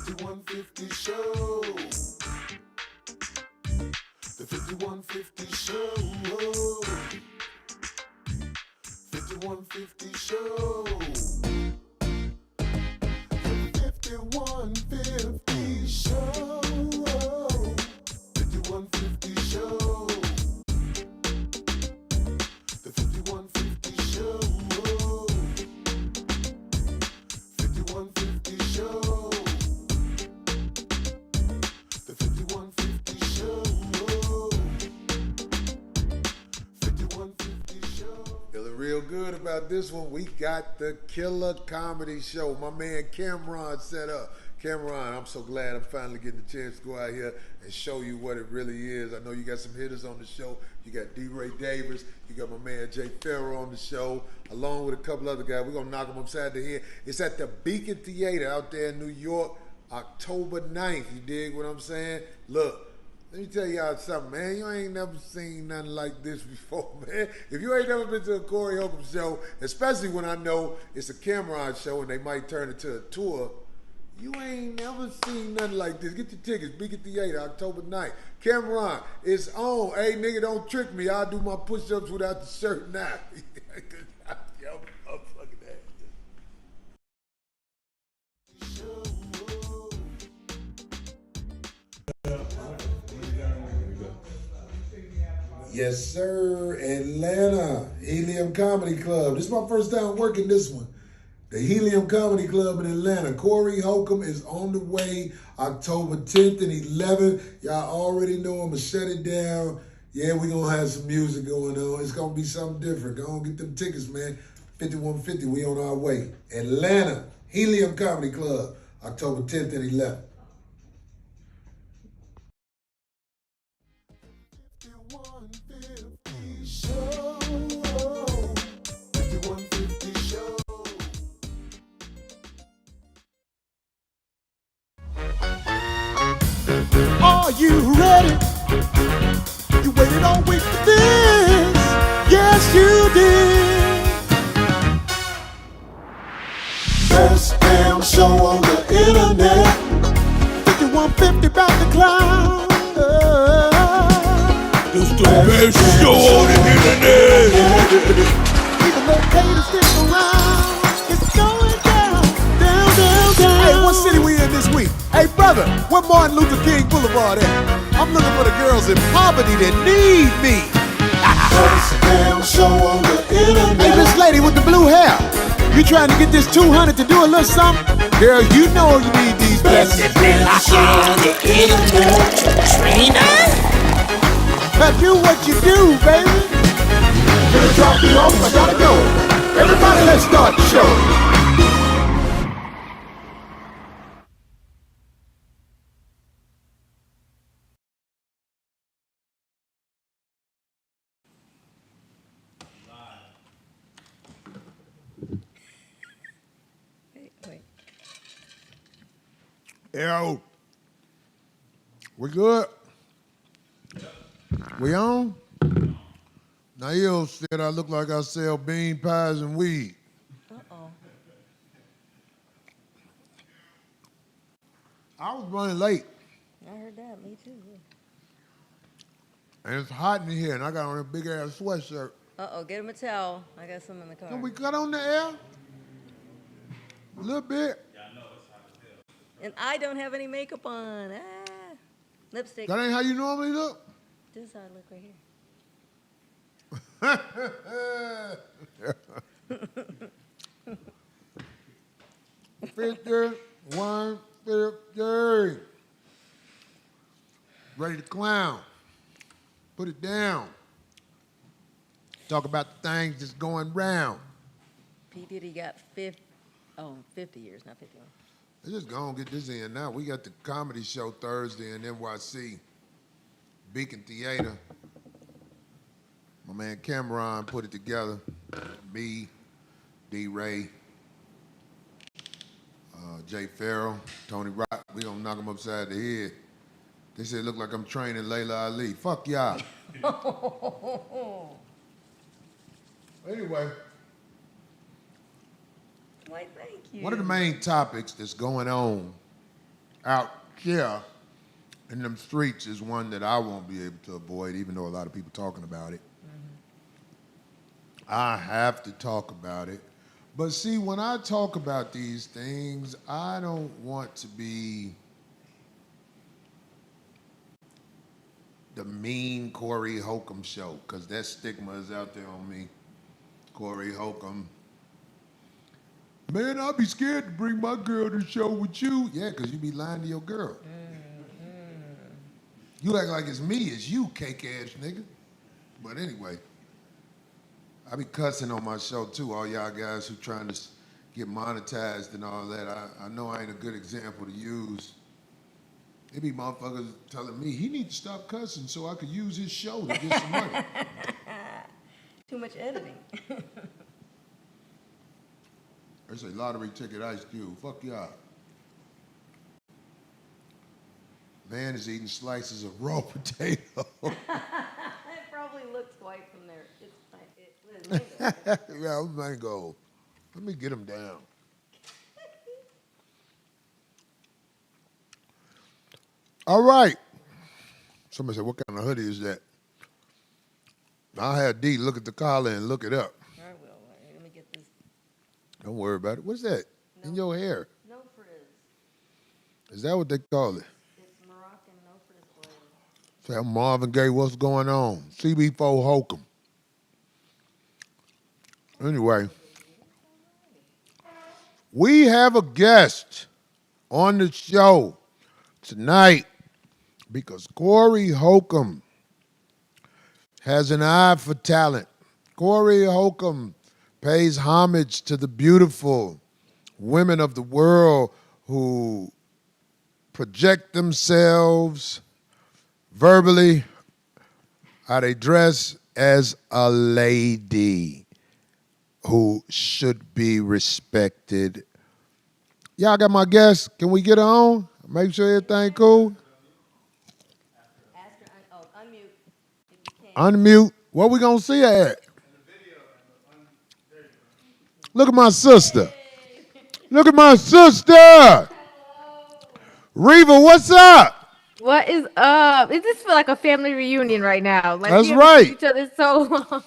5150 show. The 5150 show. 5150 show. The 5150 show. 5150 show. The 5150 show. 5150 show. The 5150 show. 5150 show. Feeling real good about this one. We got the Killer Comedy Show. My man Cameron set up. Cameron, I'm so glad I'm finally getting the chance to go out here and show you what it really is. I know you got some hitters on the show. You got D. Ray Davis. You got my man Jay Farrow on the show, along with a couple other guys. We're going to knock them upside the head. It's at the Beacon Theater out there in New York, October 9th. You dig what I'm saying? Look, let me tell y'all something, man. You ain't never seen nothing like this before, man. If you ain't never been to a Corey Holcomb show, especially when I know it's a Cameron show and they might turn it to a tour, you ain't never seen nothing like this. Get your tickets, Beacon Theater, October 9th. Cameron, it's on. Hey, nigga, don't trick me. I'll do my push-ups without the shirt now. Yo, I'm fucking that. Yes, sir. Atlanta, Helium Comedy Club. This is my first time working this one. The Helium Comedy Club in Atlanta. Corey Holcomb is on the way October 10th and 11th. Y'all already know I'm going to shut it down. Yeah, we're going to have some music going on. It's going to be something different. Go on, get them tickets, man. 5150, we on our way. Atlanta, Helium Comedy Club, October 10th and 11th. Are you ready? You waited all week for this. Yes, you did. Best damn show on the internet. 5150 about the clown. This the best show on the internet. Even though haters stick around, it's going down, down, down, down. Hey, what city we in this week? Hey, brother, where Martin Luther King Boulevard at? I'm looking for the girls in poverty that need me. Best damn show on the internet. Hey, this lady with the blue hair, you trying to get this 200 to do a little something? Girl, you know you need these blessings. Best damn show on the internet. Trina? Now do what you do, baby. Gonna drop you off, I gotta go. Everybody, let's start the show. Wait. Yo, we good? We on? Nail said I look like I sell bean pies and weed. Uh-oh. I was running late. I heard that. Me too. And it's hot in here, and I got on a big-ass sweatshirt. Uh-oh. Get him a towel. I got some in the car. Can we cut on the air? A little bit. And I don't have any makeup on. Ah. Lipstick. That ain't how you normally look? This is how I look right here. 5150. Ready to clown. Put it down. Talk about the things that's going round. P. Diddy got 50 years, not 51. Let's just go and get this in now. We got the comedy show Thursday in NYC, Beacon Theater. My man Cameron put it together. Me, D. Ray, Jay Farrow, Tony Rock. We gonna knock him upside the head. They said it look like I'm training Layla Ali. Fuck y'all. Anyway. Why, thank you. One of the main topics that's going on out here in them streets is one that I won't be able to avoid, even though a lot of people talking about it. I have to talk about it. But see, when I talk about these things, I don't want to be the mean Corey Holcomb show, because that stigma is out there on me. Corey Holcomb. Man, I'll be scared to bring my girl to the show with you. Yeah, because you be lying to your girl. You act like it's me, it's you, cake-ass nigga. But anyway, I be cussing on my show too, all y'all guys who trying to get monetized and all that. I know I ain't a good example to use. It be motherfuckers telling me he need to stop cussing so I could use his show to get some money. Too much editing. They say lottery ticket Ice Cube. Fuck y'all. Man is eating slices of raw potato. It probably looks white from there. It's mango. Yeah, mango. Let me get him down. All right. Somebody said, what kind of hoodie is that? I'll have D look at the collar and look it up. I will. Let me get this. Don't worry about it. What's that in your hair? No frizz. Is that what they call it? It's Moroccan no frizz oil. Say, I'm Marvin Gaye, what's going on? CB4 Holcomb. Anyway, we have a guest on the show tonight because Corey Holcomb has an eye for talent. Corey Holcomb pays homage to the beautiful women of the world who project themselves verbally, how they dress as a lady who should be respected. Y'all got my guest. Can we get her on? Make sure everything cool. Ask her, unmute if you can. Unmute. Where we gonna see her at? Look at my sister. Look at my sister. Rivah, what's up? What is up? It just feel like a family reunion right now. Like That's we haven't seen right. each other so long.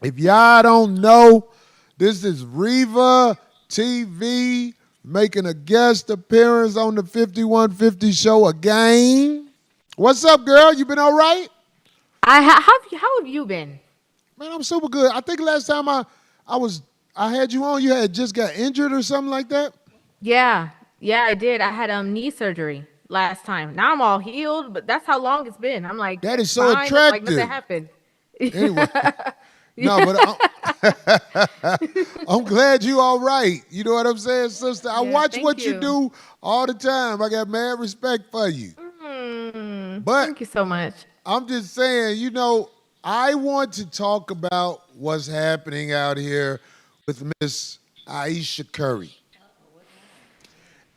If y'all don't know, this is Rivah TV making a guest appearance on the 5150 show again. What's up, girl? You been all right? How have you been? Man, I'm super good. I think last time I had you on, you had just got injured or something like that. Yeah, I did. I had knee surgery last time. Now I'm all healed, but that's how long it's been. I'm like, That is so fine, attractive. like nothing happened. Anyway. No, but I'm glad you all right. You know what I'm saying, sister? I watch thank what you you. do all the time. I got mad respect for you. But Thank you so much. I'm just saying, I want to talk about what's happening out here with Miss Ayesha Curry.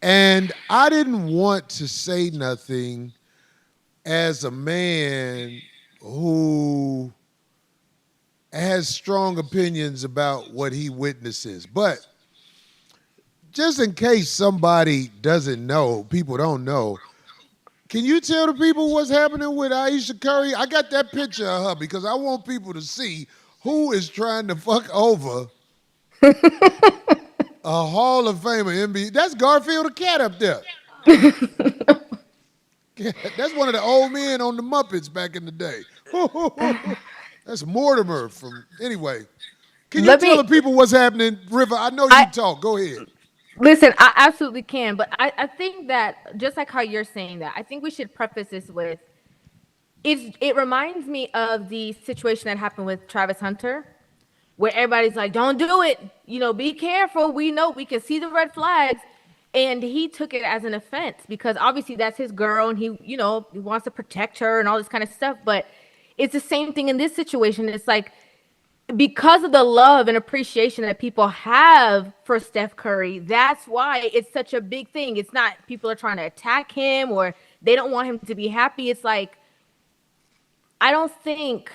And I didn't want to say nothing as a man who has strong opinions about what he witnesses. But just in case somebody doesn't know, people don't know, can you tell the people what's happening with Ayesha Curry? I got that picture of her because I want people to see who is trying to fuck over a Hall of Famer NBA. That's Garfield the cat up there. That's one of the old men on the Muppets back in the day. That's Mortimer from, anyway. Can you tell the people what's happening, Rivah? I know you talk. Go ahead. Listen, I absolutely can, but I think that just like how you're saying that, I think we should preface this with, it reminds me of the situation that happened with Travis Hunter, where everybody's like, don't do it. Be careful. We know, we can see the red flags. And he took it as an offense because obviously that's his girl and he wants to protect her and all this kind of stuff. But it's the same thing in this situation. It's like, because of the love and appreciation that people have for Steph Curry, that's why it's such a big thing. It's not people are trying to attack him or they don't want him to be happy. It's like, I don't think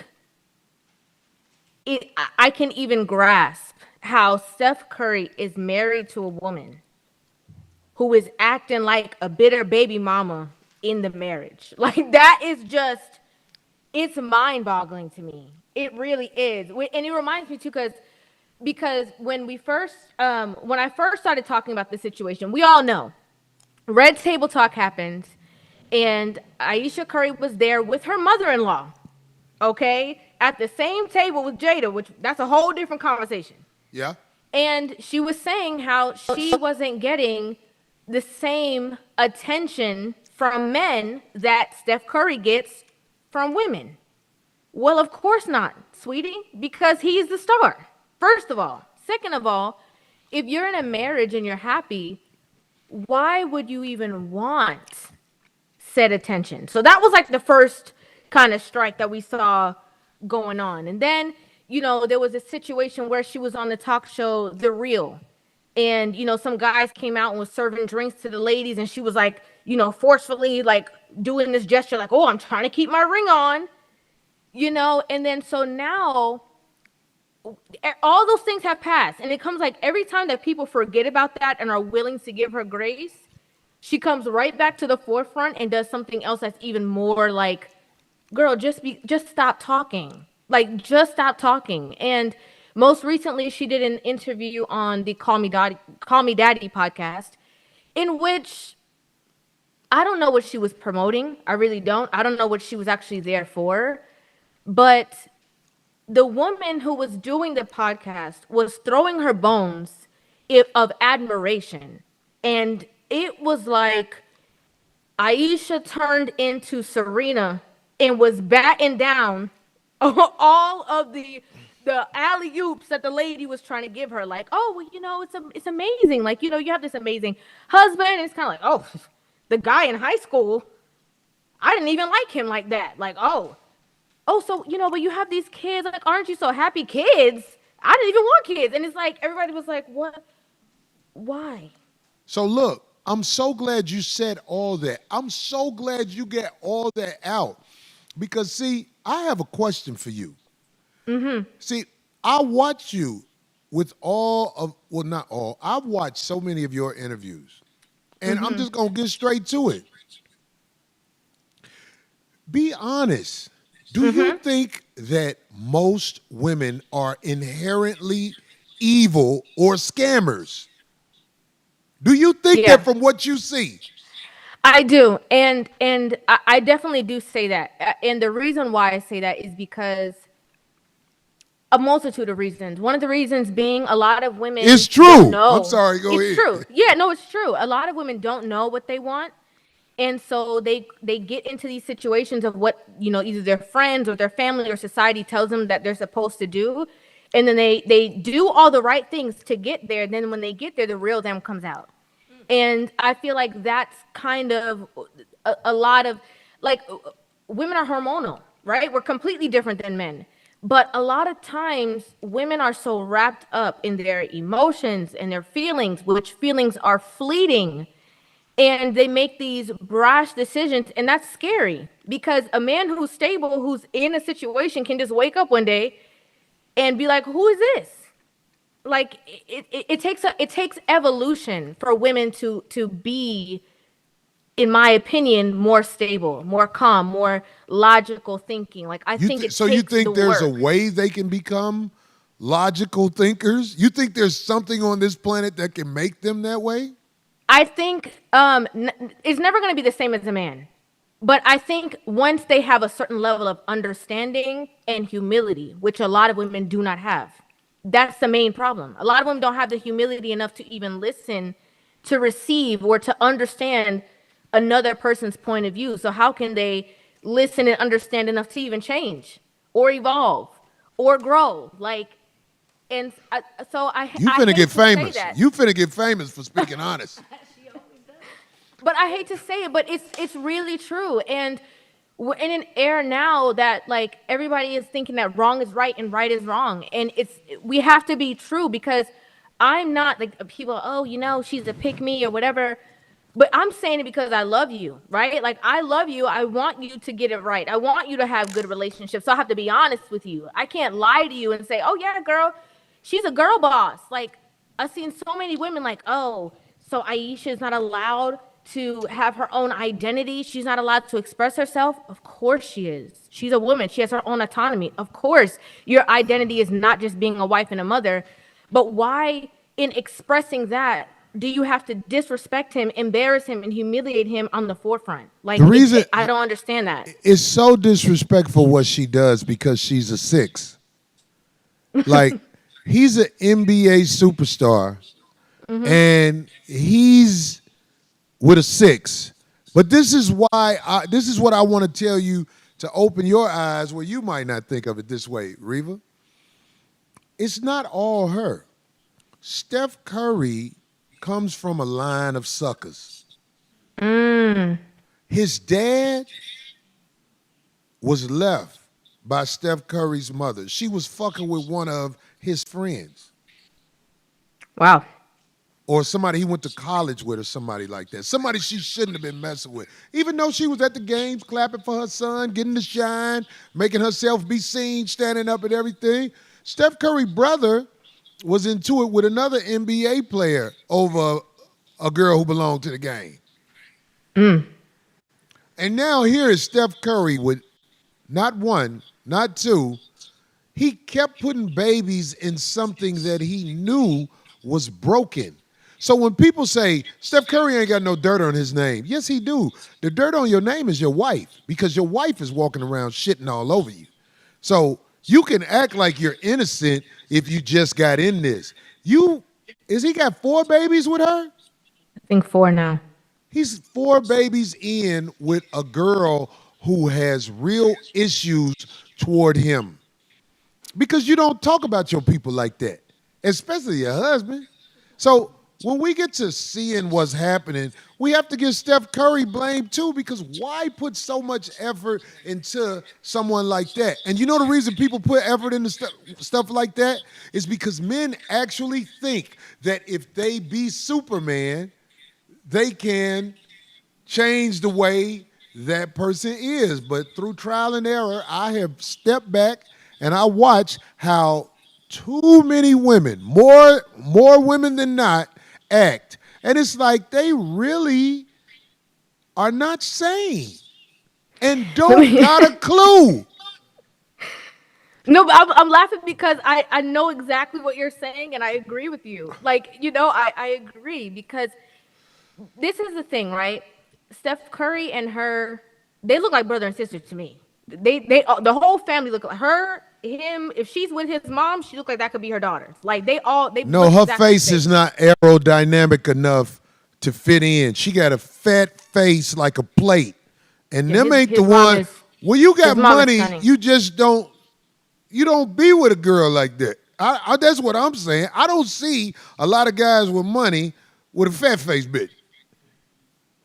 I can even grasp how Steph Curry is married to a woman who is acting like a bitter baby mama in the marriage. Like that is just, it's mind-boggling to me. It really is. And it reminds me too, because when I first started talking about this situation, we all know Red Table Talk happened, and Aisha Curry was there with her mother-in-law, okay, at the same table with Jada, which that's a whole different conversation. Yeah. And she was saying how she wasn't getting the same attention from men that Steph Curry gets from women. Well, of course not, sweetie, because he's the star, first of all. Second of all, if you're in a marriage and you're happy, why would you even want said attention? So that was like the first kind of strike that we saw going on. And then, there was a situation where she was on the talk show, The Real. And, some guys came out and was serving drinks to the ladies. And she was like, forcefully like doing this gesture like, oh, I'm trying to keep my ring on. And then so now all those things have passed, and it comes like every time that people forget about that and are willing to give her grace, she comes right back to the forefront and does something else that's even more like, girl, just stop talking. Like, just stop talking. And most recently, she did an interview on the Call Me Daddy podcast, in which I don't know what she was promoting. I really don't. I don't know what she was actually there for. But the woman who was doing the podcast was throwing her bones of admiration. And it was like Aisha turned into Serena and was batting down all of the alley-oops that the lady was trying to give her. Like, oh, well, it's amazing. Like, you have this amazing husband. And it's kind of like, oh, the guy in high school, I didn't even like him like that. Like, oh, so, but you have these kids. Like, aren't you so happy? Kids? I didn't even want kids. And it's like, everybody was like, what? Why? So look, I'm so glad you said all that. I'm so glad you get all that out. Because, see, I have a question for you. Mm-hmm. See, I watch you with not all. I've watched so many of your interviews. And I'm just going to get straight to it. Be honest. Do you think that most women are inherently evil or scammers? Do you think that from what you see? I do. And I definitely do say that. And the reason why I say that is because a multitude of reasons. One of the reasons being a lot of women It's true. Don't know. I'm sorry, go ahead. It's true. Yeah, no, it's true. A lot of women don't know what they want. And so they get into these situations of what, either their friends or their family or society tells them that they're supposed to do. And then they do all the right things to get there. And then when they get there, the real them comes out. And I feel like that's kind of a lot of, like, women are hormonal, right? We're completely different than men. But a lot of times women are so wrapped up in their emotions and their feelings, which feelings are fleeting. And they make these brash decisions, and that's scary because a man who's stable, who's in a situation, can just wake up one day and be like, "Who is this?" Like it takes evolution for women to be, in my opinion, more stable, more calm, more logical thinking. Like I think so. You think there's a way they can become logical thinkers? You think there's something on this planet that can make them that way? I think it's never going to be the same as a man. But I think once they have a certain level of understanding and humility, which a lot of women do not have, that's the main problem. A lot of women don't have the humility enough to even listen, to receive, or to understand another person's point of view. So how can they listen and understand enough to even change or evolve or grow? Like, and so you finna get famous. You finna get famous for speaking honest. She always does. But I hate to say it, but it's really true. And we're in an era now that like everybody is thinking that wrong is right and right is wrong, and we have to be true because I'm not like people. Oh, she's a pick me or whatever. But I'm saying it because I love you, right? Like I love you. I want you to get it right. I want you to have good relationships. So I have to be honest with you. I can't lie to you and say, "Oh yeah, girl, she's a girl boss." Like I've seen so many women like, "Oh, So Aisha is not allowed to have her own identity. She's not allowed to express herself. Of course she is. She's a woman. She has her own autonomy. Of course, your identity is not just being a wife and a mother. But why, in expressing that, do you have to disrespect him, embarrass him, and humiliate him on the forefront? Like, The reason I don't understand that. it's so disrespectful what she does because she's a 6. Like, he's an NBA superstar, and he's with a 6. But this is why this is what I want to tell you to open your eyes where you might not think of it this way, Rivah. It's not all her. Steph Curry comes from a line of suckers. His dad was left by Steph Curry's mother. She was fucking with one of his friends. Wow. Or somebody he went to college with or somebody like that. Somebody she shouldn't have been messing with. Even though she was at the games clapping for her son, getting the shine, making herself be seen, standing up and everything. Steph Curry's brother was into it with another NBA player over a girl who belonged to the game. And now here is Steph Curry with not one, not two. He kept putting babies in something that he knew was broken. So when people say, Steph Curry ain't got no dirt on his name, yes, he do. The dirt on your name is your wife because your wife is walking around shitting all over you. So you can act like you're innocent if you just got in this. Is he got 4 babies with her? I think 4 now. He's 4 babies in with a girl who has real issues toward him. Because you don't talk about your people like that, especially your husband. So when we get to seeing what's happening, we have to give Steph Curry blame too, because why put so much effort into someone like that? And you know the reason people put effort into stuff like that is because men actually think that if they be Superman, they can change the way that person is. But through trial and error, I have stepped back and I watch how too many women, more women than not, act. And it's like they really are not sane and don't got a clue. No, but I'm laughing because I know exactly what you're saying and I agree with you. Like, I agree because this is the thing, right? Steph Curry and her, they look like brother and sister to me. The whole family look like her, him. If she's with his mom, she look like that could be her daughter. Like they No, look her exactly face the same. is not aerodynamic enough to fit in. She got a fat face like a plate. And Yeah, them ain't his the mom one. is- When you got his mom is money, stunning. you just don't be with a girl like that. That's what I'm saying. I don't see a lot of guys with money with a fat face bitch.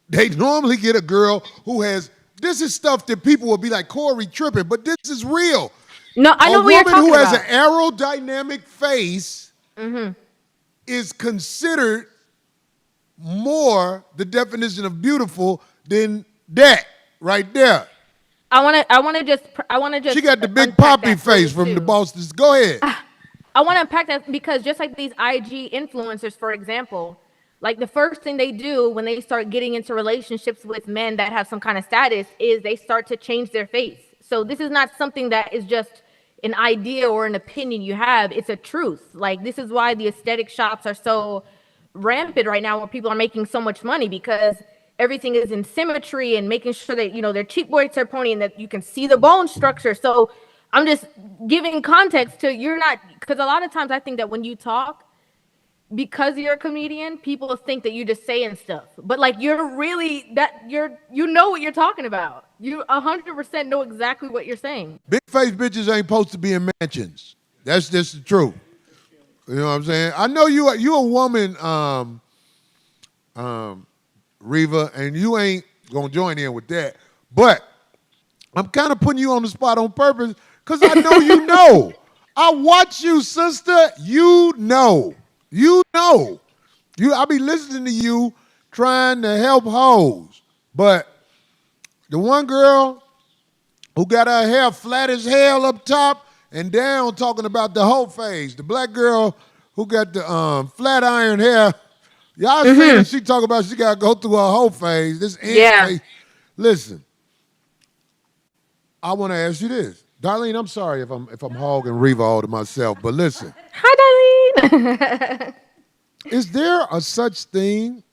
They normally get a girl who has, this is stuff that people will be like, Corey tripping, but this is real. No, I know A what you're woman talking who has about. an aerodynamic face is considered more the definition of beautiful than that right there. I want to just. She got the big unpack poppy that for you, face from the too. Boston's. Go ahead. I want to unpack that because just like these IG influencers, for example, like the first thing they do when they start getting into relationships with men that have some kind of status is they start to change their face. So this is not something that is just an idea or an opinion you have. It's a truth. Like this is why the aesthetic shops are so rampant right now where people are making so much money because everything is in symmetry and making sure that, their cheek boys are pony and that you can see the bone structure. So I'm just giving context to you're not, because a lot of times I think that when you talk, because you're a comedian, people think that you're just saying stuff. But like you're really you know what you're talking about. You 100% know exactly what you're saying. Big face bitches ain't supposed to be in mansions. That's just the truth. You know what I'm saying? I know you a woman, Rivah, and you ain't gonna join in with that. But I'm kind of putting you on the spot on purpose because I know you know. I watch you, sister. You know. I be listening to you trying to help hoes. But the one girl who got her hair flat as hell up top and down talking about the whole phase. The black girl who got the flat iron hair Y'all see that she talk about she got to go through her whole phase. This ant Yeah. phase. Listen, I want to ask you this. Darlene, I'm sorry if I'm hogging Rivah all to myself, but listen, Hi, Darlene. is there a such thing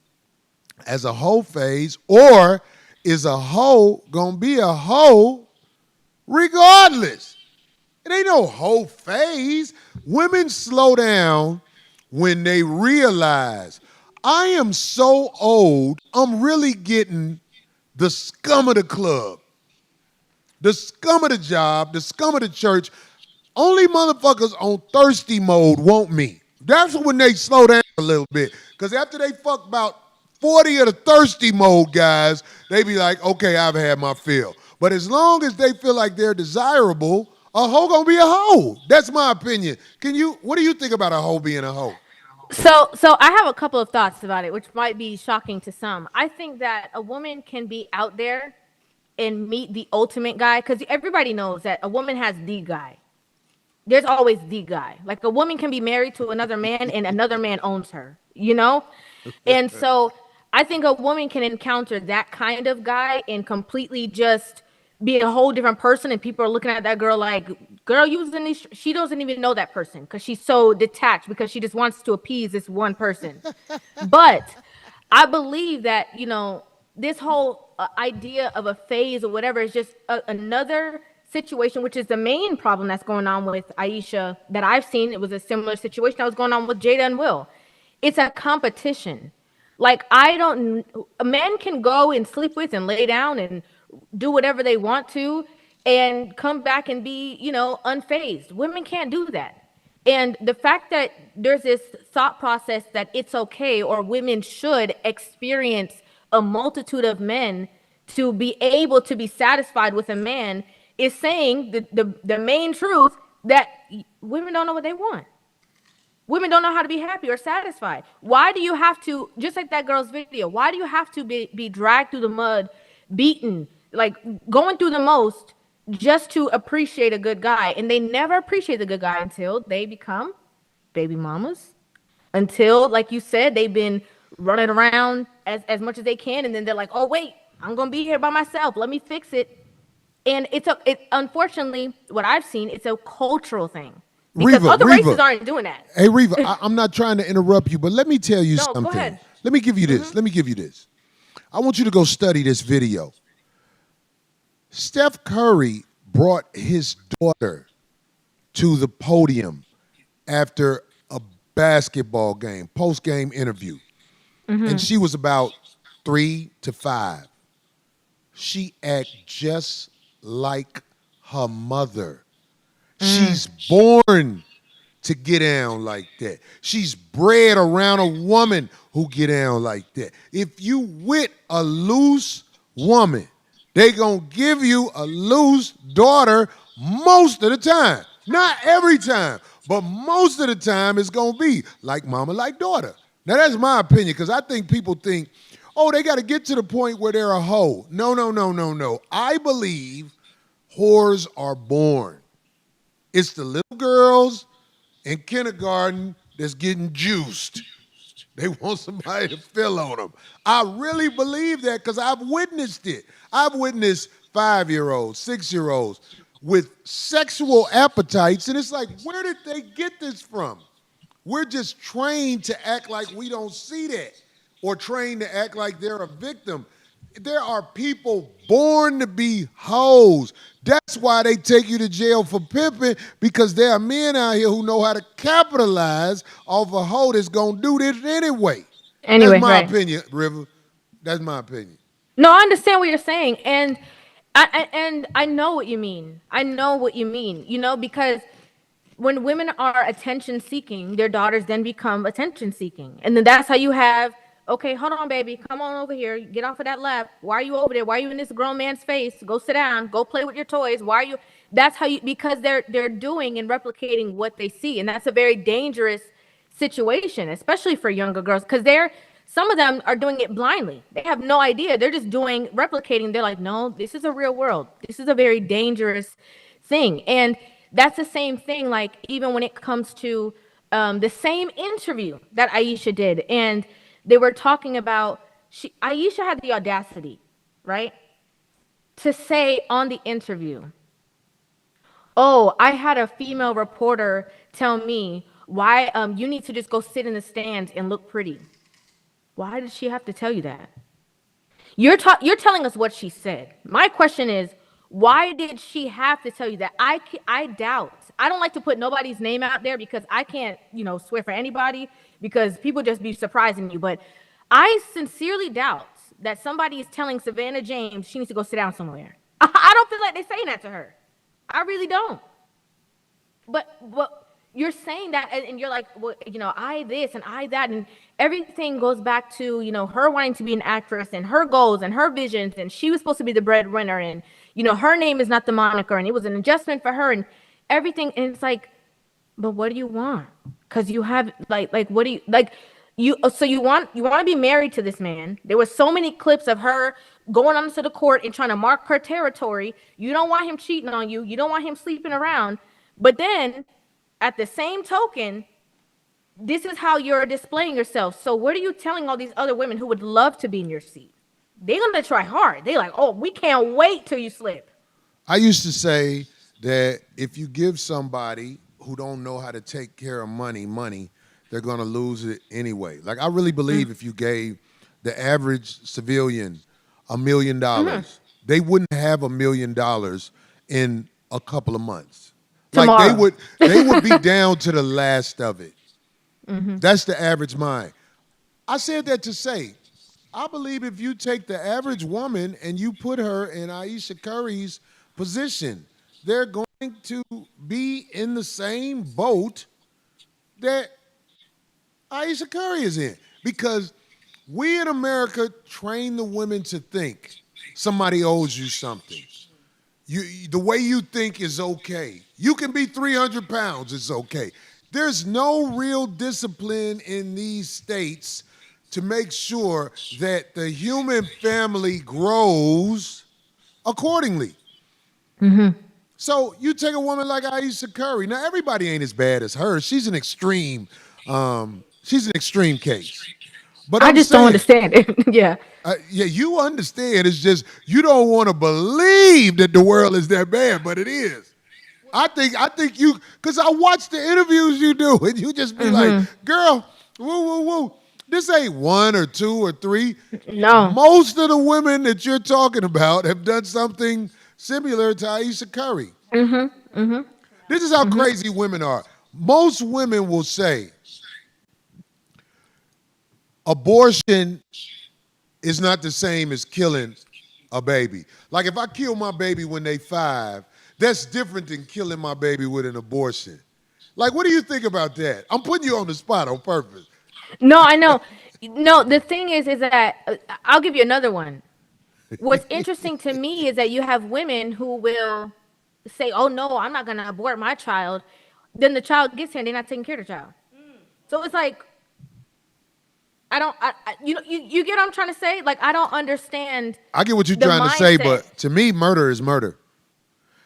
as a hoe phase, or is a hoe gonna be a hoe regardless? It ain't no hoe phase. Women slow down when they realize I am so old, I'm really getting the scum of the club, the scum of the job, the scum of the church. Only motherfuckers on thirsty mode want me. That's when they slow down a little bit. Because after they fuck about 40 of the thirsty mode guys, they be like, okay, I've had my fill. But as long as they feel like they're desirable, a hoe gonna be a hoe. That's my opinion. What do you think about a hoe being a hoe? So I have a couple of thoughts about it, which might be shocking to some. I think that a woman can be out there and meet the ultimate guy, because everybody knows that a woman has the guy. There's always the guy. Like, a woman can be married to another man and another man owns her, you know? And so I think a woman can encounter that kind of guy and completely just be a whole different person. And people are looking at that girl like, girl, she doesn't even know that person because she's so detached, because she just wants to appease this one person. But I believe that, this whole idea of a phase or whatever is just another situation, which is the main problem that's going on with Aisha that I've seen. It was a similar situation that was going on with Jada and Will. It's a competition. Like, a man can go and sleep with and lay down and do whatever they want to and come back and be, unfazed. Women can't do that. And the fact that there's this thought process that it's okay, or women should experience a multitude of men to be able to be satisfied with a man, is saying the main truth that women don't know what they want. Women don't know how to be happy or satisfied. Why do you have to, just like that girl's video, why do you have to be dragged through the mud, beaten, like going through the most, just to appreciate a good guy? And they never appreciate the good guy until they become baby mamas, until, like you said, they've been running around as much as they can, and then they're like, oh wait, I'm gonna be here by myself, let me fix it. And unfortunately, what I've seen, it's a cultural thing, because other races aren't doing that. Hey, Rivah, I'm not trying to interrupt you, but let me tell you something. Go ahead. Let me give you this. Let me give you this. I want you to go study this video. Steph Curry brought his daughter to the podium after a basketball game, post-game interview. And she was about 3 to 5. She act just like her mother. She's born to get down like that. She's bred around a woman who get down like that. If you with a loose woman, they gonna give you a loose daughter most of the time. Not every time, but most of the time it's gonna be like mama, like daughter. Now that's my opinion, because I think people think, oh, they gotta get to the point where they're a hoe. No. I believe whores are born. It's the little girls in kindergarten that's getting juiced. They want somebody to fill on them. I really believe that, because I've witnessed it. I've witnessed 5-year-olds, 6-year-olds with sexual appetites, and it's like, where did they get this from? We're just trained to act like we don't see that, or trained to act like they're a victim. There are people born to be hoes. That's why they take you to jail for pimping, because there are men out here who know how to capitalize off a hoe that's gonna do this anyway. That's my opinion, Rivah. That's my opinion. No, I understand what you're saying, and I know what you mean. I know what you mean. Because when women are attention seeking, their daughters then become attention seeking, and then that's how you have. Okay, hold on, baby. Come on over here. Get off of that lap. Why are you over there? Why are you in this grown man's face? Go sit down. Go play with your toys. Why are you? That's how you, because they're doing and replicating what they see, and that's a very dangerous situation, especially for younger girls, because some of them are doing it blindly. They have no idea. They're just replicating. They're like, no, this is a real world. This is a very dangerous thing, and that's the same thing. Like, even when it comes to the same interview that Aisha did, and they were talking about Aisha had the audacity, right, to say on the interview, "Oh, I had a female reporter tell me why you need to just go sit in the stands and look pretty." Why did she have to tell you that? You're telling us what she said. My question is, why did she have to tell you that? I doubt. I don't like to put nobody's name out there because I can't, swear for anybody because people just be surprising you. But I sincerely doubt that somebody is telling Savannah James she needs to go sit down somewhere. I don't feel like they're saying that to her. I really don't. But you're saying that, and you're like, well, I this and I that, and everything goes back to, her wanting to be an actress and her goals and her visions, and she was supposed to be the breadwinner, and, her name is not the moniker, and it was an adjustment for her, and everything. And it's like, but what do you want? Because you have, what do you, so you want to be married to this man. There were so many clips of her going onto the court and trying to mark her territory. You don't want him cheating on you. You don't want him sleeping around. But then, at the same token, this is how you're displaying yourself. So what are you telling all these other women who would love to be in your seat? They're going to try hard. They're like, oh, we can't wait till you slip. I used to say that if you give somebody who don't know how to take care of money, they're going to lose it anyway. Like, I really believe if you gave the average civilian $1 million, they wouldn't have $1 million in a couple of months. Tomorrow. Like they would be down to the last of it. That's the average mind. I said that to say, I believe if you take the average woman and you put her in Aisha Curry's position, they're going to be in the same boat that Aisha Curry is in. Because we in America train the women to think somebody owes you something. The way you think is okay. You can be 300 pounds, it's okay. There's no real discipline in these states to make sure that the human family grows accordingly. So you take a woman like Aisha Curry. Now, everybody ain't as bad as her. She's an extreme case. But I just don't understand it. Yeah. Yeah, you understand. It's just you don't want to believe that the world is that bad, but it is. I think you, because I watch the interviews you do, and you just be like, girl, woo. This ain't one or two or three. No. Most of the women that you're talking about have done something similar to Aisha Curry. This is how crazy women are. Most women will say, abortion is not the same as killing a baby. Like if I kill my baby when they 5, that's different than killing my baby with an abortion. Like, what do you think about that? I'm putting you on the spot on purpose. No, I know. No, the thing is that I'll give you another one. What's interesting to me is that you have women who will say, "Oh no, I'm not going to abort my child." Then the child gets here and they're not taking care of the child. So it's like, you get what I'm trying to say? Like, I don't understand. I get what you're trying to say, but to me, murder is murder.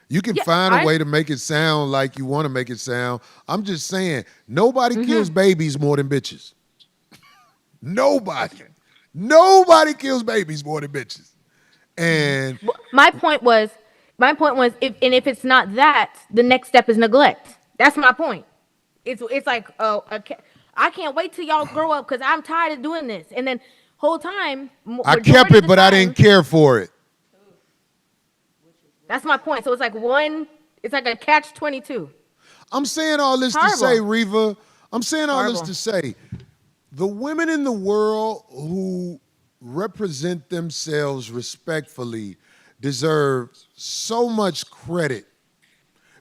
You can find a way to make it sound like you want to make it sound. I'm just saying, nobody kills babies more than bitches. Nobody. Nobody kills babies more than bitches. And my point was, if it's not that, the next step is neglect. That's my point. It's like, I can't wait till y'all grow up because I'm tired of doing this. And then whole time, I kept it, but I didn't care for it. That's my point. So it's like a catch-22. I'm saying all this to say, Rivah, this to say, the women in the world who represent themselves respectfully deserve so much credit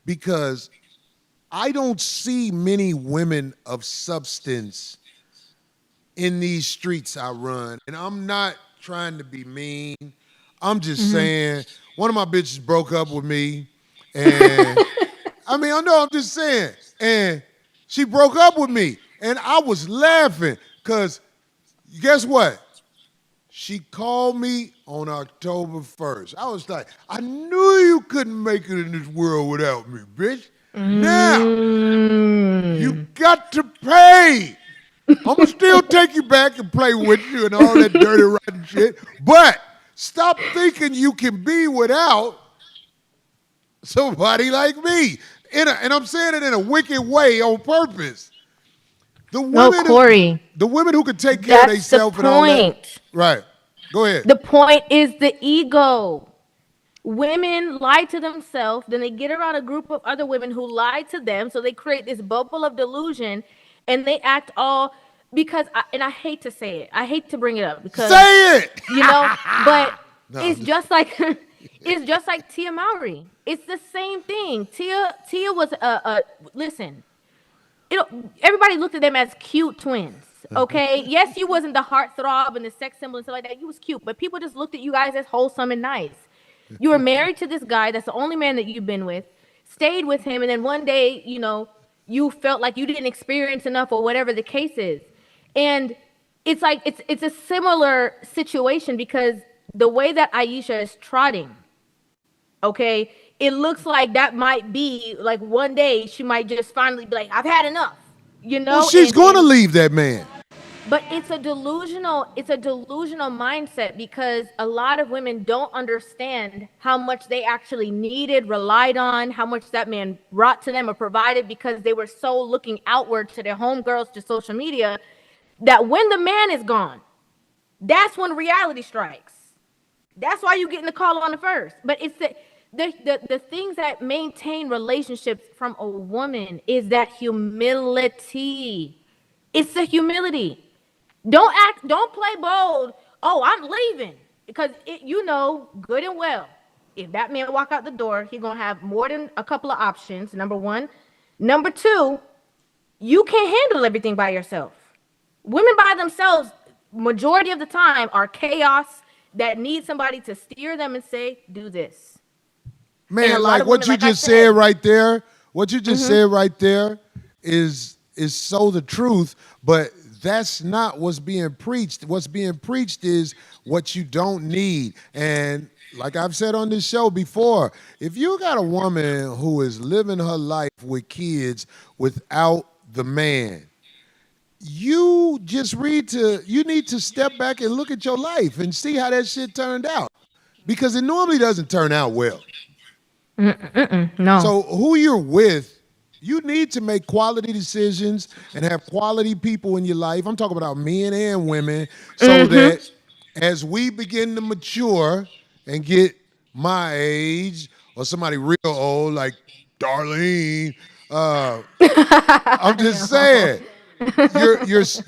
because I don't see many women of substance in these streets I run. And I'm not trying to be mean. I'm just saying, one of my bitches broke up with me. And I'm just saying. And she broke up with me. And I was laughing because guess what? She called me on October 1st. I was like, I knew you couldn't make it in this world without me, bitch. Now, you got to pay. I'm gonna still take you back and play with you and all that dirty, rotten shit. But stop thinking you can be without somebody like me. And I'm saying it in a wicked way on purpose. No, Corey. The women who can take care of That's the themselves and all that. point. Right. Go ahead. The point is the ego. Women lie to themselves, then they get around a group of other women who lie to them, so they create this bubble of delusion, and they act all because. And I hate to say it, I hate to bring it up because say it. But No, it's just like it's just like Tia Mowry. It's the same thing. Tia was listen. Everybody looked at them as cute twins. Okay, yes, you wasn't the heartthrob and the sex symbol and stuff like that. You was cute, but people just looked at you guys as wholesome and nice. You were married to this guy that's the only man that you've been with, stayed with him, and then one day, you felt like you didn't experience enough or whatever the case is. And it's like it's a similar situation because the way that Aisha is trotting, okay, it looks like that might be like one day she might just finally be like, I've had enough, Well, she's going to leave that man. But it's a delusional mindset because a lot of women don't understand how much they actually needed, relied on, how much that man brought to them or provided because they were so looking outward to their homegirls, to social media, that when the man is gone, that's when reality strikes. That's why you getting the call on the first. But it's the things that maintain relationships from a woman is that humility. It's the humility. Don't play bold. Oh, I'm leaving. Because good and well, if that man walk out the door, he's going to have more than a couple of options, number one. Number two, you can't handle everything by yourself. Women by themselves, majority of the time, are chaos that need somebody to steer them and say, do this. Man, like what you just said right there, what you just said right there is so the truth, but that's not what's being preached. What's being preached is what you don't need. And like I've said on this show before, if you got a woman who is living her life with kids without the man, you need to step back and look at your life and see how that shit turned out. Because it normally doesn't turn out well. No. So who you're with, you need to make quality decisions and have quality people in your life. I'm talking about men and women, so that as we begin to mature and get my age or somebody real old like Darlene, I'm just saying,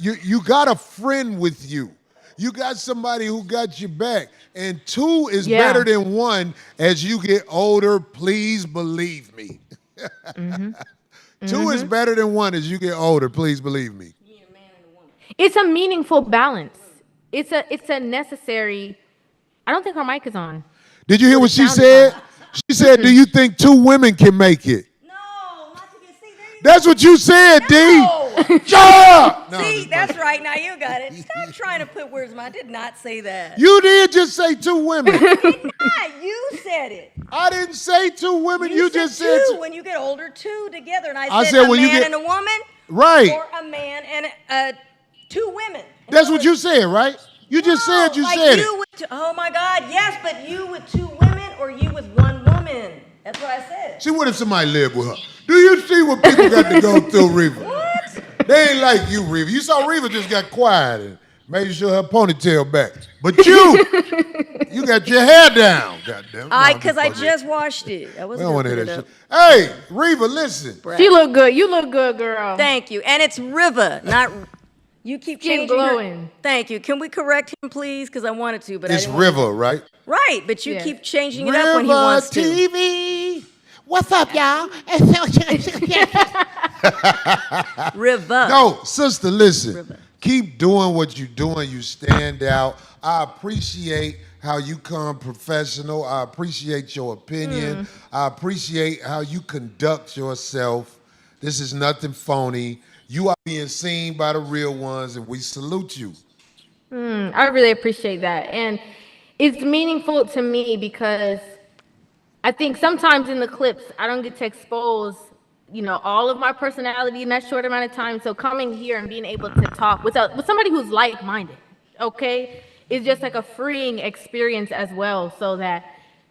you got a friend with you. You got somebody who got your back. And two is better than one as you get older. Please believe me. Two is better than one as you get older. Please believe me. It's a meaningful balance. It's a necessary. I don't think her mic is on. Did you hear what she said? She said, "Do you think two women can make it?" No, not to get see. That's what you said, No. D. Shut up. No, See, that's right. Now you got it. Stop trying to put words in my. I did not say that. You did just say two women. I did not. You said it. I didn't say two women. You just said two. two. When you get older, two together. And I said a when you man get- and a woman. Right. Or a man and two women. That's what you said, right? You just said you said it. Oh my God, yes, but you with two women or you with one woman. That's what I said. See, what if somebody lived with her? Do you see what people got to go through, Rivah? What? They ain't like you, Rivah. You saw Rivah just got quiet and made sure her ponytail back. But you got your hair down. Goddamn. Because I just washed it. I We wasn't don't want gonna to hear put that it shit. Hey, Rivah, listen. up. She look good. You look good, girl. Thank you. And it's Rivah, not. You keep Skin changing glowing. her. Thank you. Can we correct him, please? Because I wanted to, but It's I didn't want Rivah, right? to. Right, but you Yes. keep changing it up when he wants to. TV. What's up, y'all? Rivah. No, sister, listen. Rivah. Keep doing what you're doing. You stand out. I appreciate how you come professional. I appreciate your opinion. I appreciate how you conduct yourself. This is nothing phony. You are being seen by the real ones, and we salute you. I really appreciate that. And it's meaningful to me because I think sometimes in the clips, I don't get to expose all of my personality in that short amount of time. So coming here and being able to talk with somebody who's like-minded, okay, is just like a freeing experience as well, so that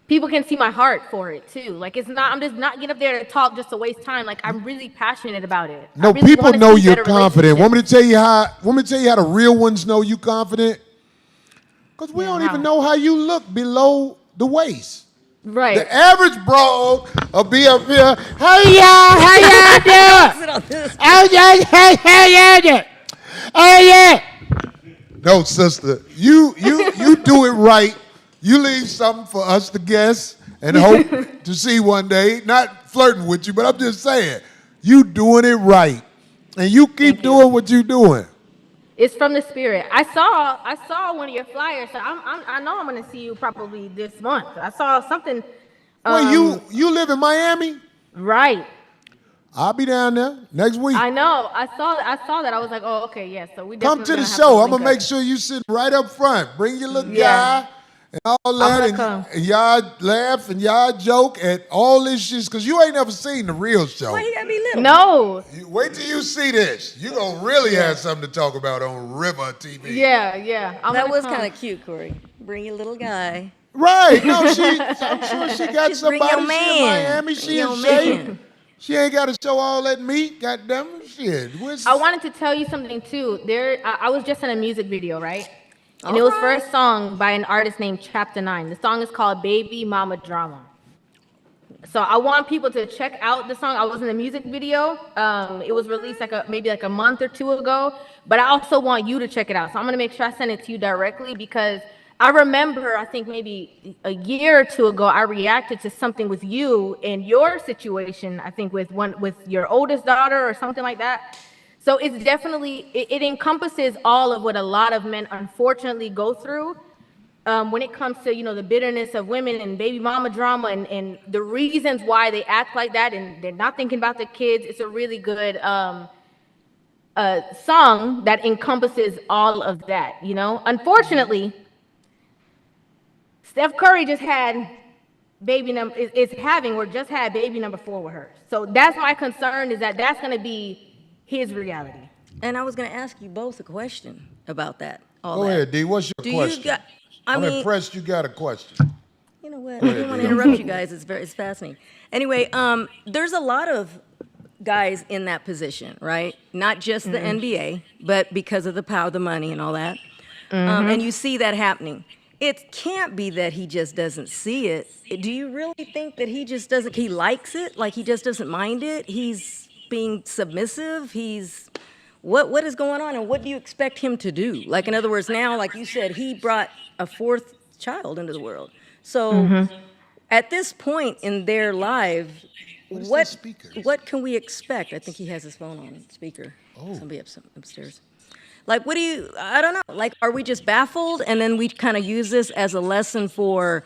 people can see my heart for it too. Like I'm just not getting up there to talk just to waste time. Like I'm really passionate about it. I No, really people wanna know see you're better confident. Want me to relationships. tell you how the real ones know you confident? Because we don't how? even know how you look below the waist. Right. The average broad will be up here. Hey y'all, how y'all doing? How y'all doing? Oh yeah. No, sister, you do it right. You leave something for us to guess and hope to see one day. Not flirting with you, but I'm just saying, you doing it right, and you keep doing what you doing. It's from the spirit. I saw one of your flyers, so I know I'm gonna see you probably this month. I saw something. Wait, you live in Miami? Right. I'll be down there next week. I know. I saw that. I was like, oh, okay, yes. So we Come definitely to the gonna have show. I'm link gonna make up. sure you sit right up front. Bring your little Yeah. guy and all that, come. and y'all laugh and y'all joke at all this shit, because you ain't never seen the real show. Why you gotta be little? No. Wait till you see this. You gonna really have something to talk about on Rivah TV. Yeah. That was kind of cute, Corey. Bring your little guy. Right. No, I'm sure she got Just bring somebody. your She in man. Miami. She in Your shape. man. She ain't got to show all that meat. Goddamn it. Shit. I wanted to tell you something too. I was just in a music video, right? And it was for a song by an artist named Chapter 9. The song is called Baby Mama Drama. So I want people to check out the song. I was in the music video. It was released maybe a month or two ago. But I also want you to check it out. So I'm gonna make sure I send it to you directly, because I remember, I think maybe a year or two ago, I reacted to something with you and your situation. I think with your oldest daughter or something like that. So it's definitely it encompasses all of what a lot of men unfortunately go through. When it comes to the bitterness of women and baby mama drama and the reasons why they act like that, and they're not thinking about the kids. It's a really good song that encompasses all of that. Unfortunately, Steph Curry just had just had baby number 4 with her. So that's my concern, is that that's going to be his reality. And I was gonna ask you both a question about that. Go ahead, D. What's your question? I'm impressed you got a question. You know what? I didn't want to interrupt you guys. It's fascinating. Anyway, there's a lot of guys in that position, right? Not just the NBA, but because of the power, the money, and all that. And you see that happening. It can't be that he just doesn't see it. Do you really think that he just doesn't? He likes it, like he just doesn't mind it. He's being submissive. What is going on, and what do you expect him to do? Like, in other words, now, like you said, he brought a 4th child into the world. So at this point in their lives, what can we expect? I think he has his phone on speaker. Oh. Somebody upstairs. Like, I don't know. Like, are we just baffled, and then we kind of use this as a lesson for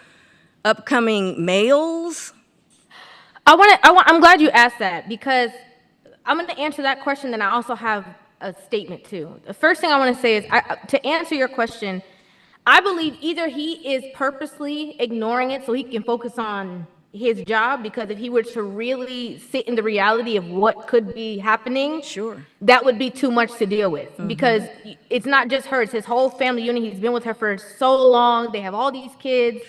upcoming males? I'm glad you asked that, because I'm going to answer that question, then I also have a statement too. The first thing I want to say is, to answer your question, I believe either he is purposely ignoring it so he can focus on his job, because if he were to really sit in the reality of what could be happening, sure, that would be too much to deal with, because it's not just her, it's his whole family unit. He's been with her for so long. They have all these kids.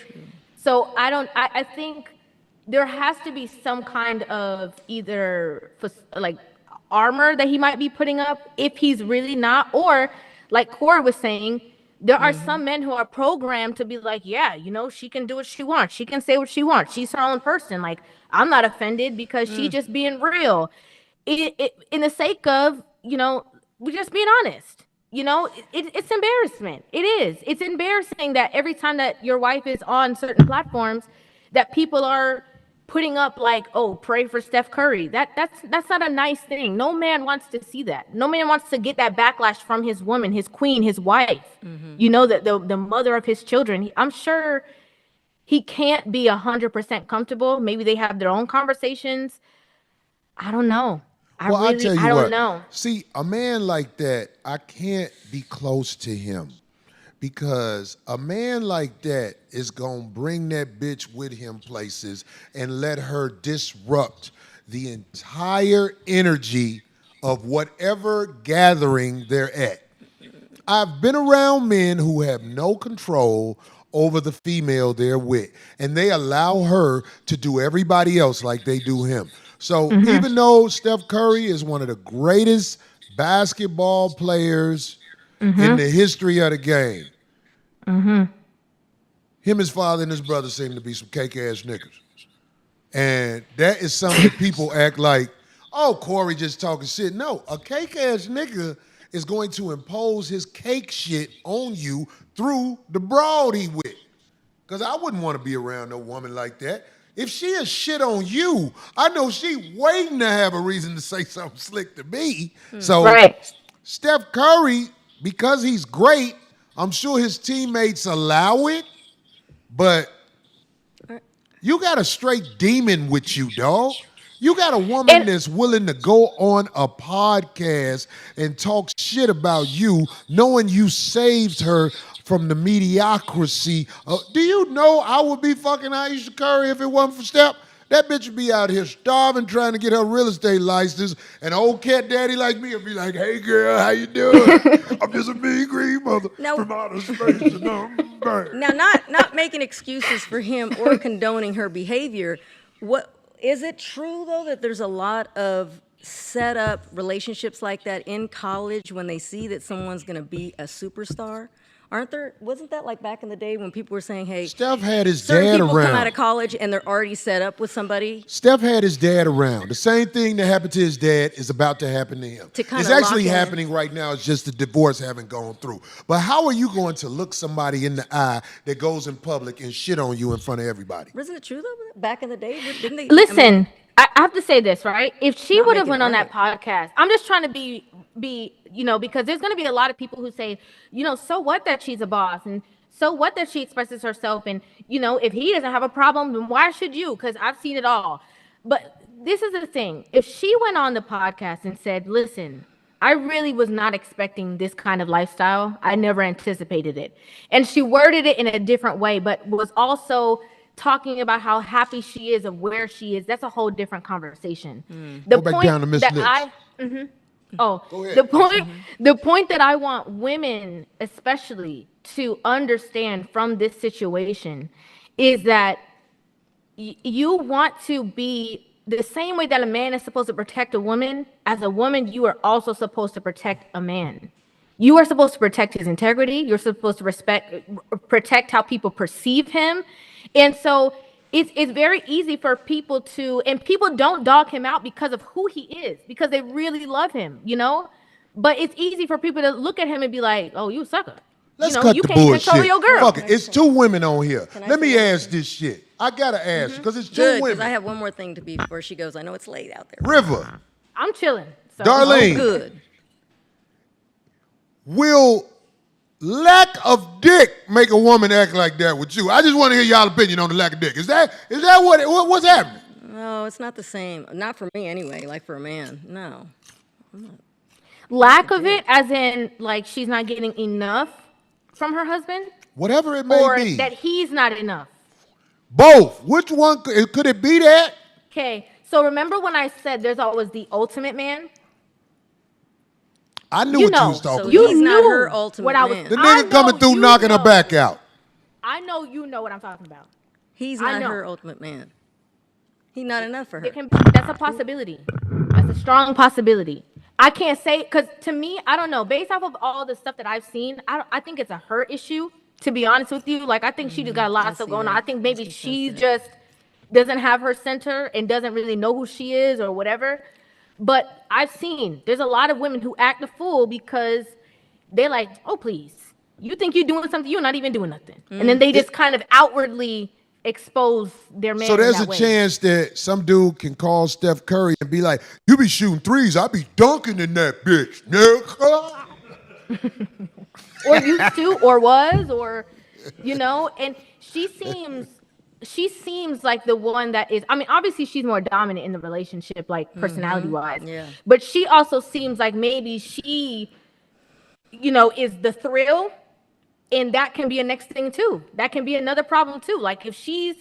So I think there has to be some kind of either like armor that he might be putting up if he's really not, or like Corey was saying, there are some men who are programmed to be like, yeah, she can do what she wants. She can say what she wants. She's her own person. Like, I'm not offended because she's just being real. In the sake of, we're just being honest. It's embarrassment. It is. It's embarrassing that every time that your wife is on certain platforms, that people are putting up like, oh, pray for Steph Curry. That's not a nice thing. No man wants to see that. No man wants to get that backlash from his woman, his queen, his wife. The mother of his children. I'm sure he can't be 100% comfortable. Maybe they have their own conversations. I don't know. I don't know. See, a man like that, I can't be close to him. Because a man like that is going to bring that bitch with him places and let her disrupt the entire energy of whatever gathering they're at. I've been around men who have no control over the female they're with, and they allow her to do everybody else like they do him. So even though Steph Curry is one of the greatest basketball players in the history of the game, him, his father, and his brother seem to be some cake-ass niggas. And that is something that people act like, oh, Corey just talking shit. No, a cake-ass nigga is going to impose his cake shit on you through the broad he with. Because I wouldn't want to be around no woman like that. If she is shit on you, I know she waiting to have a reason to say something slick to me. So Steph Curry, because he's great, I'm sure his teammates allow it, but you got a straight demon with you, dog. You got a woman that's willing to go on a podcast and talk shit about you, knowing you saved her from the mediocrity. Do you know I would be fucking Aisha Curry if it wasn't for Steph? That bitch would be out here starving, trying to get her real estate license, and an old cat daddy like me would be like, hey, girl, how you doing? I'm just a mean green mother from outer space. Now, not making excuses for him or condoning her behavior. What is it true, though, that there's a lot of set up relationships like that in college when they see that someone's going to be a superstar? Aren't there? Wasn't that like back in the day when people were saying, "Hey, Steph had his certain dad people around. come out of college and they're already set up with somebody"? Steph had his dad around. The same thing that happened to his dad is about to happen to him. It's actually happening right now. It's just the divorce haven't gone through. But how are you going to look somebody in the eye that goes in public and shit on you in front of everybody? Wasn't it true though? Back in the day, didn't they? Listen, I have to say this, right? If she would have went on that podcast, I'm just trying to be, because there's going to be a lot of people who say, so what that she's a boss, and so what that she expresses herself, and if he doesn't have a problem, then why should you? Because I've seen it all. But this is the thing: if she went on the podcast and said, "Listen, I really was not expecting this kind of lifestyle. I never anticipated it," and she worded it in a different way, but was also talking about how happy she is of where she is, that's a whole different conversation. Go back down to Miss Lips. The point that I want women especially to understand from this situation is that you want to be the same way that a man is supposed to protect a woman. As a woman, you are also supposed to protect a man. You are supposed to protect his integrity. You're supposed to protect how people perceive him. And so it's very easy for people and people don't dog him out because of who he is, because they really love him, But it's easy for people to look at him and be like, oh, you a sucker. Let's cut you the can't bullshit. control your girl. Fuck it. It's two women on here. Let me ask this shit. I gotta ask because it's two women. I have one more thing to be before she goes. I know it's late out there. Rivah. I'm chilling. So. Darlene. Good. Will lack of dick make a woman act like that with you? I just want to hear y'all opinion on the lack of dick. Is that what's happening? No, it's not the same. Not for me anyway. Like for a man, no. Lack of it, as in like she's not getting enough from her husband, whatever it may be, or that he's not enough. Both. Which one could it be? That? Okay. So remember when I said there's always the ultimate man? I knew what you was talking about. He's not her ultimate man. The nigga coming through knocking her back out. I know you know what I'm talking about. He's not her ultimate man. He's not enough for her. That's a possibility. That's a strong possibility. I can't say, because to me, I don't know. Based off of all the stuff that I've seen, I think it's a her issue, to be honest with you. Like, I think she just got a lot of stuff going on. I think maybe she just doesn't have her center and doesn't really know who she is or whatever. But I've seen there's a lot of women who act a fool because they're like, oh, please, you think you're doing something, you're not even doing nothing. And then they just kind of outwardly expose their man. So there's a chance that some dude can call Steph Curry and be like, you be shooting threes, I be dunking in that bitch, nigga. Or used to, or was, or, and she seems like the one that is, I mean, obviously she's more dominant in the relationship, like personality-wise. Yeah. But she also seems like maybe she, is the thrill, and that can be a next thing too. That can be another problem too. Like if she's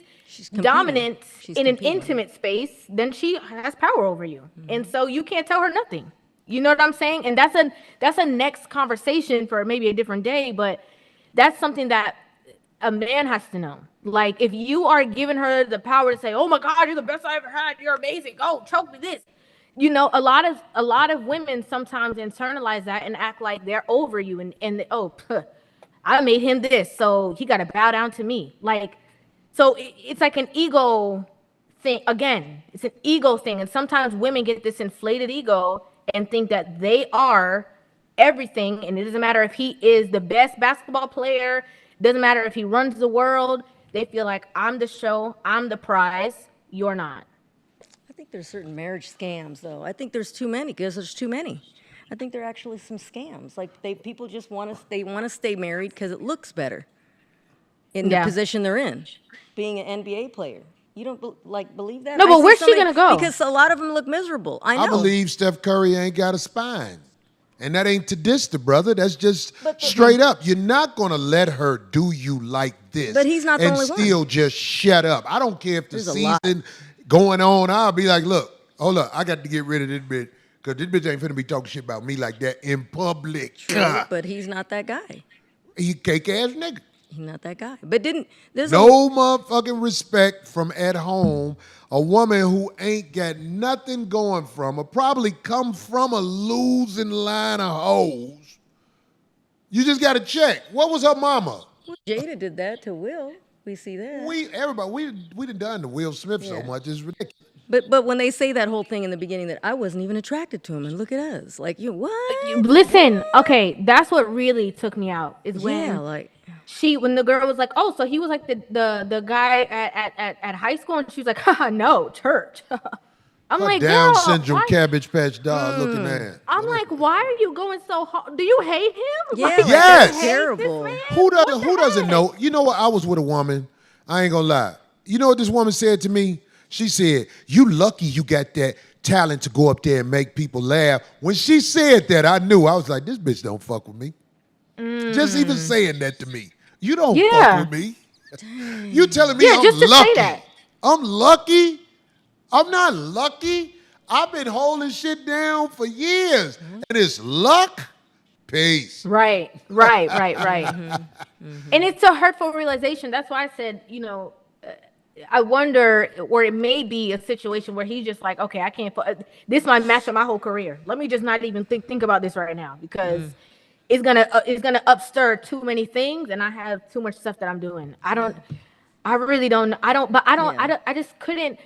dominant in an competing. intimate space, then she has power over you. And so you can't tell her nothing. You know what I'm saying? And that's a next conversation for maybe a different day, but that's something that a man has to know. Like, if you are giving her the power to say, "Oh my God, you're the best I ever had. You're amazing. Oh, choke me this." You know, a lot of women sometimes internalize that and act like they're over you and I made him this, so he got to bow down to me. Like, so it's like an ego thing. Again, it's an ego thing. And sometimes women get this inflated ego and think that they are everything. And it doesn't matter if he is the best basketball player. Doesn't matter if he runs the world. They feel like, I'm the show. I'm the prize. You're not. I think there's certain marriage scams, though. I think there's too many because there's too many. I think there are actually some scams. Like, people just want to stay married because it looks better in the position they're in, being an NBA player. You don't believe that? No, but where's she gonna go? Because a lot of them look miserable. I know. I believe Steph Curry ain't got a spine. And that ain't to diss the brother. That's just straight up. You're not going to let her do you like this. But he's not the only one. And still just shut up. I don't care if the season going on. I'll be like, look, hold up. I got to get rid of this bitch because this bitch ain't finna be talking shit about me like that in public. True, but he's not that guy. He cake-ass nigga. He's not that guy. But no motherfucking respect from at home. A woman who ain't got nothing going from her, probably come from a losing line of hoes. You just got to check. What was her mama? Well, Jada did that to Will. We see that. We done to Will Smith so much. It's ridiculous. But when they say that whole thing in the beginning that I wasn't even attracted to him, and look at us, like, you what? Listen, okay, that's what really took me out is when when the girl was like, "Oh, so he was like the guy at high school," and she was like, "Haha, no, church." I'm like, Down girl, syndrome why? Cabbage Patch Doll looking at. I'm like, why are you going so hard? Do you hate him? Yeah, Like, yes. you hate Terrible. this man? Who doesn't know? You know what? I was with a woman. I ain't gonna lie. You know what this woman said to me? She said, "You lucky you got that talent to go up there and make people laugh." When she said that, I knew. I was like, this bitch don't fuck with me. Just even saying that to me. You don't fuck with me. You telling me I'm just to lucky. say that. I'm lucky? I'm not lucky. I've been holding shit down for years. And it's luck? Peace. Right. And it's a hurtful realization. That's why I said, you know, I wonder, or it may be a situation where he's just like, okay, I can't. This might match up my whole career. Let me just not even think about this right now because it's gonna upstir too many things, and I have too much stuff that I'm doing. I just couldn't.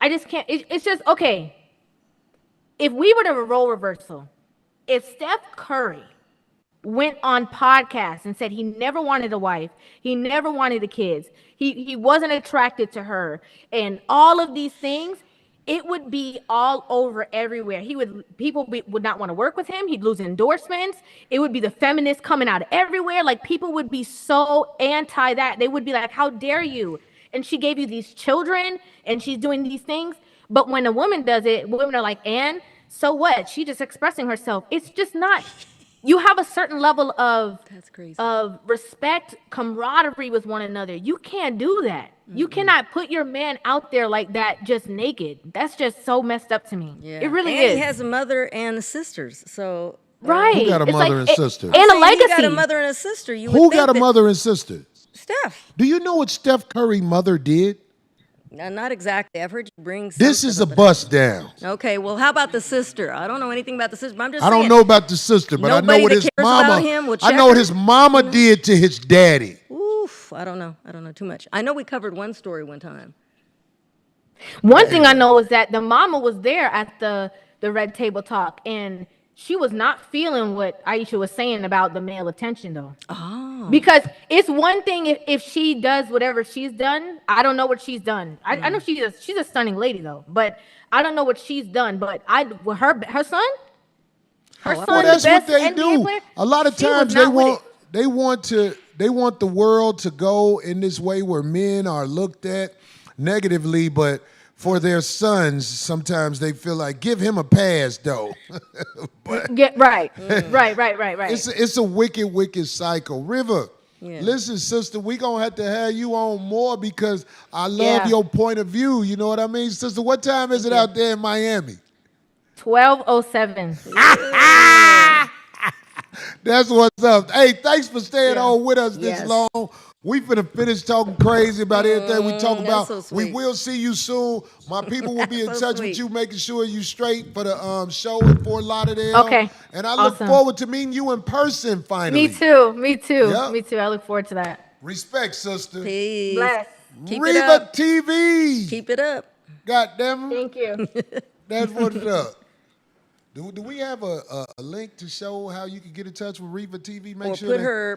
I just can't. It's just okay. If we were to role reversal, if Steph Curry went on podcasts and said he never wanted a wife, he never wanted the kids, he wasn't attracted to her, and all of these things, it would be all over everywhere. People would not want to work with him. He'd lose endorsements. It would be the feminists coming out everywhere. Like, people would be so anti that. They would be like, how dare you? And she gave you these children and she's doing these things. But when a woman does it, women are like, and so what? She's just expressing herself. It's just not. You have a certain level of respect, camaraderie with one another. You can't do that. You cannot put your man out there like that, just naked. That's just so messed up to me. Yeah. It really is. He has a mother and sisters, so right. Who got a mother and sister? And a legacy. He got a mother and a sister. Who got a mother and sister? Steph. Do you know what Steph Curry's mother did? Not exactly. I've heard you bring. This is a bust down. Okay, well, how about the sister? I don't know anything about the sister, but I'm just saying. I don't know about the sister, but I know what his mama. I know what his mama did to his daddy. Oof, I don't know too much. I know we covered one story one time. One thing I know is that the mama was there at the Red Table Talk, and she was not feeling what Aisha was saying about the male attention, though. Oh. Because it's one thing if she does whatever she's done. I don't know what she's done. I know she's a stunning lady, though. But I don't know what she's done. But her son? Well, that's what they do. A lot of times they want the world to go in this way where men are looked at negatively, but for their sons, sometimes they feel like, give him a pass, though. Right. It's a wicked, wicked cycle. Rivah, Yeah. Listen, sister, we gonna have to have you on more because I love your point of view. You know what I mean, sister? What time is it out there in Miami? 12:07. That's what's up. Hey, thanks for staying on with us this Yes. long. We finna finish talking crazy about everything we talk about. so We sweet. will see you soon. My people will be in So touch sweet. with you, making sure you straight for the show in Fort Lauderdale. Okay. And I look Awesome. forward to meeting you in person finally. Me too. Me too. Yep. Me too. I look forward to that. Respect, sister. Peace. Bless. Keep it Rivah up. TV. Keep it up. God damn it. Thank you. That's what's up. Do we have a link to show how you can get in touch with Rivah TV? Make Or sure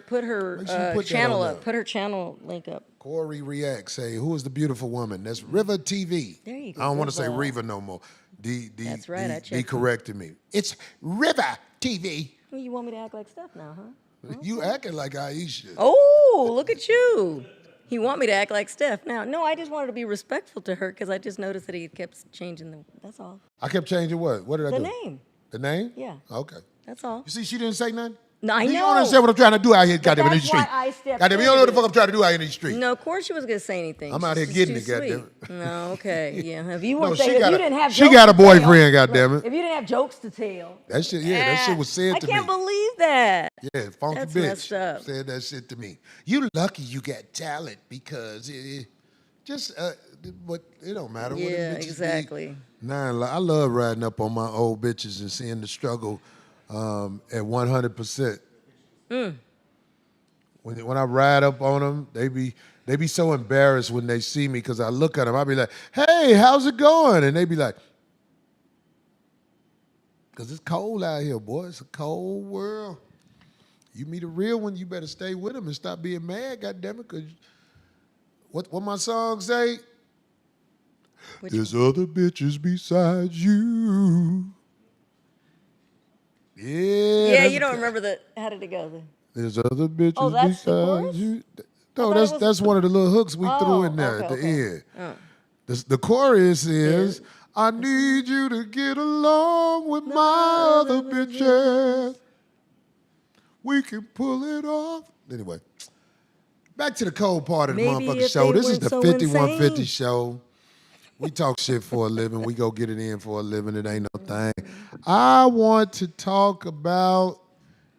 put that her make sure you put that channel on up. there. Put her channel link up. Corey reacts. Say, who is the beautiful woman? That's Rivah TV. There you go. I don't want to say Rivah. Rivah no more. That's right, I D checked. corrected me. It's Rivah TV. Well, you want me to act like Steph now, huh? You acting like Aisha. Oh, look at you. You want me to act like Steph now? No, I just wanted to be respectful to her because I just noticed that he kept changing the. That's all. I kept changing what? What did I The do? name. The name? Yeah. Okay. That's all. You see, she didn't say nothing. No, I You know. don't understand what I'm trying to do out here, goddamn, in the that's why street. I stepped Goddamn, you don't know what the fuck I'm trying to do out here in the street. No, of course she wasn't gonna say anything. I'm out here She's getting too it, goddamn sweet. No, okay, yeah. If you weren't she saying, if got you a- didn't have, she jokes got a to tell, boyfriend, goddamn it. If you didn't have jokes to tell, That shit, that shit was said to me. I can't believe that. Yeah, funky That's bitch messed up. said that shit to me. You lucky you got talent because but it don't matter. what Yeah, them bitches exactly. Be. Nah, I love riding up on my old bitches and seeing the struggle at 100%. When I ride up on them, they be so embarrassed when they see me because I look at them. I be like, "Hey, how's it going?" And they be like, "Cause it's cold out here, boy. It's a cold world. You meet a real one, you better stay with them and stop being mad, goddammit, cause what my song say? There's other bitches besides you. Yeah. Yeah, you don't remember the. How did it go? There's other bitches Oh, that's the besides chorus? you. I No, thought it was that's one of the little hooks we threw in Oh, there at the okay. end. The chorus is, I need you to get along with my other bitches. We can pull it off. Anyway, back to the cold part of the Maybe motherfucking if show. they This is weren't the so 5150 insane. show. We talk shit for a living. We go get it in for a living. It ain't no thing. I want to talk about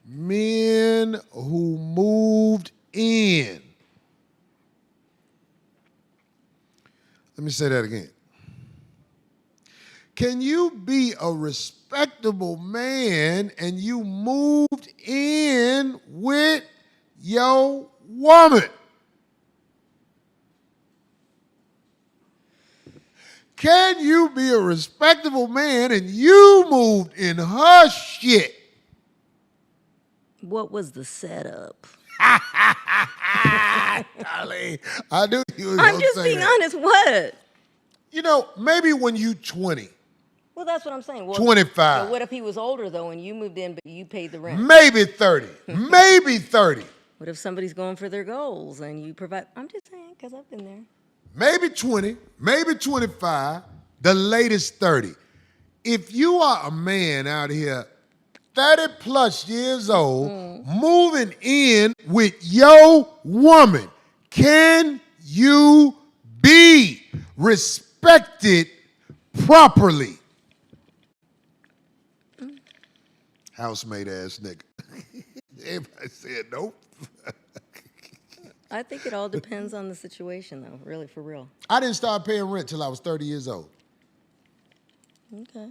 men who moved in. Let me say that again. Can you be a respectable man and you moved in with your woman? Can you be a respectable man and you moved in her shit? What was the setup? Darling, I knew you was I'm gonna just say being that. honest. What? You know, maybe when you 20, Well, that's what I'm saying. Well, 25. yeah, what if he was older though, and you moved in, but you paid the rent? maybe 30, maybe 30, What if somebody's going for their goals and you provide? I'm just saying because I've been there. maybe 20, maybe 25, the latest 30. If you are a man out here 30 plus years old, moving in with your woman, can you be respected properly? Housemaid ass nigga. Everybody said nope. I think it all depends on the situation, though. Really, for real. I didn't start paying rent till I was 30 years old. Okay.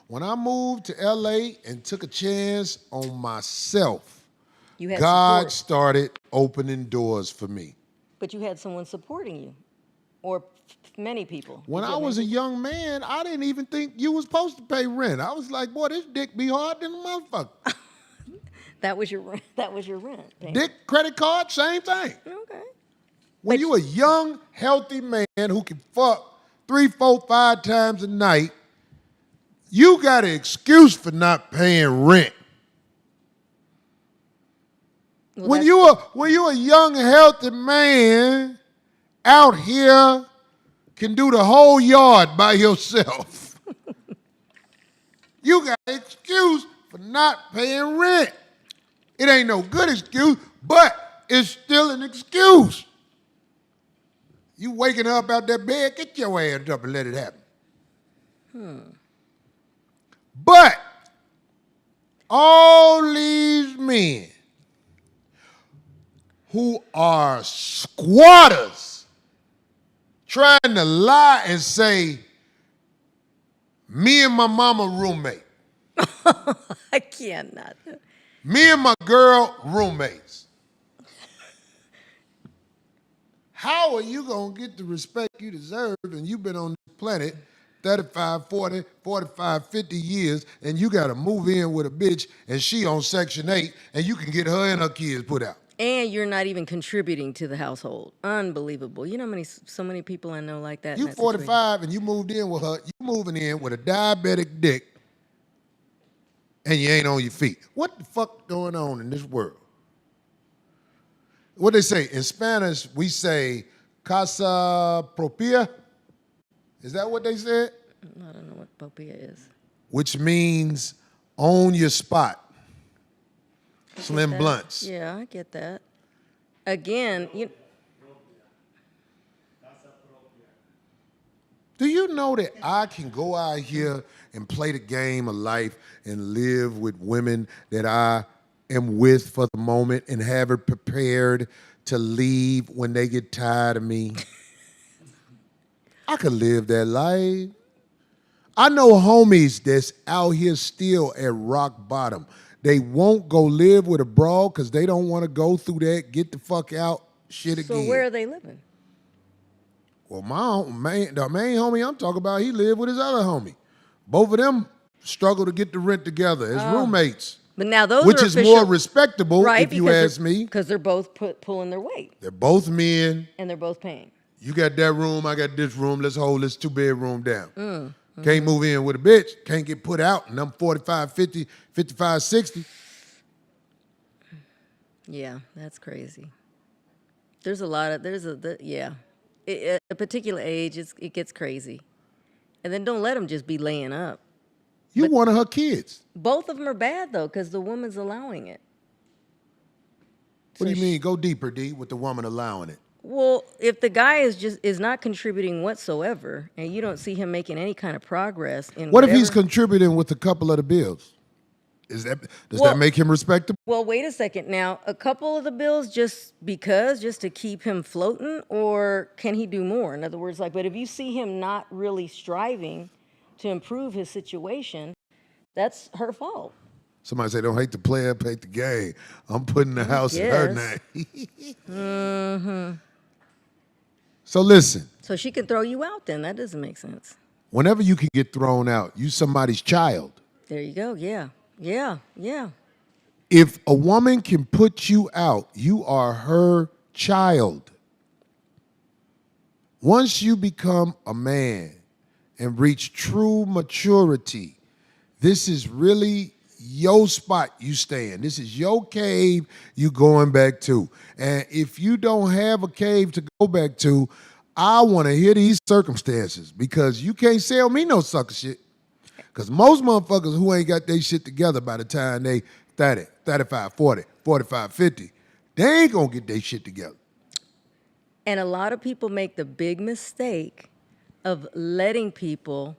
When I moved to LA and took a chance on myself, You had God support, started opening doors for me. but you had someone supporting you, or many people. When Did you I have was a many young man, I didn't even think you was supposed to pay rent. I was like, boy, this dick be hard than a motherfucker. people? That was your rent. That was your rent. payment. Dick, credit card, same thing. Okay. When you a young, healthy man who can fuck 3, 4, 5 times a night, you got an excuse for not paying rent. Well, When that's- you a young, healthy man out here can do the whole yard by yourself, you got an excuse for not paying rent. It ain't no good excuse, but it's still an excuse. You waking up out that bed, get your ass up and let it happen. But all these men who are squatters trying to lie and say, me and my mama roommate. I cannot. Me and my girl roommates. How are you going to get the respect you deserve and you've been on this planet 35, 40, 45, 50 years and you got to move in with a bitch and she on Section 8 and you can get her and her kids put out? And you're not even contributing to the household. Unbelievable. You know so many people I know like that. You 45 and you moved in with her. You moving in with a diabetic dick and you ain't on your feet. What the fuck going on in this world? What they say? In Spanish, we say casa propia. Is that what they said? I don't know what propia is. Which means own your spot. Slim Blunts. Yeah, I get that. Again, do you know that I can go out here and play the game of life and live with women that I am with for the moment and have it prepared to leave when they get tired of me? I could live that life. I know homies that's out here still at rock bottom. They won't go live with a broad because they don't want to go through that, get the fuck out shit again. So where are they living? Well, the main homie I'm talking about, he lived with his other homie. Both of them struggle to get the rent together as roommates. But now those which are is official, more respectable, right, if you ask me. Because they're both pulling their weight. They're both men. And they're both paying. You got that room, I got this room. Let's hold this 2-bedroom down. Can't move in with a bitch. Can't get put out. And I'm 45, 50, 55, 60. Yeah, that's crazy. There's a particular age, it gets crazy. And then don't let them just be laying up. You one of her kids. Both of them are bad, though, because the woman's allowing it. What do you mean? Go deeper, D, with the woman allowing it. Well, if the guy is not contributing whatsoever, and you don't see him making any kind of progress in What if he's contributing with a couple of the bills? Does that make him respectable? Well, wait a second. Now, a couple of the bills just to keep him floating, or can he do more? In other words, but if you see him not really striving to improve his situation, that's her fault. Somebody say, don't hate the player, hate the game. I'm putting the house in her name. So listen. So she can throw you out then. That doesn't make sense. Whenever you can get thrown out, you somebody's child. There you go. Yeah. Yeah. Yeah. If a woman can put you out, you are her child. Once you become a man and reach true maturity, this is really your spot you stay in. This is your cave you going back to. And if you don't have a cave to go back to, I want to hear these circumstances because you can't sell me no sucker shit. Because most motherfuckers who ain't got their shit together by the time they 30, 35, 40, 45, 50, they ain't going to get their shit together. And a lot of people make the big mistake of letting people.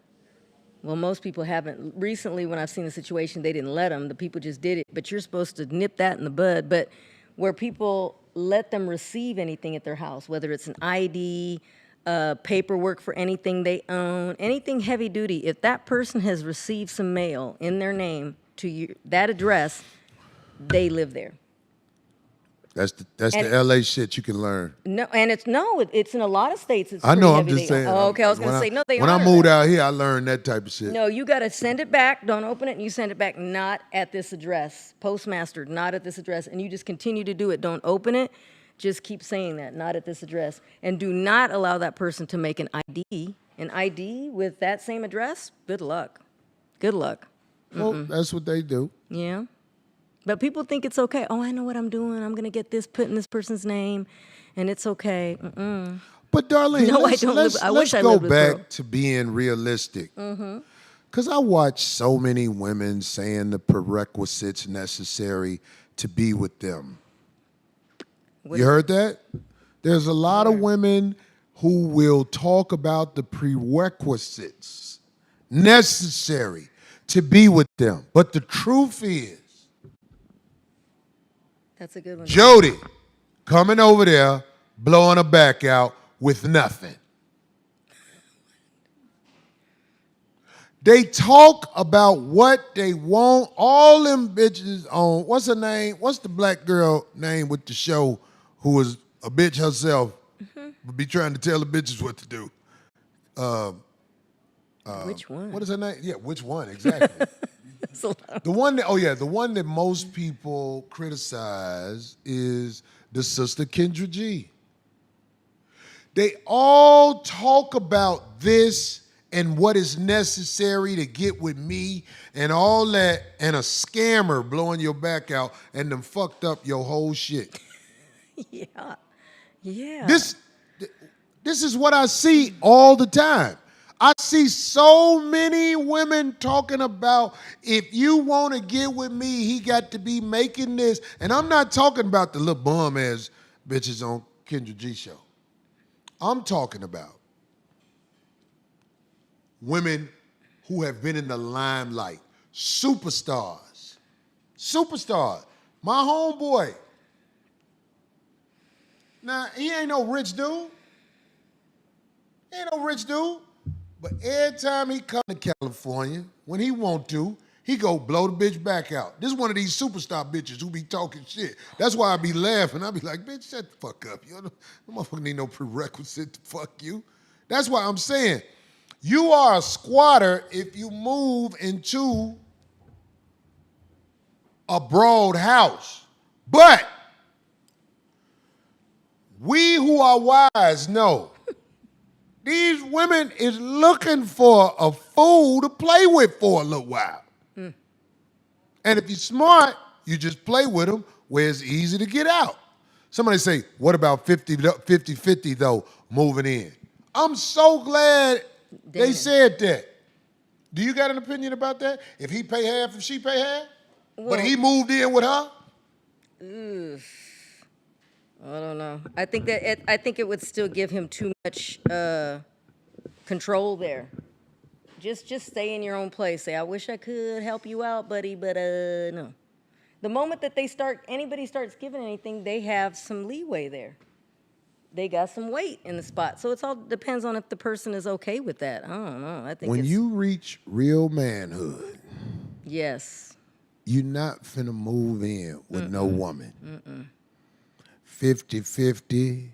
Well, most people haven't. Recently, when I've seen a situation, they didn't let them. The people just did it. But you're supposed to nip that in the bud. But where people let them receive anything at their house, whether it's an ID, paperwork for anything they own, anything heavy duty, if that person has received some mail in their name to that address, they live there. That's the LA shit you can learn. No, and it's in a lot of states. It's I know. I'm heavy just saying. Oh, okay, I was going to say no. They when I moved out here, I learned that type of shit. No, you got to send it back. Don't open it, and you send it back. Not at this address. Postmaster, not at this address, and you just continue to do it. Don't open it. Just keep saying that. Not at this address, and do not allow that person to make an ID. An ID with that same address. Good luck. Good luck. Well, that's what they do. Yeah. But people think it's okay. Oh, I know what I'm doing. I'm going to get this put in this person's name, and it's okay. But, Darlene, No, let's go back with to being realistic. Because I watch so many women saying the prerequisites necessary to be with them. You heard that? There's a lot of women who will talk about the prerequisites necessary to be with them. But the truth is, That's a good one. Jody coming over there, blowing her back out with nothing. They talk about what they want. All them bitches on, what's her name? What's the black girl name with the show who was a bitch herself, but be trying to tell the bitches what to do? Which one? What is her name? Yeah, which one, exactly. The one that most people criticize is the sister Kendra G. They all talk about this and what is necessary to get with me and all that, and a scammer blowing your back out and them fucked up your whole shit. Yeah. Yeah. This is what I see all the time. I see so many women talking about, if you want to get with me, he got to be making this. And I'm not talking about the little bum ass bitches on Kendra G show. I'm talking about women who have been in the limelight, superstars. My homeboy. Now, he ain't no rich dude. But every time he come to California, when he want to, he go blow the bitch back out. This is one of these superstar bitches who be talking shit. That's why I be laughing. I be like, bitch, shut the fuck up. You know, the motherfucker need no prerequisite to fuck you. That's why I'm saying, you are a squatter if you move into a broad house. But we who are wise know these women is looking for a fool to play with for a little while. And if you're smart, you just play with them where it's easy to get out. Somebody say, what about 50-50 though, moving in? I'm so glad they said that. Do you got an opinion about that? If he pay half, if she pay half? But he moved in with her? I don't know. I think it would still give him too much control there. Just stay in your own place. Say, I wish I could help you out, buddy, but no. The moment that anybody starts giving anything, they have some leeway there. They got some weight in the spot. So it all depends on if the person is okay with that. I don't know. I think when you reach real manhood, yes, you're not finna move in with no woman. 50-50,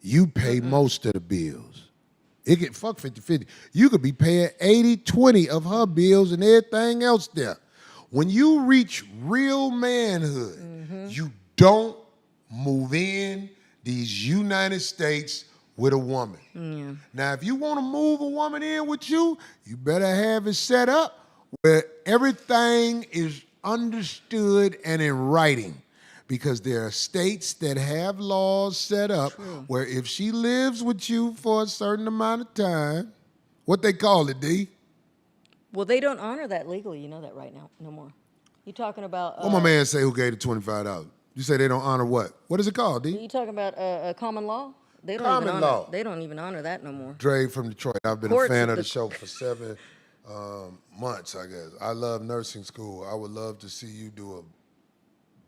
you pay most of the bills. It get fuck 50-50. You could be paying 80-20 of her bills and everything else there. When you reach real manhood, you don't move in these United States with a woman. Now, if you want to move a woman in with you, you better have it set up where everything is understood and in writing. Because there are states that have laws set up where if she lives with you for a certain amount of time, what they call it, D? Well, they don't honor that legally. You know that right now, no more. You talking about? What my man say who gave the $25? You say they don't honor what? What is it called, D? You talking about common law? They don't Common even law. honor. They don't even honor that no more. Dre from Detroit. I've been Courts a fan of of the the- show for 7 months, I guess. I love nursing school. I would love to see you do a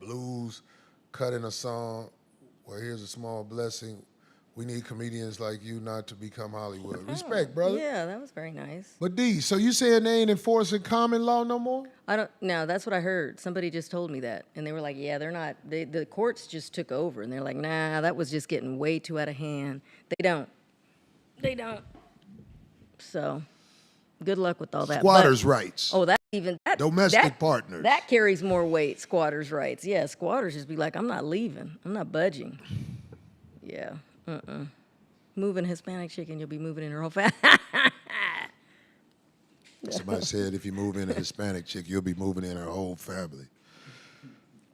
blues cut in a song where here's a small blessing. We need comedians like you not to become Hollywood. Respect, brother. Yeah, that was very nice. But D, so you saying they ain't enforcing common law no more? I don't. No, that's what I heard. Somebody just told me that, and they were like, "Yeah, they're not. The courts just took over, and they're like, nah, that was just getting way too out of hand. They don't. So, good luck with all that. Squatters' rights. Oh, that Domestic partners. That carries more weight. Squatters' rights. Yeah, squatters just be like, I'm not leaving. I'm not budging. Yeah. Moving a Hispanic chicken, you'll be moving in her whole family. Somebody said if you move in a Hispanic chick, you'll be moving in her whole family.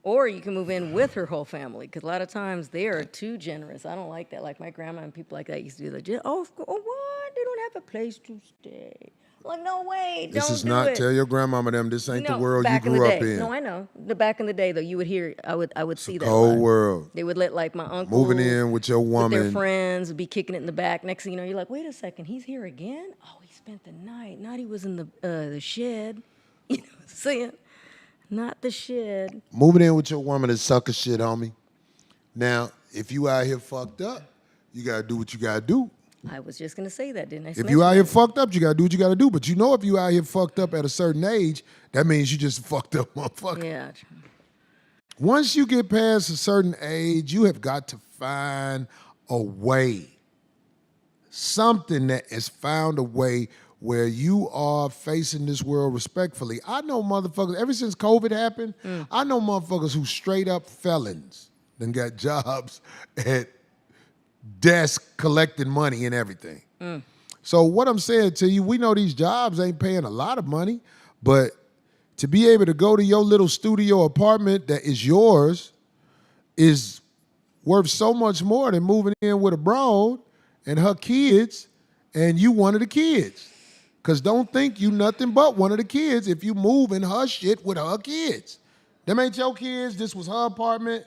Or you can move in with her whole family, because a lot of times they are too generous. I don't like that. Like my grandma and people like that used to do that. Oh, what? They don't have a place to stay. Like, no way. This don't is do not. it. Tell your grandmama them this ain't the No, world you back in the grew up day. in. No, I know. The back in the day, though, you would hear. I would see that. Cold a lot. world. They would let like my uncle Moving in with your with woman. their friends would be kicking it in the back. Next thing you know, you're like, wait a second, he's here again? Oh, he spent the night. Not he was in the shed. You know what I'm saying? Not the shed. Moving in with your woman is sucker shit, homie. Now, if you out here fucked up, you gotta do what you gotta do. I was just gonna say that, didn't I? If you out here fucked up, you gotta do what you gotta do. But you know, if you out here fucked up at a certain age, that means you just a fucked up motherfucker. Yeah. Once you get past a certain age, you have got to find a way. Something that has found a way where you are facing this world respectfully. I know motherfuckers, ever since COVID happened, I know motherfuckers who straight up felons then got jobs at desk collecting money and everything. So what I'm saying to you, we know these jobs ain't paying a lot of money, but to be able to go to your little studio apartment that is yours is worth so much more than moving in with a broad and her kids and you one of the kids. Because don't think you nothing but one of the kids if you move in her shit with her kids. Them ain't your kids. This was her apartment.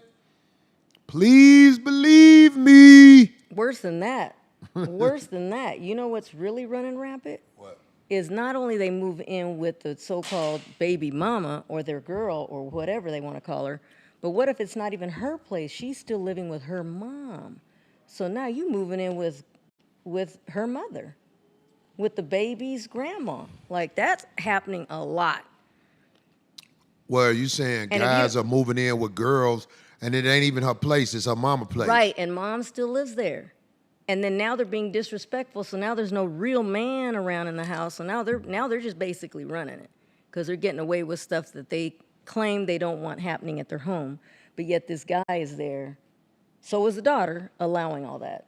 Please believe me. Worse than that. Worse than that. You know what's really running rampant? What? Is not only they move in with the so-called baby mama or their girl or whatever they want to call her, but what if it's not even her place? She's still living with her mom. So now you moving in with her mother, with the baby's grandma. Like, that's happening a lot. Well, you saying And if guys you- are moving in with girls and it ain't even her place, it's her mama place. Right, and mom still lives there. And then now they're being disrespectful, so now there's no real man around in the house. So now they're just basically running it because they're getting away with stuff that they claim they don't want happening at their home. But yet this guy is there. So is the daughter allowing all that.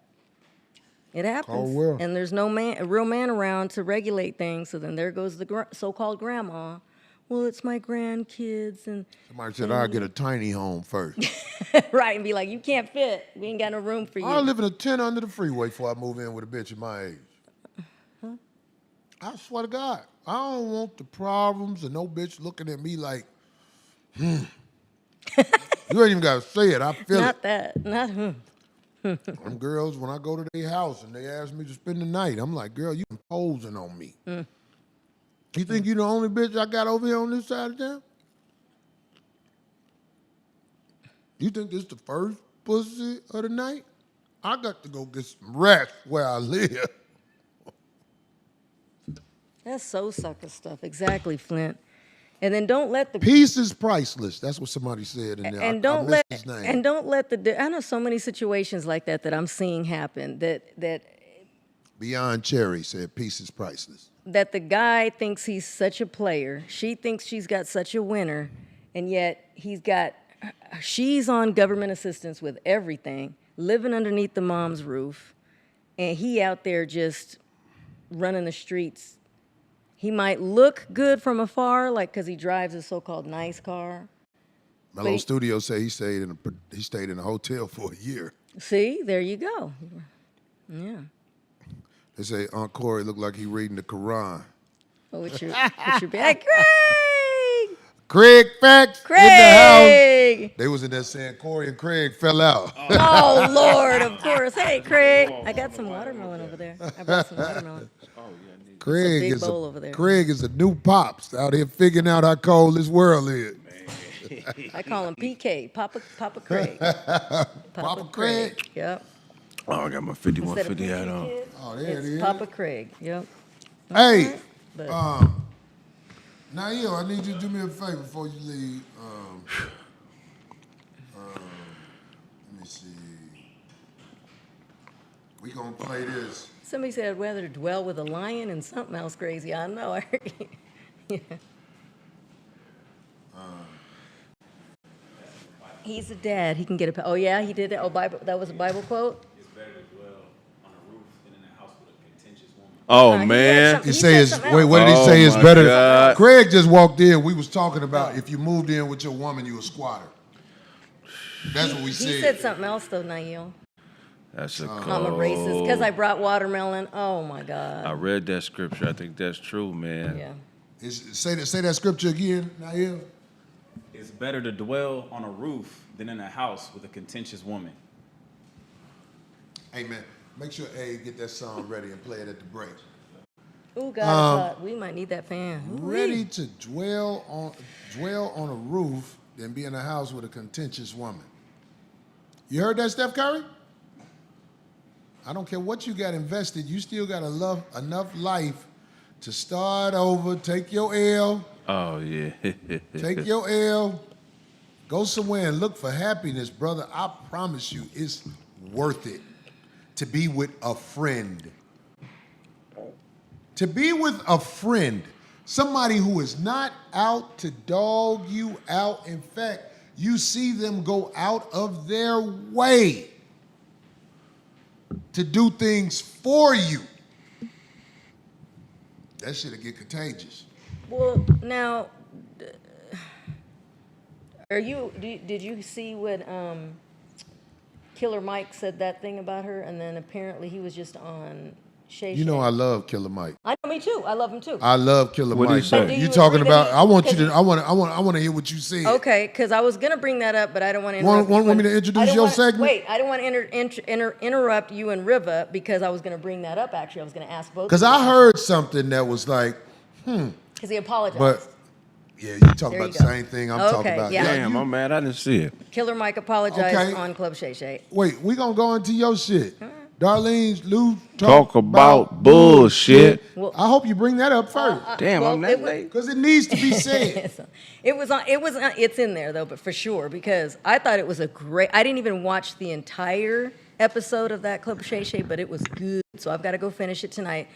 It happens. Cold world. And there's no man, a real man around to regulate things. So then there goes the so-called grandma. Well, it's my grandkids and Somebody said, I'll get a tiny home first. right, and be like, you can't fit. We ain't got no room for you. I'll live in a tent under the freeway before I move in with a bitch at my age. I swear to God, I don't want the problems and no bitch looking at me like, You ain't even got to say it. I feel Not it. that. Not Them girls, when I go to their house and they ask me to spend the night, I'm like, girl, you imposing on me. You think you the only bitch I got over here on this side of town? You think this the first pussy of the night? I got to go get some rest where I live. That's so sucker stuff. Exactly, Flint. And then don't let the Peace is priceless. That's what somebody said in there. and I don't missed let his name. and don't let the I know so many situations like that I'm seeing happen that Beyond Cherry said peace is priceless. the guy thinks he's such a player. She thinks she's got such a winner, and yet she's on government assistance with everything, living underneath the mom's roof, and he out there just running the streets. He might look good from afar, like because he drives a so-called nice car. Mellow Studio say he stayed in a hotel for a year. See, there you go. Yeah. They say Aunt Corey looked like he reading the Quran. Oh, what's your bag? Craig! KraigFacts in the Craig! house. They was in there saying Corey and Craig fell out. Oh, Lord, of course. Hey, Craig. I got some watermelon over there. I brought some watermelon. Craig big is bowl over there. Craig is a new pops out here figuring out how cold this world is. I call him PK, Papa Craig. Papa Craig. Yep. Oh, I got my 5150 hat on. Oh, there it It's is. Papa Craig. Yep. Hey, But Nail, I need you to do me a favor before you leave. Let me see. We gonna play this. somebody said I'd rather dwell with a lion and something else crazy. I know. Yeah. He's a dad. He can get a. Oh yeah, he did that. Oh, Bible. That was a Bible quote. Oh, He man. said He something- say it's something wait. else. What did he Oh, say? It's my better. God. Craig just walked in. We was talking about if you moved in with your woman, you a squatter. That's what we He said. said something else though, Nail. That's a cold. I'm a racist because I brought watermelon. Oh my God. I read that scripture. I think that's true, man. Yeah. Say that scripture again, Nail. It's better to dwell on a roof than in a house with a contentious woman. Hey, man, make sure A get that song ready and play it at the break. Oh God, we might need that fan. Ready to dwell on a roof than be in a house with a contentious woman. You heard that, Steph Curry? I don't care what you got invested, you still got enough life to start over, take your L. Oh, yeah. Take your L. Go somewhere and look for happiness, brother. I promise you, it's worth it to be with a friend. To be with a friend, somebody who is not out to dog you out. In fact, you see them go out of their way to do things for you. That shit'll get contagious. Well, now, did you see when Killer Mike said that thing about her, and then apparently he was just on Shay. You know I love Killer Mike. I know, me too. I love him too. I love Killer What Mike. did he say? But Do you you talking agree that about? he- I want you 'cause to. I want to hear what you said. Okay, because I was gonna bring that up, but I don't want to Want- interrupt. want you me to and- introduce I don't your wanna- segment? Wait, I don't want to interrupt you and Rivah because I was gonna bring that up. Actually, I was gonna ask both. Because I heard something that was like, because he apologized. but yeah, you talking There about you the go. same thing I'm talking Okay, about. yeah. Damn, I'm mad. I didn't see it. Killer Mike apologized Okay. on Club Shay Shay. Wait, we gonna go into your shit. Darlene's Lou Talk about bullshit. Well- I hope you bring that up first, Damn, well, I'm that it was- late. because it needs to be said. It's in there though, but for sure, because I thought it was a great. I didn't even watch the entire episode of that Club Shay Shay, but it was good. So I've got to go finish it tonight.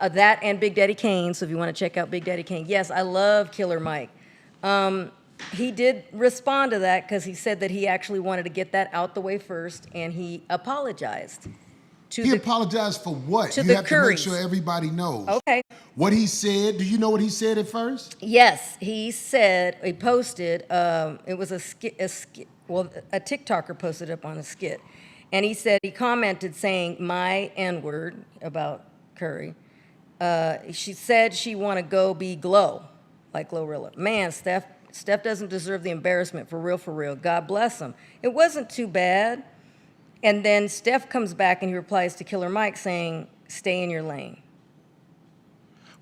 That and Big Daddy Kane. So if you want to check out Big Daddy Kane, yes, I love Killer Mike. He did respond to that because he said that he actually wanted to get that out the way first, and he apologized to He the. apologized for what? to You the have to make Currys. sure everybody knows. Okay. What he said. Do you know what he said at first? Yes, he said, he posted, it was a TikToker posted up on a skit. And he said, he commented saying, my N-word about Curry. She said she want to go be Glow, like Glorilla. Man, Steph doesn't deserve the embarrassment, for real. God bless him. It wasn't too bad. And then Steph comes back and he replies to Killer Mike saying, stay in your lane.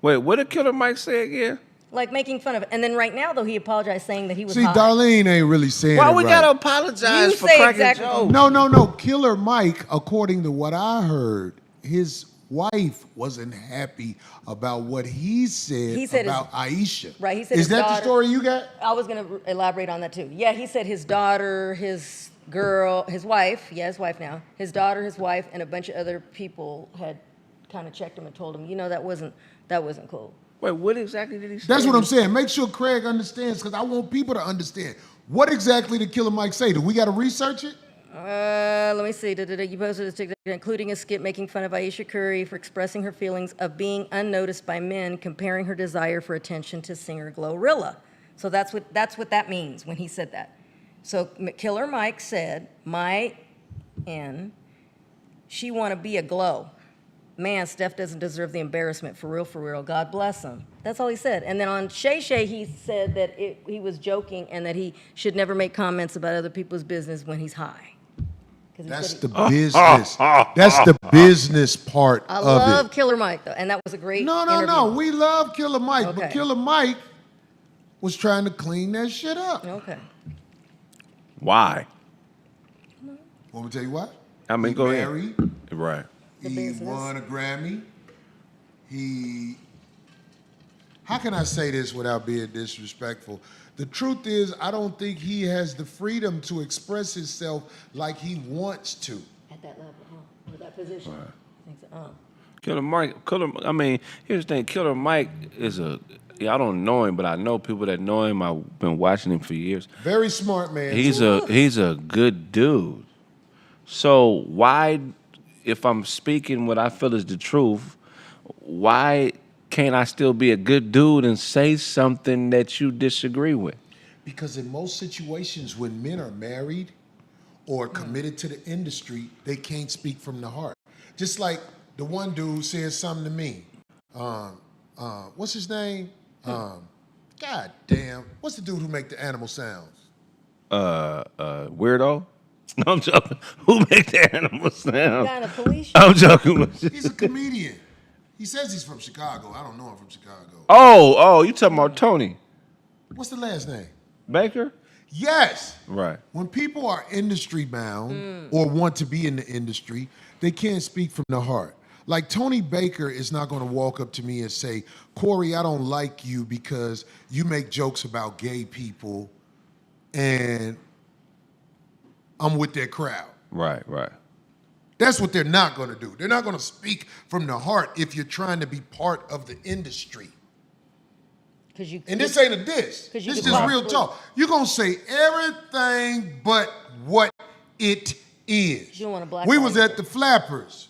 Wait, what did Killer Mike say again? Like making fun of it. And then right now, though, he apologized saying that he was See, high. Darlene ain't really saying Why it we right. gotta apologize You for say cracking exactly- jokes? No. Killer Mike, according to what I heard, his wife wasn't happy about what he said, said about Aisha. Right, he said Is his that the daughter- story you got? I was going to elaborate on that too. Yeah, he said his daughter, his girl, his wife, his wife now, his daughter, his wife, and a bunch of other people had kind of checked him and told him, that wasn't cool. Wait, what exactly did he say? That's what I'm saying. Make sure Kraig understands, because I want people to understand. What exactly did Killer Mike say? Do we got to research it? Let me see. You posted a TikTok, including a skit making fun of Aisha Curry for expressing her feelings of being unnoticed by men, comparing her desire for attention to singer Glorilla. So that's what that means when he said that. So Killer Mike said, she want to be a Glow. Man, Steph doesn't deserve the embarrassment, for real. God bless him. That's all he said. And then on Shay Shay, he said that he was joking and that he should never make comments about other people's business when he's high. 'Cause he That's said the business. That's the business part I of love it. Killer Mike, though, and that was a great No. interview. We love Killer Mike, but Okay. Killer Mike was trying to clean that shit up. Okay. Why? Want me to tell you what? I mean, He go ahead. married. Right. The He business. won a Grammy. How can I say this without being disrespectful? The truth is, I don't think he has the freedom to express himself like he wants to. At that level, with that position. I think so. I mean, here's the thing. Killer Mike is I don't know him, but I know people that know him. I've been watching him for years. Very smart man. He's a good dude. So why, if I'm speaking what I feel is the truth, why can't I still be a good dude and say something that you disagree with? Because in most situations when men are married or committed to the industry, they can't speak from the heart. Just like the one dude said something to me. What's his name? God damn. What's the dude who make the animal sounds? Weirdo? No, I'm joking. Who make the animal sound? Kind of police. I'm joking. He's a comedian. He says he's from Chicago. I don't know him from Chicago. Oh, you talking about Tony What's the last name? Baker? Yes. Right. When people are industry bound or want to be in the industry, they can't speak from the heart. Like Tony Baker is not going to walk up to me and say, Corey, I don't like you because you make jokes about gay people and I'm with that crowd. Right. That's what they're not going to do. They're not going to speak from the heart if you're trying to be part of the industry. And this ain't a diss. This is just real talk. You're going to say everything but what it is. You don't want to black We was at the Flappers.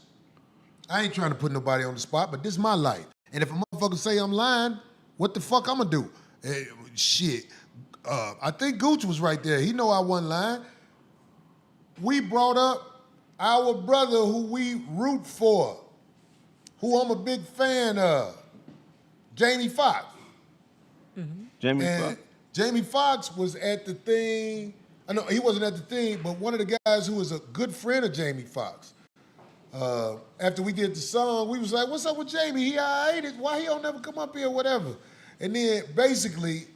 I ain't trying to put nobody on the spot, but this is my life. And if a motherfucker say I'm lying, what the fuck I'm going to do? Shit. I think Gooch was right there. He know I wasn't lying. We brought up our brother who we root for, who I'm a big fan of, Jamie Foxx. Jamie Foxx was at the thing. I know he wasn't at the thing, but one of the guys who was a good friend of Jamie Foxx. After we did the song, we was like, "What's up with Jamie? He all right? Why he don't never come up here, whatever?" And then basically,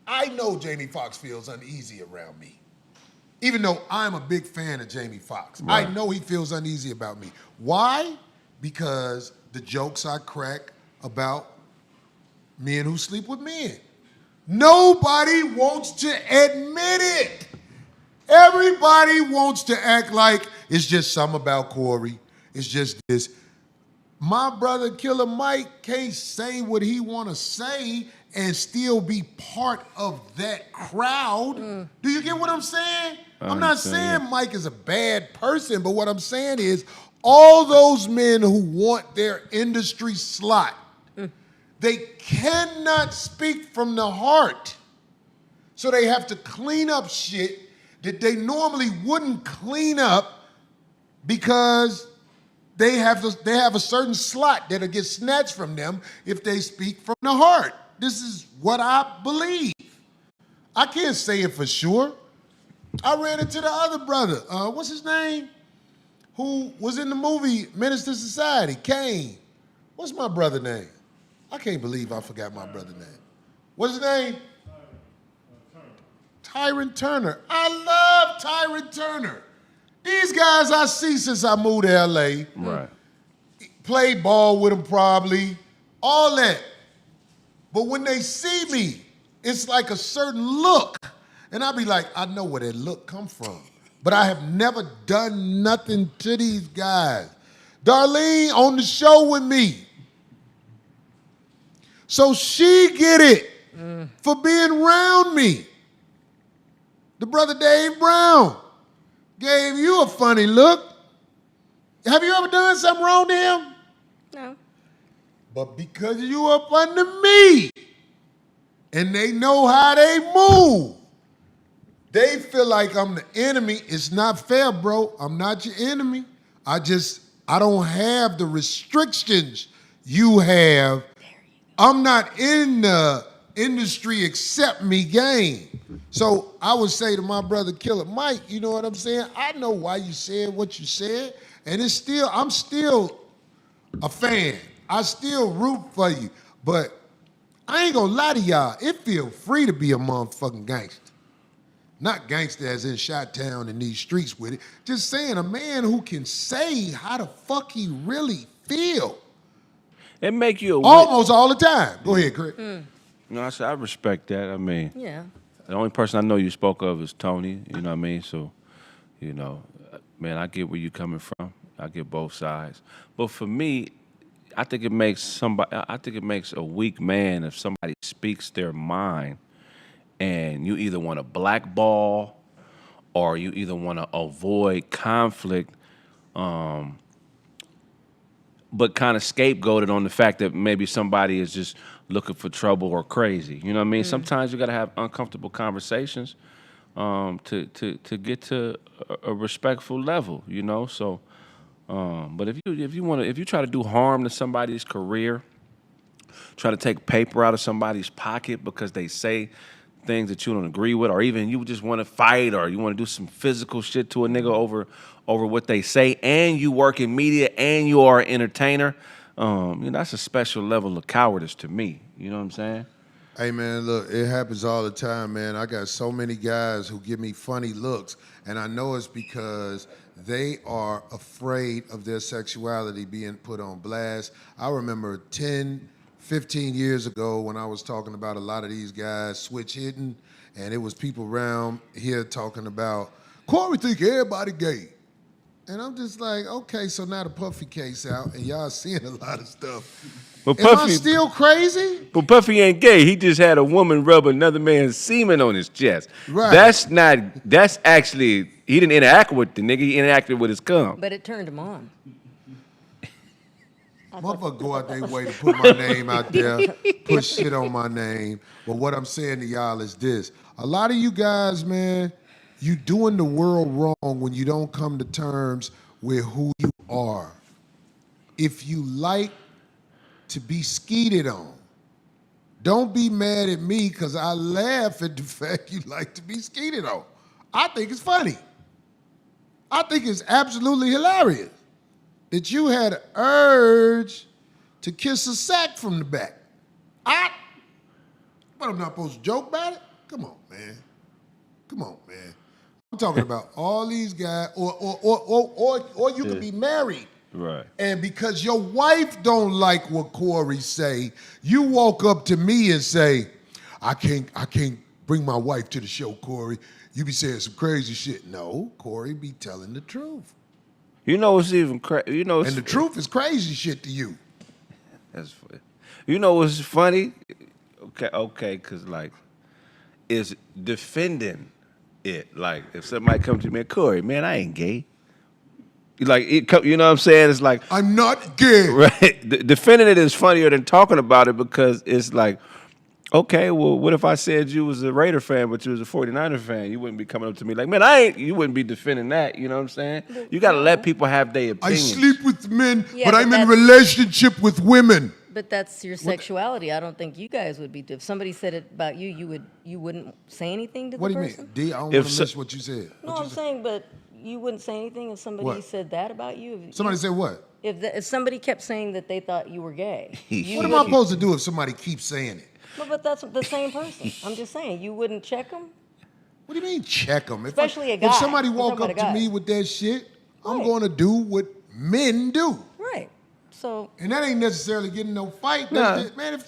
I know Jamie Foxx feels uneasy around me, even though I'm a big fan of Jamie Foxx. Right. I know he feels uneasy about me. Why? Because the jokes I crack about men who sleep with men. Nobody wants to admit it. Everybody wants to act like it's just something about Corey. It's just this. My brother Killer Mike can't say what he want to say and still be part of that crowd. Do you get what I'm saying? I'm not saying Mike is a bad person, but what I'm saying is all those men who want their industry slot, they cannot speak from the heart. So they have to clean up shit that they normally wouldn't clean up because they have a certain slot that'll get snatched from them if they speak from the heart. This is what I believe. I can't say it for sure. I ran into the other brother, what's his name? Who was in the movie Menace to Society, Kane. What's my brother name? I can't believe I forgot my brother's name. What's his name? Tyron Turner. I love Tyron Turner. These guys I see since I moved to LA. Right. Played ball with them probably. All that. But when they see me, it's like a certain look. And I be like, I know where that look come from. But I have never done nothing to these guys. Darlene on the show with me. So she get it for being around me. The brother Dave Brown gave you a funny look. Have you ever done something wrong to him? No. But because you up under me and they know how they move, they feel like I'm the enemy. It's not fair, bro. I'm not your enemy. I don't have the restrictions you have. I'm not in the industry accept me game. So I would say to my brother Killer Mike, you know what I'm saying? I know why you said what you said, and I'm still a fan. I still root for you. But I ain't gonna lie to y'all, it feel free to be a motherfucking gangster. Not gangster as in Chi-Town in these streets with it. Just saying a man who can say how the fuck he really feel. It make you almost all the time. Go ahead, Kraig. No, I respect that. I mean, yeah. The only person I know you spoke of is Tony. You know what I mean? So, you know, man, I get where you coming from. I get both sides. But for me, I think it makes a weak man if somebody speaks their mind, and you either want to blackball or you either want to avoid conflict. But kind of scapegoated on the fact that maybe somebody is just looking for trouble or crazy. You know what I mean? Sometimes you got to have uncomfortable conversations. to get to a respectful level, you know. So, but if you try to do harm to somebody's career, try to take paper out of somebody's pocket because they say things that you don't agree with, or even you just want to fight, or you want to do some physical shit to a nigga over what they say, and you work in media and you are an entertainer, that's a special level of cowardice to me. You know what I'm saying? Hey, man, look, it happens all the time, man. I got so many guys who give me funny looks, and I know it's because they are afraid of their sexuality being put on blast. I remember 10, 15 years ago when I was talking about a lot of these guys switch hitting, and it was people around here talking about, Corey think everybody gay. And I'm just like, okay, so now the Puffy case out, and y'all seeing a lot of stuff. But Am I still crazy? But Puffy ain't gay. He just had a woman rub another man's semen on his chest. Right. That's actually, he didn't interact with the nigga, he interacted with his cum. But it turned him on. Motherfucker go out their way to put my name out there, put shit on my name. But what I'm saying to y'all is this. A lot of you guys, man, you doing the world wrong when you don't come to terms with who you are. If you like to be skeeted on, don't be mad at me because I laugh at the fact you like to be skeeted on. I think it's funny. I think it's absolutely hilarious that you had an urge to kiss a sack from the back. But I'm not supposed to joke about it? Come on, man. Come on, man. I'm talking about all these guys, or you could be married. Right. And because your wife don't like what Corey say, you walk up to me and say, I can't bring my wife to the show, Corey. You be saying some crazy shit. No, Corey be telling the truth. You know what's even crazy? And the truth is crazy shit to you. That's funny. You know what's funny? Okay, because like, is defending it. Like, if somebody comes to me, Corey, man, I ain't gay. Like, you know what I'm saying? It's like, I'm not gay. Right. Defending it is funnier than talking about it because it's like, okay, well, what if I said you was a Raider fan, but you was a 49er fan? You wouldn't be coming up to me like, man, you wouldn't be defending that. You know what I'm saying? You got to let people have their opinions. I sleep with men, Yeah, but I'm in that's- relationship with women. But that's your sexuality. I don't think you guys would be. If somebody said it about you, you wouldn't say anything to the What do you person? mean? D, I don't If want to so- miss what you said. No, I'm saying, but you wouldn't say anything if somebody What? said that about you. Somebody said what? If somebody kept saying that they thought you were gay, you What am I wouldn't- supposed to do if somebody keeps saying it? No, but that's the same person. I'm just saying, you wouldn't check them. What do you mean check them? Especially a guy. If somebody I'm walk talking up about a to guy. me with that shit, I'm Right. going to do what men do. Right. So And that ain't necessarily getting no fight. Nah. That's just- man,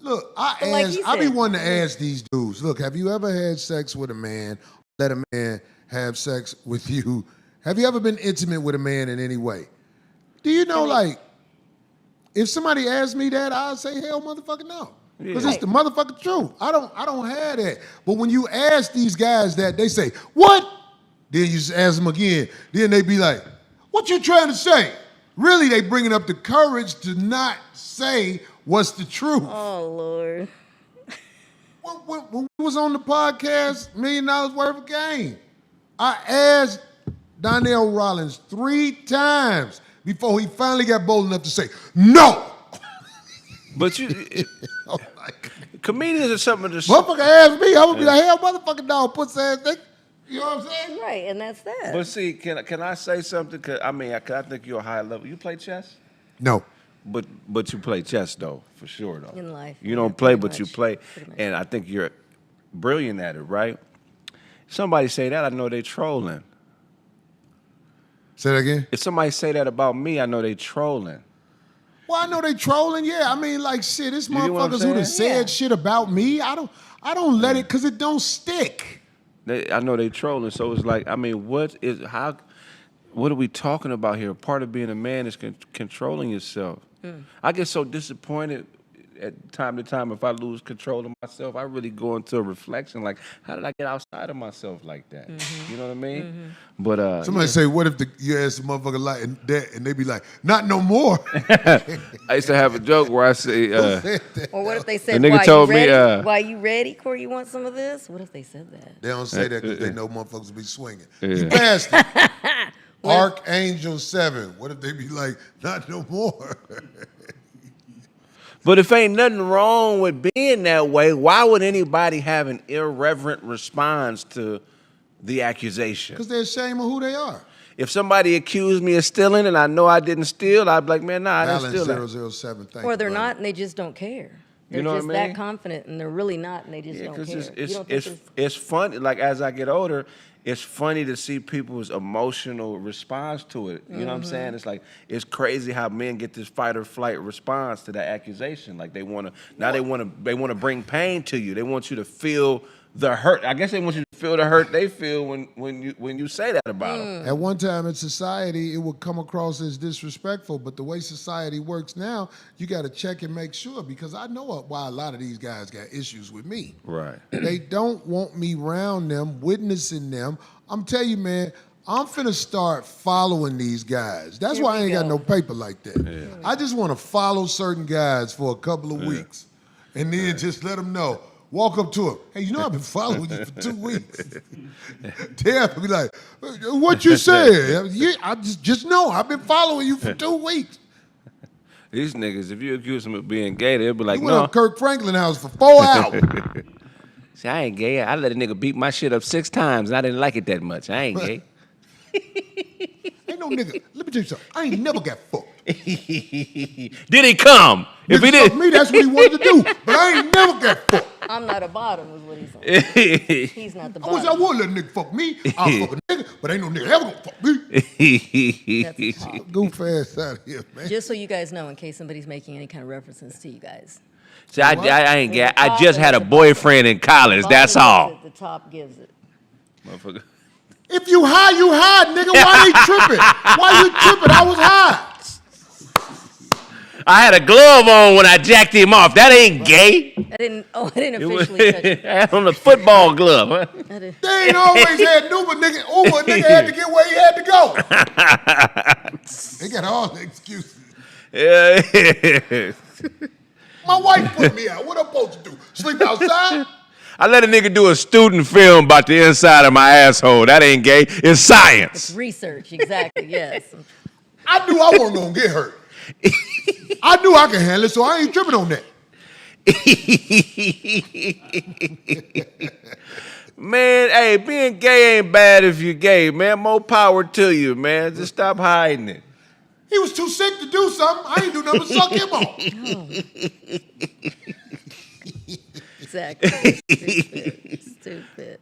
look, I But like he be said- wanting to ask these dudes, look, have you ever had sex with a man, let a man have sex with you? Have you ever been intimate with a man in any way? Do you know, like, if somebody asked me that, I'd say, hell motherfucking no. Because it's the motherfucking truth. I don't have that. But when you ask these guys that, they say, what? Then you just ask them again. Then they be like, what you trying to say? Really, they bringing up the courage to not say what's the truth. oh Lord. When we was on the podcast, $1 Million Worth of Game, I asked Donnell Rollins 3 times before he finally got bold enough to say, no. But Oh my God. comedians are something to Motherfucker asked me, I would be like, hell, motherfucking dog, pussy ass nigga. You know what I'm saying? Right, and that's that. But see, can I say something? 'Cause I think you're a high level. You play chess? No. But you play chess though, for sure though. In life, You yeah, don't play, pretty but you much, play, pretty much. and I think you're brilliant at it, right? Somebody say that, I know they trolling. Say that again? If somebody say that about me, I know they trolling. Well, I know they trolling, yeah. I mean, like, shit, it's You get what I'm motherfuckers who done saying? said shit about me. I don't let it, because it don't stick. I know they trolling, so it's like, I mean, what are we talking about here? Part of being a man is controlling yourself. I get so disappointed at time to time, if I lose control of myself, I really go into a reflection like, how did I get outside of myself like that? You know what I mean? But Somebody say, what if you ask a motherfucker like that, and they be like, not no more. I used to have a joke where I say, Or what if they said, nigga why told you me, ready? Why you ready, Corey? You want some of this? What if they said that? They don't say that because they know motherfuckers be swinging. Yeah. You bastard. Archangel 7. What if they be like, not no more? but if ain't nothing wrong with being that way, why would anybody have an irreverent response to the accusation? Because they're ashamed of who they are. If somebody accused me of stealing and I know I didn't steal, I'd be like, man, nah, I didn't steal that. Balance 007. Thank Or you, they're brother. not, and they just don't care. They're You know what just I mean? that confident, and they're really not, and they just Yeah, don't because care. You don't think it's funny. Like as I get older, it's funny to see people's emotional response to it. You know what I'm saying? It's like it's crazy how men get this fight or flight response to that accusation. Like they want to bring pain to you. They want you to feel the hurt. I guess they want you to feel the hurt they feel when you say that about them. At one time in society, it would come across as disrespectful, but the way society works now, you got to check and make sure, because I know why a lot of these guys got issues with me. Right. They don't want me around them, witnessing them. I'm telling you, man, I'm finna start following these guys. That's why I ain't got no paper like that. Yeah. I just want to follow certain guys for a couple of weeks, and then just let them know. Walk up to him. Hey, you know I've been following you for 2 weeks. Tell him, be like, what you said? Yeah, I just know I've been following you for 2 weeks. These niggas, if you accuse them of being gay, they'll be like, You went no. up Kirk Franklin house for 4 hours. See, I ain't gay. I let a nigga beat my shit up 6 times, and I didn't like it that much. I ain't gay. Ain't no nigga. Let me tell you something. I ain't never got fucked. Did he come? If he Nigga did, fuck me, that's what he wanted to do. But I ain't never got fucked. I'm not a bottom, is what he's saying. He's not the I wish I bottom. would let a nigga fuck me. I'll fuck a nigga, but ain't no nigga ever gonna fuck me. That's a top. Goof ass out of here, man. Just so you guys know, in case somebody's making any kind of references to you guys. See, I ain't gay. I just had a boyfriend in college. That's all. The top gives it. Motherfucker. If you high, nigga. Why they tripping? Why you tripping? I was high. I had a glove on when I jacked him off. That ain't gay. I didn't officially touch it. I had on a football glove. Huh? I didn't. They ain't always had Uber nigga had to get where he had to go. They got all the excuses. Yeah. My wife put me out. What I'm supposed to do? Sleep outside? I let a nigga do a student film about the inside of my asshole. That ain't gay. It's science. Research, exactly, yes. I knew I wasn't gonna get hurt. I knew I could handle it, so I ain't tripping on that. Man, hey, being gay ain't bad if you're gay, man. More power to you, man. Just stop hiding it. He was too sick to do something. I ain't do nothing but suck him off. Exactly. Stupid.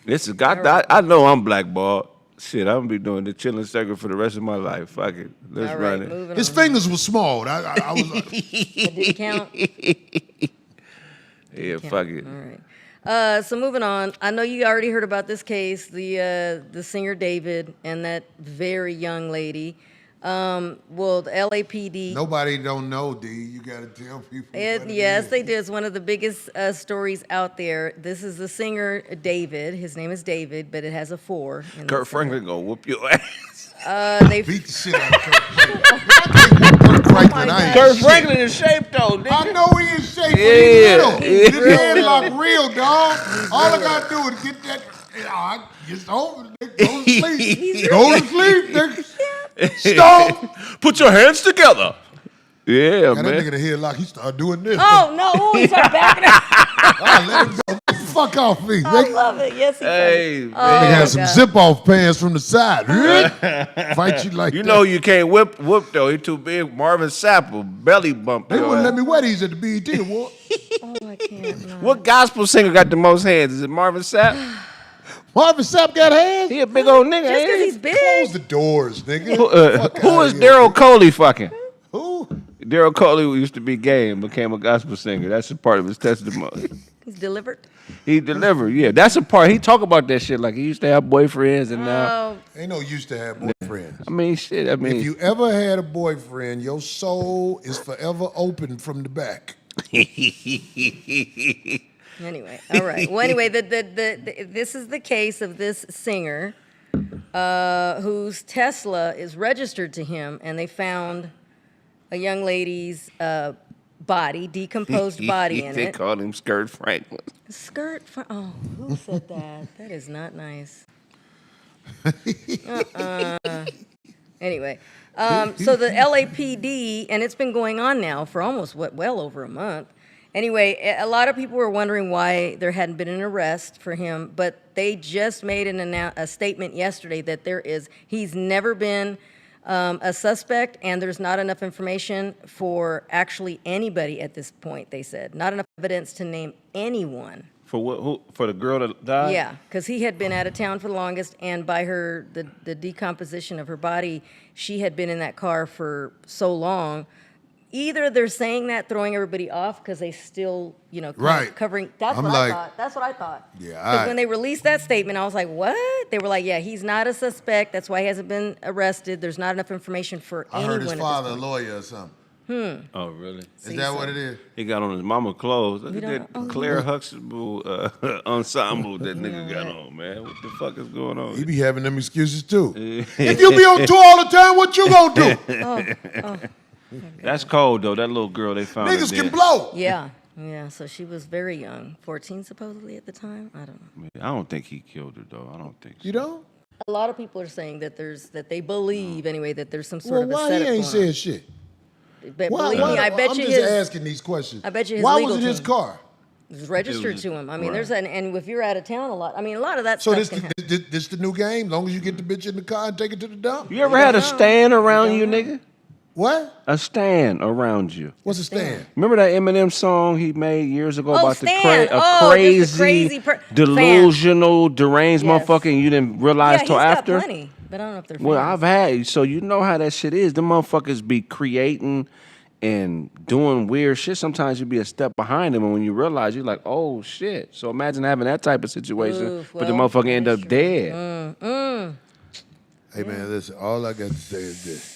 This is I know I'm blackballed. Shit, I'm gonna be doing the chilling circuit for the rest of my life. Fuck it. Let's All run right, it. moving His on. fingers were small. I was like, That didn't count. Yeah, fuck it. All right. So moving on. I know you already heard about this case, the singer David and that very young lady. Well, the LAPD. nobody don't know, D. You gotta tell people. Yes, they did. It's one of the biggest stories out there. This is the singer David. His name is David, but it has a 4. Kurt Franklin gonna whoop your ass. They Beat the shit out of Kurt Franklin. I can't whoop Kurt Franklin. I ain't Kurt shit. Franklin in shape though, nigga. I know he in shape, but Yeah, he's little. yeah. His headlock real, dog. All I gotta do is get that. It's over. Nigga. Go to sleep. Go to sleep, nigga. Stop. Put your hands together. Yeah, Got that man. nigga the headlock. He started doing this. Oh no! Ooh, he started backing up. I let him go. Fuck off me, I nigga. love it. Yes, he Hey, does. man. He Oh, had some God. zip off pants from the side. Fight you like You that. know you can't whoop though. He too big. Marvin Sapp will belly bump They your wouldn't ass. let me wear these at the BET Award. Oh, I can't. No. What gospel singer got the most hands? Is it Marvin Sapp? Marvin Sapp got hands? He a big old nigga. Just ain't because he? he's big. Close the doors, nigga. Who is Daryl Coley fucking? Who? Daryl Coley used to be gay and became a gospel singer. That's a part of his testimony. He's delivered. He delivered, yeah. That's a part. He talk about that shit like he used to have boyfriends and now. Oh, Ain't no use to have boyfriends. I mean, shit. I mean, If you ever had a boyfriend, your soul is forever open from the back. Anyway, all right. Well, anyway, this is the case of this singer whose Tesla is registered to him, and they found a young lady's body, decomposed body in They it. called him Skirt Franklin. Oh, who said that? That is not nice. Anyway, so the LAPD, and it's been going on now for almost, well over a month. Anyway, a lot of people were wondering why there hadn't been an arrest for him, but they just made a statement yesterday that he's never been a suspect, and there's not enough information for actually anybody at this point, they said. Not enough evidence to name anyone. For what? Who? For the girl that died? Yeah, because he had been out of town for the longest, and by the decomposition of her body, she had been in that car for so long. Either they're saying that, throwing everybody off, because they still, Right. covering. That's what I thought. That's what I thought. Yeah, Because when they released that statement, I was like, what? They were like, yeah, he's not a suspect. That's why he hasn't been arrested. There's not enough information for I anyone. heard his at this father a point. lawyer or something. Oh, really? Is that what it is? He got on his mama clothes. Look We at don't that know. Claire Huxtable ensemble that nigga got on, man. What the fuck is going on? He be having them excuses too. If you be on tour all the time, what you gonna do? That's cold, though. That little girl they found. Niggas dead. can blow. Yeah. So she was very young, 14 supposedly at the time. I don't know. I don't think he killed her, though. I don't think so. You don't? A lot of people are saying that they believe anyway that there's some sort Well, of a why he setup ain't going on. said shit? But Why, believe me, I bet I'm you just his asking these questions. I bet you his Why legal was it his team. car? It was registered to him. I mean, right. and if you're out of town a lot, I mean, a lot of that So stuff this can happen. this the new game? As long as you get the bitch in the car and take it to the dump? You ever had a know. stand around You you, don't nigga? What? A stand around you. What's a stand? Remember that Eminem song he made years ago Oh, about Stan. the Oh, just a crazy, crazy delusional, deranged Yes. motherfucker, and you didn't realize Yeah, he's till got after? plenty, but I don't know if they're Well, fans. I've had, so you know how that shit is. Them motherfuckers be creating and doing weird shit. Sometimes you be a step behind them, and when you realize, you're like, oh, shit. So imagine having that type of situation, Oof, but the well, motherfucker end that's up true. dead. Hey man, listen, all I got to say is this.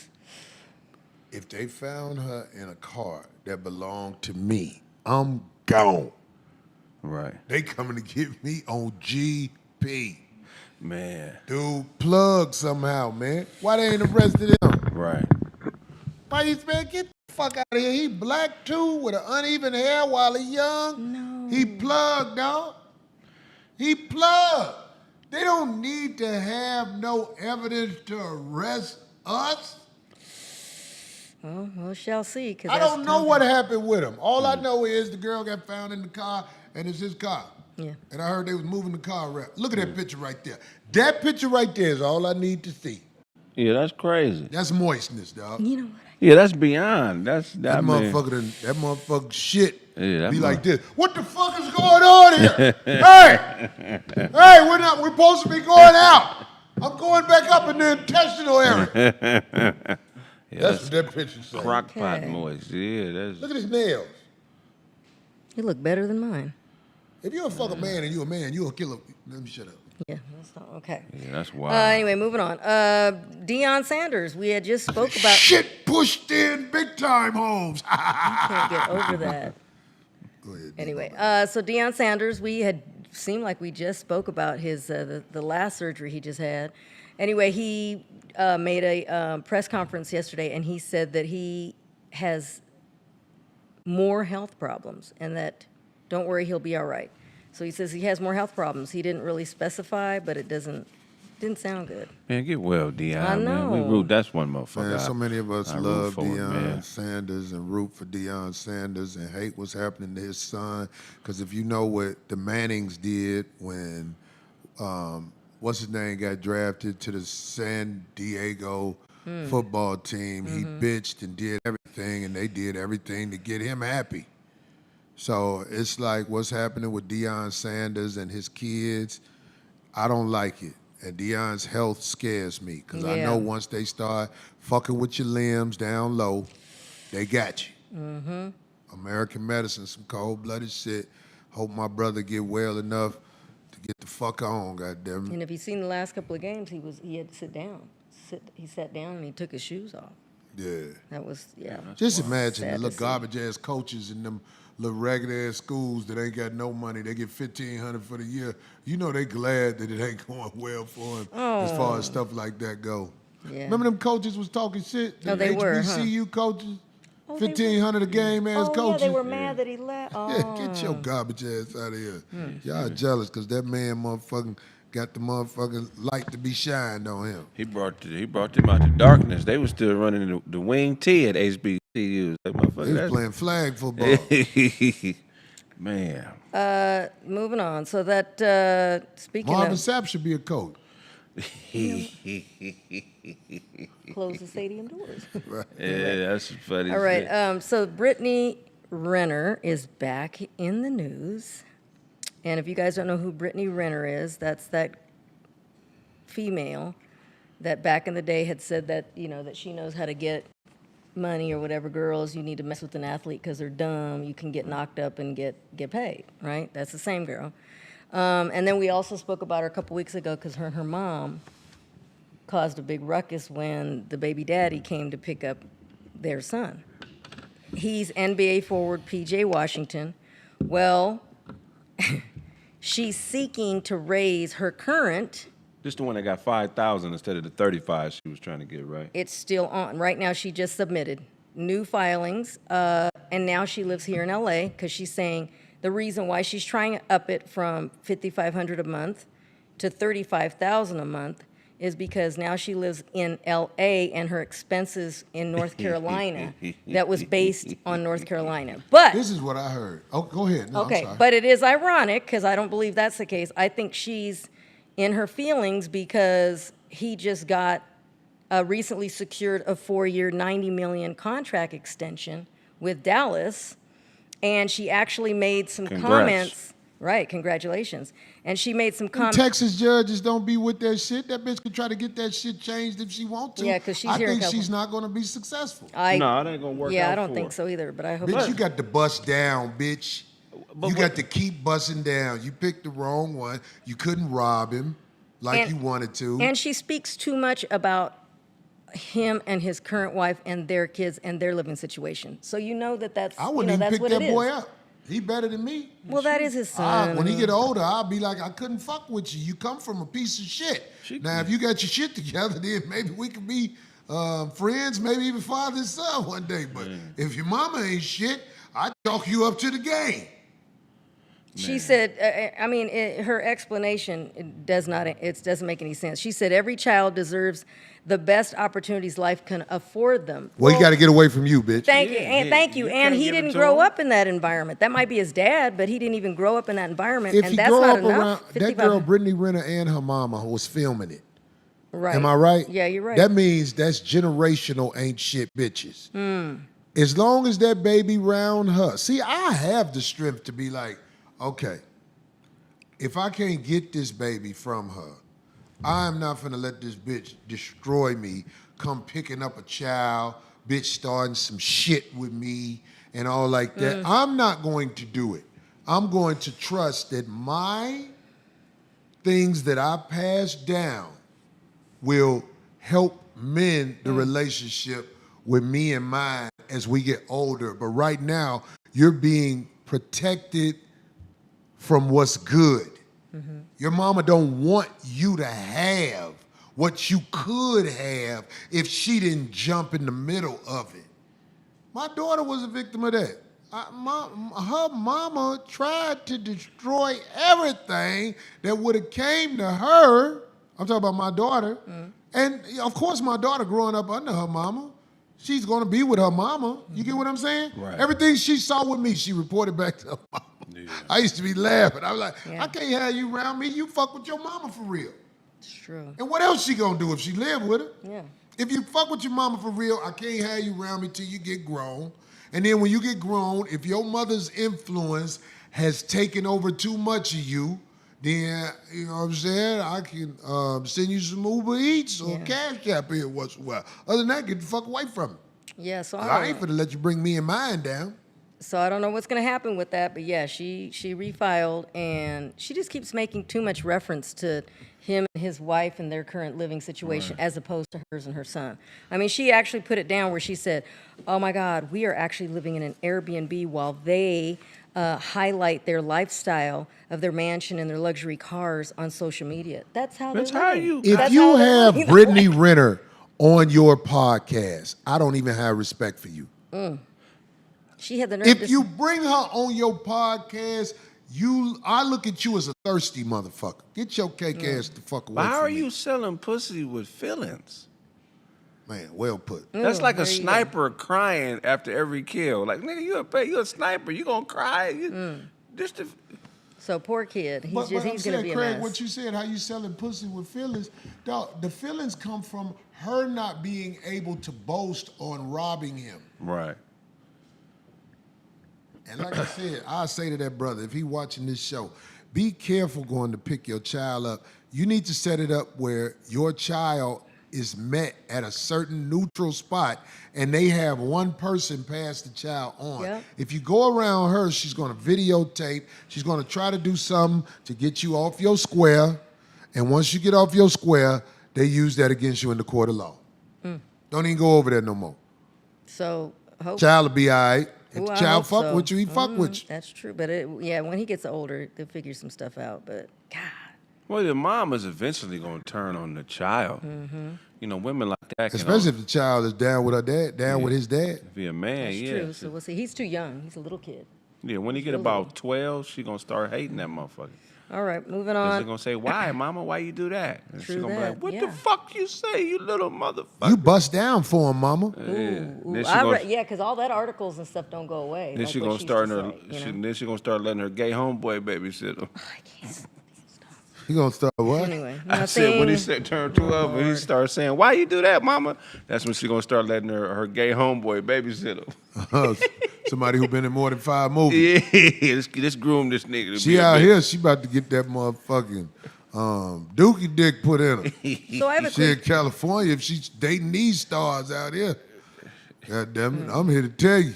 If they found her in a car that belonged to me, I'm gone. Right. They coming to get me on GP. Man. Dude, plug somehow, man. Why they ain't arrested him? Right. Why you, man, get the fuck out of here. He black too, with an uneven hair while he young. No. He plugged, dog. He plugged. They don't need to have no evidence to arrest us. Well, we shall see. I don't know what happened with him. All I know is the girl got found in the car, and it's his car. Yeah. And I heard they was moving the car around. Look at that picture right there. That picture right there is all I need to see. Yeah, that's crazy. That's moistness, dog. You know what? Yeah, that's beyond. That That motherfucker shit Yeah, that be mo- like this. What the fuck is going on here? Hey, we're supposed to be going out. I'm going back up in the intestinal area. That's what that picture says. Crock pot Okay. moist. Yeah, that's. Look at his nails. You look better than mine. If you're a fucking man and you're a man, you'll kill a. Let me shut up. Yeah, that's not okay. Yeah, that's wild. Anyway, moving on. Deion Sanders, we had just spoke about. Shit pushed in big time, Holmes. Can't get over that. Go ahead. Anyway, so Deion Sanders, we had seemed like we just spoke about his the last surgery he just had. Anyway, he made a press conference yesterday, and he said that he has more health problems, and that don't worry, he'll be all right. So he says he has more health problems. He didn't really specify, but it didn't sound good. Man, get well, Deion. I Man. We know. root. That's one motherfucker. Man, so many of us I root love for him, man. Deion Sanders and root for Deion Sanders and hate what's happening to his son. Because if you know what the Mannings did when, what's his name, got drafted to the San Diego football team, he bitched and did everything, and they did everything to get him happy. So it's like what's happening with Deion Sanders and his kids. I don't like it. And Deion's health scares me because I Yeah. know once they start fucking with your limbs down low, they got you. American medicine, some cold-blooded shit. Hope my brother get well enough to get the fuck on, goddamn it. And if you've seen the last couple of games, he had to sit down. He sat down and he took his shoes off. Yeah. That was, yeah. Just imagine the Sad to little see. garbage ass coaches in them little ragged ass schools that ain't got no money. They get $1,500 for the year. You know they glad that it ain't going well for them as far as stuff like that go. Yeah. Remember them coaches was talking shit? Oh, they were, huh? HBCU coaches? Oh, they were- $1,500 a game ass Oh, coaches. yeah, they were mad that he left. Oh. Yeah, get your garbage ass out of here. Y'all jealous because that man motherfucking got the motherfucking light to be shined on him. He brought them out to darkness. They was still running the wing T at HBCUs. That motherfucker. He was playing flag football. Man. Moving on. So that, speaking Marvin of, Sapp should be a coach. close the stadium doors. Yeah, that's funny. All right. shit. So Brittany Renner is back in the news. And if you guys don't know who Brittany Renner is, that's that female that back in the day had said that, you know, that she knows how to get money or whatever. Girls, you need to mess with an athlete because they're dumb. You can get knocked up and get paid, right? That's the same girl. And then we also spoke about her a couple weeks ago because her and her mom caused a big ruckus when the baby daddy came to pick up their son. He's NBA forward PJ Washington. Well, she's seeking to raise her current. This the one that got 5,000 instead of the 35 she was trying to get, right? It's still on. Right now, she just submitted new filings, and now she lives here in LA because she's saying the reason why she's trying to up it from $5,500 a month to $35,000 a month is because now she lives in LA and her expenses in North Carolina that was based on North Carolina. But This is what I heard. Oh, go ahead. No, okay, I'm sorry. but it is ironic because I don't believe that's the case. I think she's in her feelings because he just got recently secured a 4-year, $90 million contract extension with Dallas, and she actually made some comments. Right, congratulations. And she made some comments. Texas judges don't be with that shit. That bitch could try to get that shit changed if she want to. Yeah, 'cause she's I here in think she's California. not going to be successful. No, it ain't gonna work out. Yeah, I don't for think her. so either, but I hope. Bitch, you got to bust down, bitch. But you what- got to keep busting down. You picked the wrong one. You couldn't rob him like And- you wanted to. And she speaks too much about him and his current wife and their kids and their living situation. So you know that's I wouldn't that's even pick what that it boy is. up. He better than me. Well, that is his son. When he get older, I'll be like, I couldn't fuck with you. You come from a piece of shit. Now, if you got your shit together, then maybe we could be friends, maybe even father and son one day. But if your mama ain't shit, I'd chalk you up to the game. She said, I mean, her explanation doesn't make any sense. She said every child deserves the best opportunities life can afford them. Well, he got to get away from you, bitch. Thank you, and thank you. you And can't he give it didn't to grow him. up in that environment. That might be his dad, but he didn't even grow up in that environment, If and you that's grow not up enough. around that 55 girl, Brittany Renner and her mama was filming it. Right. Am I right? Yeah, you're right. That means that's generational ain't shit bitches. As long as that baby round her. See, I have the strength to be like, okay, if I can't get this baby from her, I'm not finna let this bitch destroy me, come picking up a child, bitch starting some shit with me and all like that. I'm not going to do it. I'm going to trust that my things that I pass down will help mend the relationship with me and mine as we get older. But right now, you're being protected from what's good. Your mama don't want you to have what you could have if she didn't jump in the middle of it. My daughter was a victim of that. Her mama tried to destroy everything that would have came to her. I'm talking about my daughter. And of course, my daughter growing up under her mama, she's going to be with her mama. You get what I'm saying? Right. Everything she saw with me, she reported back to her mama. Yeah. I used to be laughing. I was like, Yeah. I can't have you around me. You fuck with your mama for real. It's true. And what else she gonna do if she live with her? Yeah. If you fuck with your mama for real, I can't have you around me till you get grown. And then when you get grown, if your mother's influence has taken over too much of you, then, you know what I'm saying, I can send you some Uber Eats or Cash App here once in a while. Other than that, get the fuck away from me. Yeah, so I ain't finna let you bring me and mine down. So I don't know what's going to happen with that, but yeah, she refiled, and she just keeps making too much reference to him and his wife and their current living situation as opposed to hers and her son. I mean, she actually put it down where she said, oh my God, we are actually living in an Airbnb while they highlight their lifestyle of their mansion and their luxury cars on social media. That's how they're living. If you have Brittany Renner on your podcast, I don't even have respect for you. She had the nerve If you bring her on your podcast, I look at you as a thirsty motherfucker. Get your cake ass the fuck away Why from are me. you selling pussy with feelings? Man, well put. That's like a there you go. sniper crying after every kill. Like, nigga, you a sniper. You gonna cry. So poor kid. But He's I'm going to saying, be a Kraig, mess. what you said, how you selling pussy with feelings, dog, the feelings come from her not being able to boast on robbing him. Right. And like I said, I say to that brother, if he watching this show, be careful going to pick your child up. You need to set it up where your child is met at a certain neutral spot and they have one person pass the child on. Yep. If you go around her, she's going to videotape. She's going to try to do something to get you off your square. And once you get off your square, they use that against you in the court of law. Don't even go over there no more. So hope. Child will be all right. If Ooh, the I child hope fuck so. with you, he fuck with you. That's true. But when he gets older, they'll figure some stuff out. But God. Well, the mom is eventually going to turn on the child. You know, women like that. Especially if the child is down with her dad, with his dad. If he a man, That's yeah. true. So we'll see. He's too young. He's a little kid. Yeah, when he get about 12, she going to start hating that motherfucker. All right, moving They're on. going to say, why, mama? Why you do that? And she True going to be that, like, what yeah. the fuck you say, you little motherfucker? You bust down for him, mama. Yeah. Ooh, Then she gonna, because all that articles and stuff don't go away. then like she what gonna she start used her. to say, you know? Then she gonna start letting her gay homeboy babysit him. I can't. You gonna start what? Anyway, I said when he nothing. turned 12 and he started saying, "Why you do that, mama?" That's when she gonna start letting her gay homeboy babysit him. Somebody who been in more than 5 movies. Yeah, let's groom this nigga. To She be a out bitch. here, she about to get that motherfucking dookie dick put in her. So I have a She in quick. California, if she's dating these stars out here, God damn it, I'm here to tell you.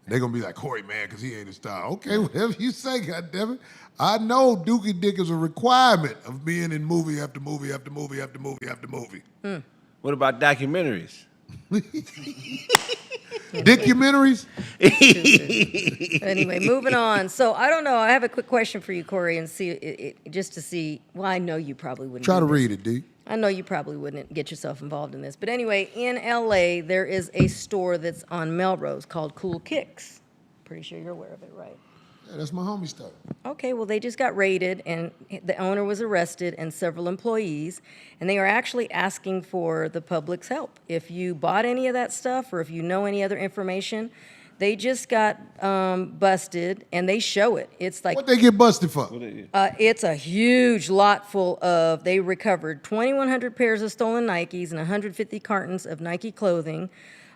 They're gonna be like, Corey, man, because he ain't a star. Okay, whatever you say, God damn it. I know dookie dick is a requirement of being in movie after movie after movie after movie after movie. What about documentaries? Documentaries? Anyway, moving on. So I don't know. I have a quick question for you, Corey, and see just to see. Well, I know you probably wouldn't. Try do to this. read it, D. I know you probably wouldn't get yourself involved in this. But anyway, in LA, there is a store that's on Melrose called Cool Kicks. Pretty sure you're aware of it, right? Yeah, that's my homie stuff. Okay, well, they just got raided, and the owner was arrested and several employees, and they are actually asking for the public's help. If you bought any of that stuff or if you know any other information, they just got busted, and they show it. It's like What they get busted for? it's a huge lot full of. They recovered 2,100 pairs of stolen Nikes and 150 cartons of Nike clothing.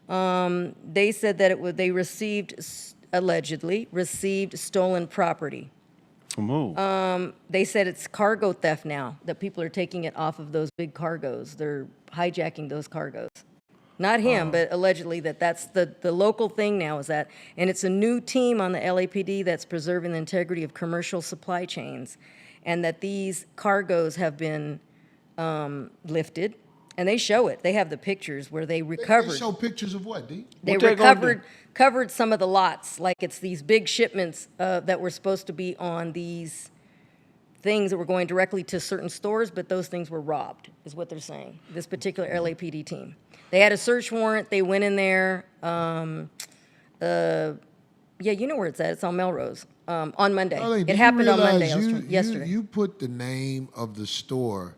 They said that they allegedly received stolen property. From who? They said it's cargo theft now, that people are taking it off of those big cargos. They're hijacking those cargos. Not him, but allegedly that's the local thing now is that. And it's a new team on the LAPD that's preserving the integrity of commercial supply chains. And that these cargos have been lifted. And they show it. They have the pictures where they recovered. They show pictures of what, D? They What they gonna recovered some of the lots, like it's these big shipments that were supposed to be on these things that were going directly to certain stores, but those things were robbed, is what they're saying. This particular LAPD team. They had a search warrant. They went in there. Yeah, you know where it's at. It's on Melrose. On Monday. Darlene, do It you happened on realize Monday. Yesterday. You put the name of the store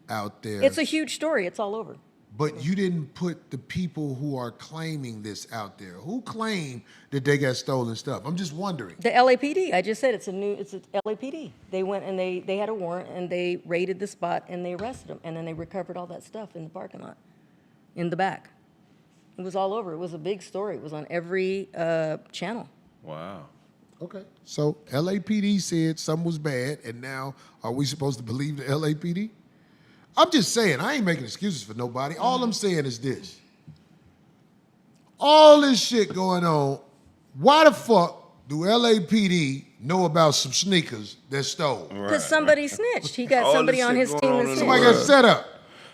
out there. It's a huge story. It's all over. But you didn't put the people who are claiming this out there. Who claimed that they got stolen stuff? I'm just wondering. The LAPD. I just said it's a LAPD. They went and they had a warrant and they raided the spot and they arrested them and then they recovered all that stuff in the parking lot, in the back. It was all over. It was a big story. It was on every channel. Wow. Okay. So LAPD said something was bad, and now are we supposed to believe the LAPD? I'm just saying, I ain't making excuses for nobody. All I'm saying is this. All this shit going on, why the fuck do LAPD know about some sneakers that stole? Because somebody snitched. He got All somebody this on shit his going team on that in the snitched. Somebody got set up.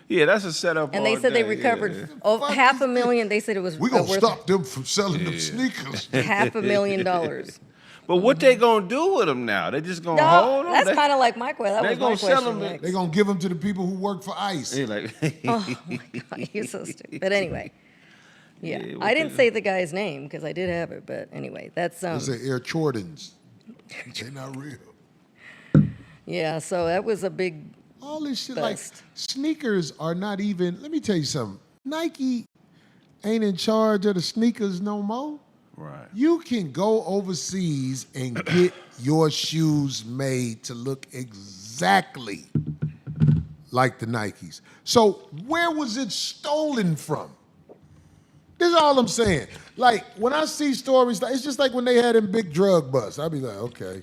Yeah, that's a setup. And they all said they day, recovered yeah. $500,000. They said it was We gonna worth stop them from selling them sneakers. $500,000. But what they gonna do with them now? They just gonna No, hold them? that's kind of like my question. That they was my gonna sell question. them. Like, They gonna give them to the people who work for ICE. They like, oh my God, you're so stupid. But anyway, yeah, Yeah, what I didn't the- say the guy's name because I did have it. But anyway, that's They say Air Jordans. They're not real. yeah. So that was a big. All this shit, Bust. like sneakers are not even. Let me tell you something. Nike ain't in charge of the sneakers no more. right. You can go overseas and get your shoes made to look exactly like the Nikes. So where was it stolen from? This is all I'm saying. Like, when I see stories, it's just like when they had them big drug busts. I'll be like, okay,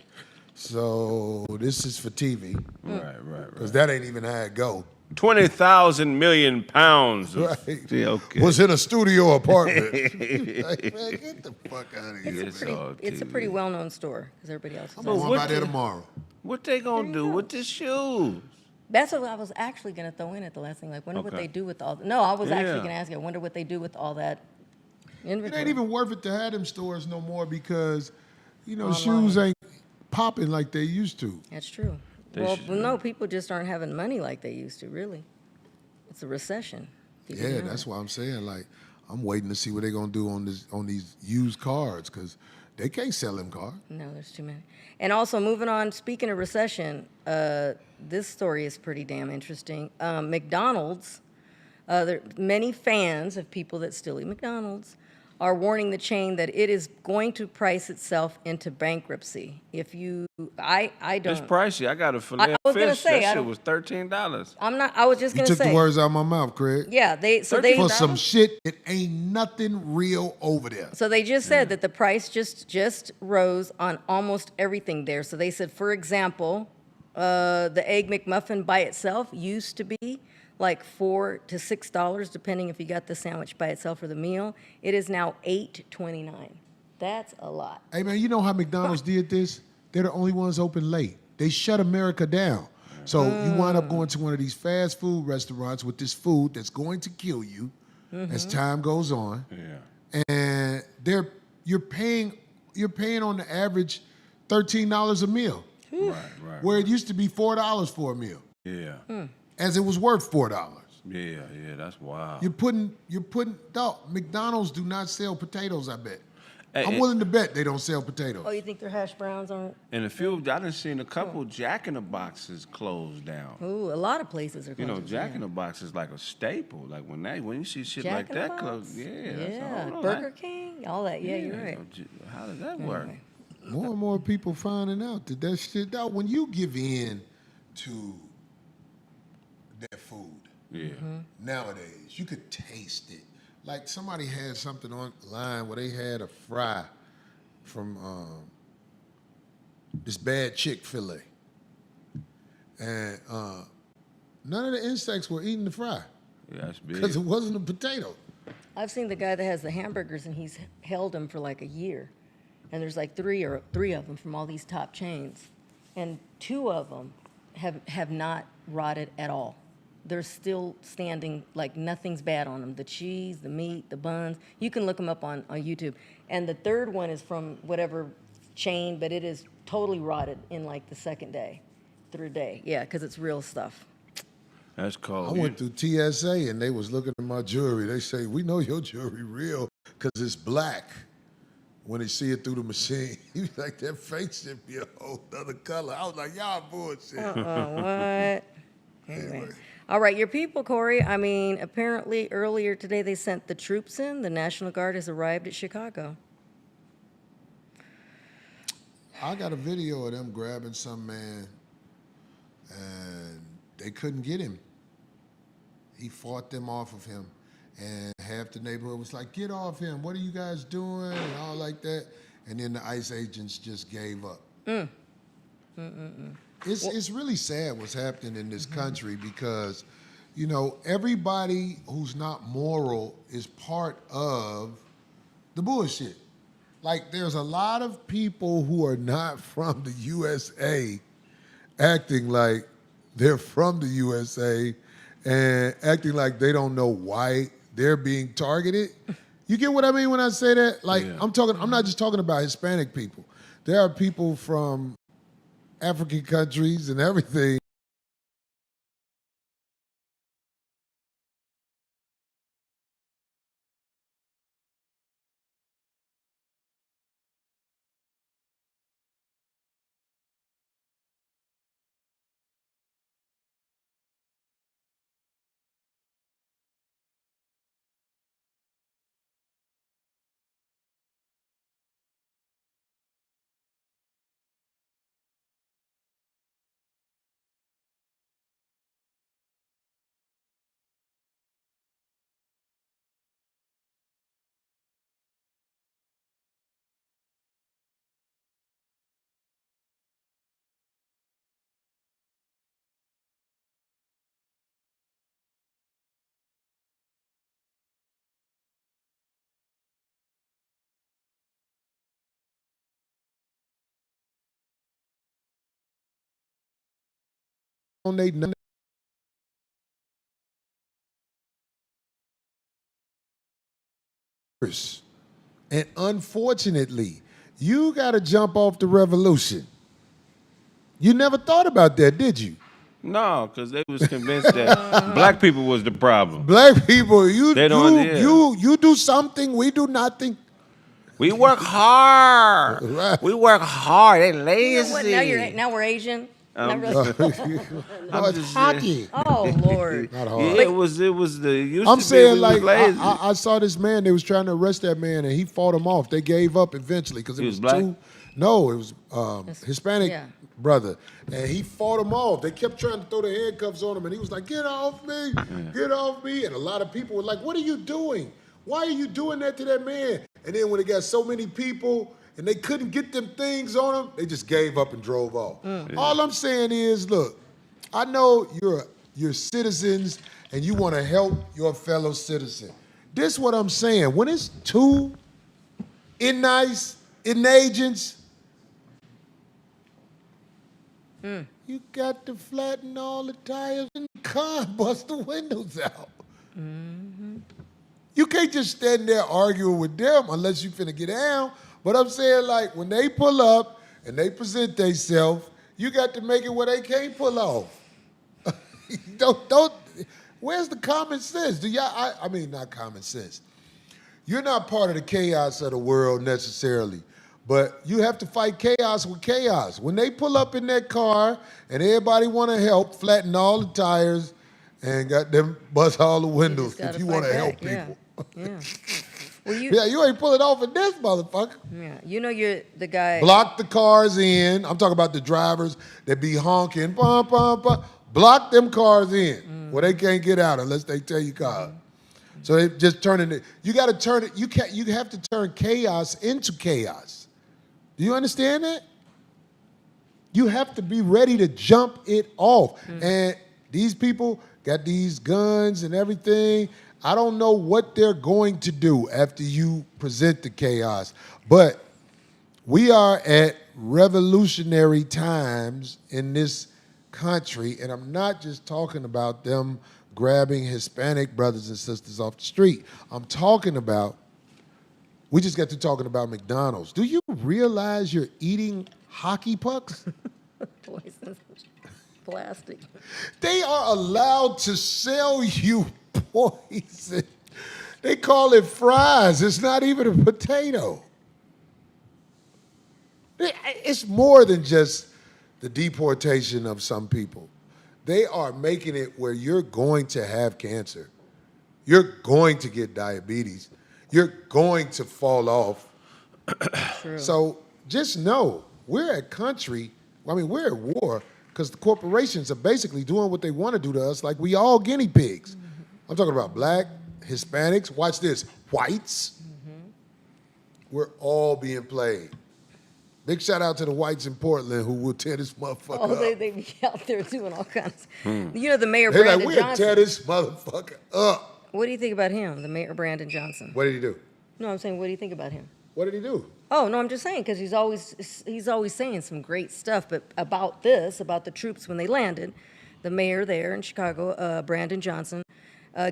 so this is for TV. Right. Because that ain't even how it go. 20,000 million pounds. Right. Yeah, okay. Was in a studio apartment. Like, man, get the fuck out of here. It's all It's a TV. pretty well-known store because everybody else. I'm going by there tomorrow. What they gonna do with the shoes? That's what I was actually going to throw in at the last thing. Like, wonder what Okay. they do with all. No, I was actually Yeah. going to ask you. I wonder what they do with all that It inventory. ain't even worth it to have them stores no more because, shoes ain't popping like they used to. That's true. They No, people just aren't having money like they used to. Really, it's a recession. People Yeah, know that's it. why I'm saying, like, I'm waiting to see what they're gonna do on these used cars because they can't sell them cars. No, there's too many. And also, moving on, speaking of recession, this story is pretty damn interesting. McDonald's, many fans of people that still eat McDonald's are warning the chain that it is going to price itself into bankruptcy. If you, I It's don't. pricey. I got a filet was gonna fish. say, I That shit don't- was $13. I'm not. I was just You gonna took say. the words out of my mouth, Craig. Yeah, they. So they. For some shit that ain't nothing real over there. So they just said that the price just rose on almost everything there. So they said, for example, the Egg McMuffin by itself used to be like $4 to $6, depending if you got the sandwich by itself or the meal. It is now $8.29. That's a lot. Hey man, you know how McDonald's did this? They're the only ones open late. They shut America down. So you wind up going to one of these fast food restaurants with this food that's going to kill you as time goes on. Yeah. And you're paying on the average $13 a meal. Right. Where it used to be $4 for a meal. Yeah. As it was worth $4. Yeah. That's wild. You're putting dog, McDonald's do not sell potatoes, I bet. Hey, I'm willing to bet they don't sell potatoes. Oh, you think their hash browns aren't? And a few, I done seen a couple Jack in the Boxes closed down. Ooh, a lot of places are You know, closing. Jack in the Box is like a staple. Like when you see shit Jack like in the that Box? close, yeah. That's, I Yeah, don't know, Burger King, all that. Yeah, you're right. How does that work? Anyway. More and more people finding out that shit, dog, when you give in to that food, Yeah. nowadays, you could taste it. Like somebody had something online where they had a fry from this bad chick fillet. And none of the insects were eating the fry Yeah, that's big. because it wasn't a potato. I've seen the guy that has the hamburgers, and he's held them for like a year. And there's like three of them from all these top chains. And 2 of them have not rotted at all. They're still standing, like nothing's bad on them. The cheese, the meat, the buns. You can look them up on YouTube. And the 3rd one is from whatever chain, but it is totally rotted in like the 2nd day, 3rd day. Yeah, because it's real stuff. That's I called. went through TSA and they was looking at my jewelry. They say, we know your jewelry real because it's black. When they see it through the machine, he was like, that face should be a whole other color. I was like, y'all bullshit. What? Anyway. All right, your people, Corey. I mean, apparently earlier today they sent the troops in. The National Guard has arrived at Chicago. I got a video of them grabbing some man and they couldn't get him. He fought them off of him. And half the neighborhood was like, get off him. What are you guys doing? And all like that. And then the ICE agents just gave up. It's really sad what's happening in this country because, everybody who's not moral is part of the bullshit. like there's a lot of people who are not from the USA acting like they're from the USA and acting like they don't know why they're being targeted. You get what I mean when I say that? Like I'm not just talking about Hispanic people. There are people from African countries and everything. And unfortunately, you got to jump off the revolution. You never thought about that, did you? No, because they was convinced that black people was the problem. Black people, you do something, we do nothing. We work hard. Right. We work hard. They lazy. You know what? Now we're Asian. I'm It's hockey. Oh Lord. Not hard. Yeah, it was the. Used I'm to saying be, like lazy. I saw this man. They was trying to arrest that man, and he fought him off. They gave up eventually because it He was was black? too. No, it was Hispanic Yeah. brother, and he fought him off. They kept trying to throw the handcuffs on him, and he was like, "Get off me! Get off me!" And a lot of people were like, "What are you doing? Why are you doing that to that man?" And then when it got so many people and they couldn't get them things on him, they just gave up and drove off. All I'm saying is, look, I know you're citizens and you want to help your fellow citizen. This is what I'm saying. When it's two nice agents, you got to flatten all the tires in the car and bust the windows out. You can't just stand there arguing with them unless you finna get down. But I'm saying, like, when they pull up and they present themselves, you got to make it where they can't pull off. Don't. Where's the common sense? Do y'all? I mean, not common sense. You're not part of the chaos of the world necessarily, but you have to fight chaos with chaos. When they pull up in that car and everybody want to help, flatten all the tires and got them bust all the windows if you want to help people. Yeah. Well, you ain't pulling off in this motherfucker. Yeah. You know you're the guy. Block the cars in. I'm talking about the drivers that be honking. Bum, bum, bum. Block them cars in where they can't get out unless they tell you car. So they just turning it. You got to turn it. You have to turn chaos into chaos. Do you understand that? You have to be ready to jump it off. And these people got these guns and everything. I don't know what they're going to do after you present the chaos, but we are at revolutionary times in this country, and I'm not just talking about them grabbing Hispanic brothers and sisters off the street. I'm talking about, we just got to talking about McDonald's. Do you realize you're eating hockey pucks? Poison. Plastic. They are allowed to sell you poison. They call it fries. It's not even a potato. It's more than just the deportation of some people. They are making it where you're going to have cancer. You're going to get diabetes. You're going to fall off. True. So just know, we're at war because the corporations are basically doing what they want to do to us like we all guinea pigs. I'm talking about black, Hispanics, watch this, whites. We're all being played. Big shout out to the whites in Portland who will tear this motherfucker up. They be out there doing all kinds. You know the mayor They're Brandon like, we'll Johnson. tear this motherfucker up. What do you think about him, the mayor Brandon Johnson? What did he do? No, I'm saying, what do you think about him? What did he do? Oh no, I'm just saying because he's always saying some great stuff, but about the troops when they landed, the mayor there in Chicago, Brandon Johnson,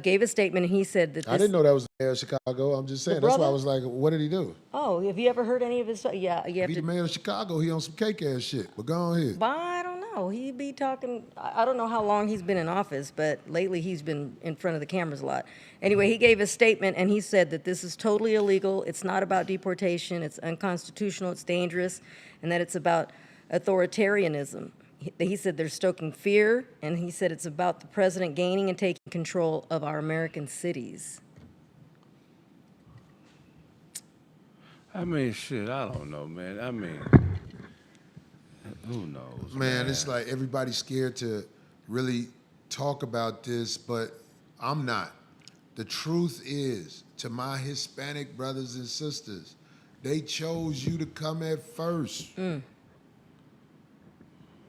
gave a statement and he said that I didn't know that was the mayor of Chicago. I'm just saying. That's why I was like, what did he do? Oh, have you ever heard any of his stuff? Yeah, you have If he to. the mayor of Chicago, he on some cake ass shit. But go on ahead. But I don't know. He be talking. I don't know how long he's been in office, but lately he's been in front of the cameras a lot. Anyway, he gave a statement and he said that this is totally illegal. It's not about deportation. It's unconstitutional. It's dangerous, and that it's about authoritarianism. He said they're stoking fear, and he said it's about the president gaining and taking control of our American cities. I mean, shit, I don't know, man. I mean, who knows? Man, it's like everybody's scared to really talk about this, but I'm not. The truth is, to my Hispanic brothers and sisters, they chose you to come at first.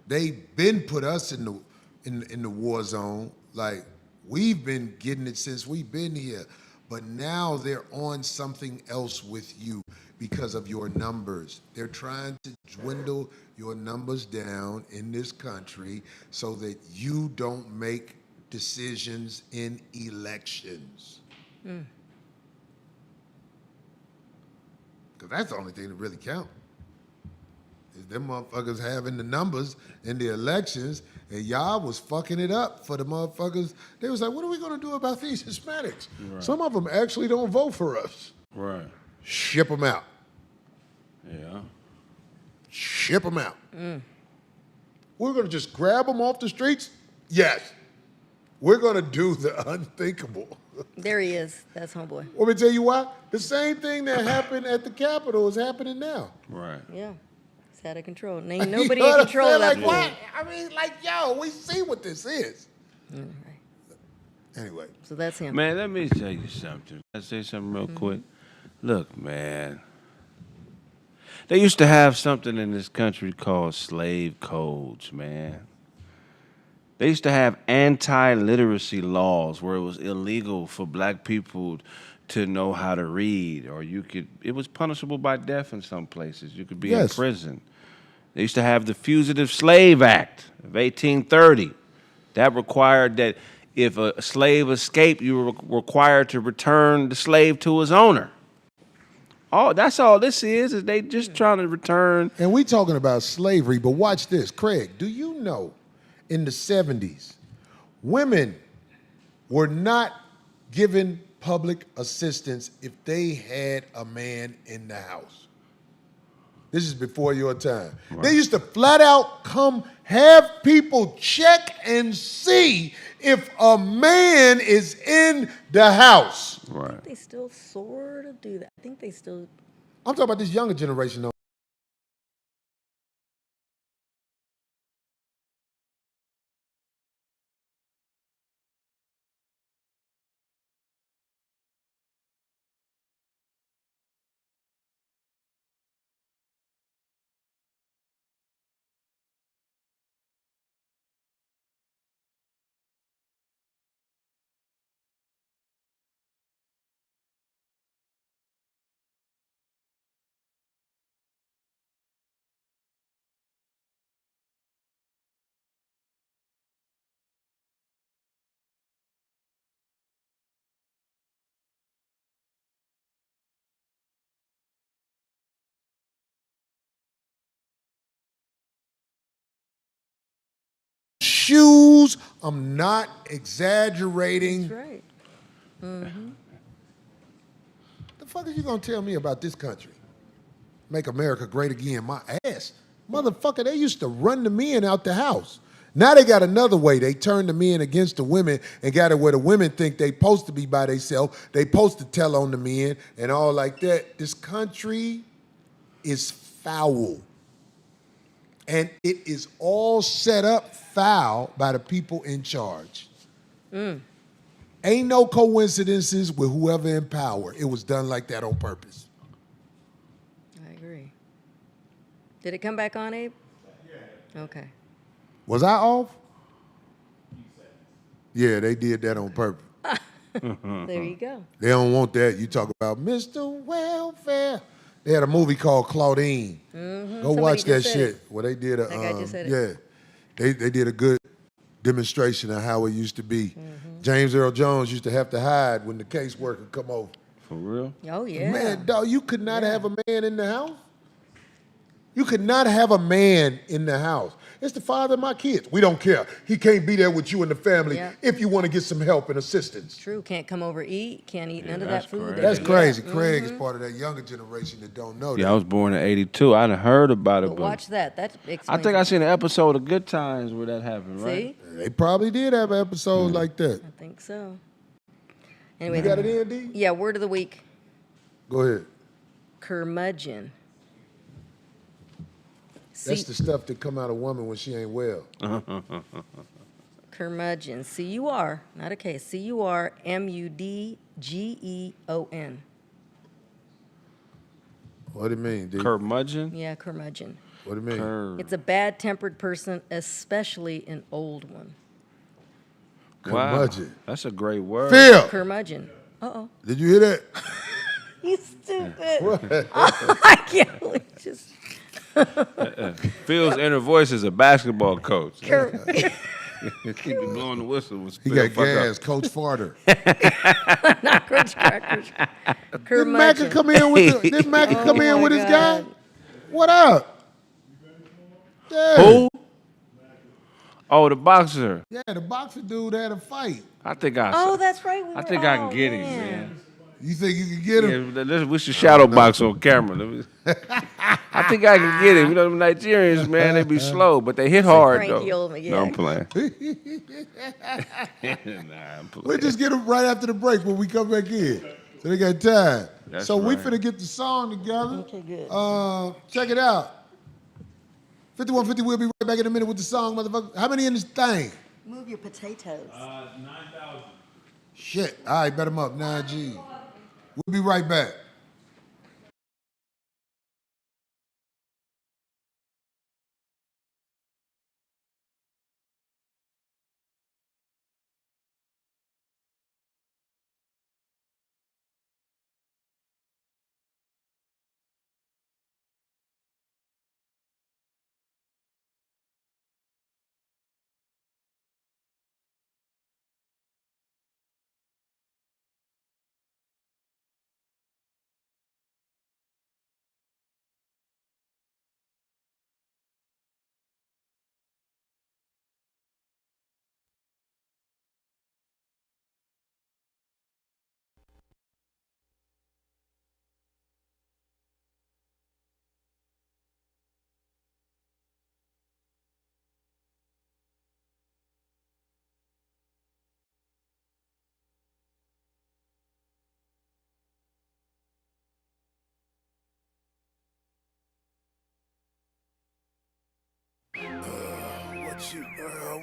They been put us in the war zone. Like, we've been getting it since we've been here. But now they're on something else with you because of your numbers. They're trying to dwindle your numbers down in this country so that you don't make decisions in elections. Because that's the only thing that really counts. Is them motherfuckers having the numbers in the elections, and y'all was fucking it up for the motherfuckers. They was like, what are we going to do about these Hispanics? Right. Some of them actually don't vote for us. Right. Ship them out. Yeah. Ship them out. We're going to just grab them off the streets? Yes. We're going to do the unthinkable. There he is. That's homeboy. Let me tell you why. The same thing that happened at the Capitol is happening now. Right. Yeah. It's out of control. And ain't nobody You know in what I'm control of that saying? Like, fool. why? I mean, like, yo, we see what this is. Right. Anyway. So that's him. Man, let me tell you something. Can I say something real quick? Look, man. They used to have something in this country called slave codes, man. They used to have anti-literacy laws where it was illegal for black people to know how to read, or it was punishable by death in some places. You could be in prison. They used to have the Fugitive Slave Act of 1830. That required that if a slave escaped, you were required to return the slave to his owner. Oh, that's all this is they just trying to return. And we talking about slavery, but watch this. Craig, do you know in the 70s, women were not given public assistance if they had a man in the house? This is before your time. Right. They used to flat out come have people check and see if a man is in the house. Right. I think they still sort of do that. I think they still. I'm talking about this younger generation, though. Shoes, I'm not exaggerating. That's right. Mm-hmm. The fuck are you gonna tell me about this country? Make America great again, my ass. Motherfucker, they used to run the men out the house. Now they got another way. They turn the men against the women and got it where the women think they supposed to be by themselves. They supposed to tell on the men and all like that. This country is foul. And it is all set up foul by the people in charge. Ain't no coincidences with whoever in power. It was done like that on purpose. I agree. Did it come back on, Abe? Yeah. Okay. Was I off? Yeah, they did that on purpose. There you go. They don't want that. You talk about Mr. Welfare. They had a movie called Claudine. Go watch that shit. Well, they did a guy just said yeah, they did a good demonstration of how it used to be. James Earl Jones used to have to hide when the caseworker come over. For real? Oh, yeah. Man, dog, you could not have a man in the house. You could not have a man in the house. It's the father of my kids. We don't care. He can't be there with you and the family if you want to get some help and assistance. True. Can't come over eat. Can't eat none of that food. That's crazy. Craig is part of that younger generation that don't know that. Yeah, I was born in '82. I done heard about it, But but watch that. That I explains think I it. seen an episode of Good Times where that happened, right? See? They probably did have an episode like that. I think so. Anyway, You got it in, D? yeah, word of the week. Go ahead. Curmudgeon. That's the stuff that come out of a woman when she ain't well. Curmudgeon. C-U-R, not a K. C-U-R-M-U-D-G-E-O-N. What do you mean, D? Curmudgeon? Yeah, curmudgeon. What do you mean? It's a bad-tempered person, especially an old one. Wow. Curmudgeon. That's a great word. Phil, Curmudgeon. Uh-oh. did you hear that? You stupid. I can't believe just... Phil's inner voice is a basketball coach. Cur- He be blowing the whistle. When He Phil got fuck gas, up. Coach Farter. not crunch crackers. Did Curmudgeon. Macca come in with did Macca come in my with his guy? God. What up? Yeah. Who? Oh, the boxer. Yeah, the boxer dude had a fight. I think I. Oh, that's right. I think I can get him, man. You think you can get him? Yeah, we should shadow box on camera. I think I can get him. You know, them Nigerians, man, they be slow, but they hit hard, cranky though. old man, No, yeah. I'm playing. I'm playing. We'll just get him right after the break when we come back in. So they got time. That's so we right. finna get the song together. Okay, good. Check it out. 5150, we'll be right back in a minute with the song, motherfucker. How many in this thing? Move your potatoes. 9,000. Shit. All right, bet them up. 9G. We'll be right back.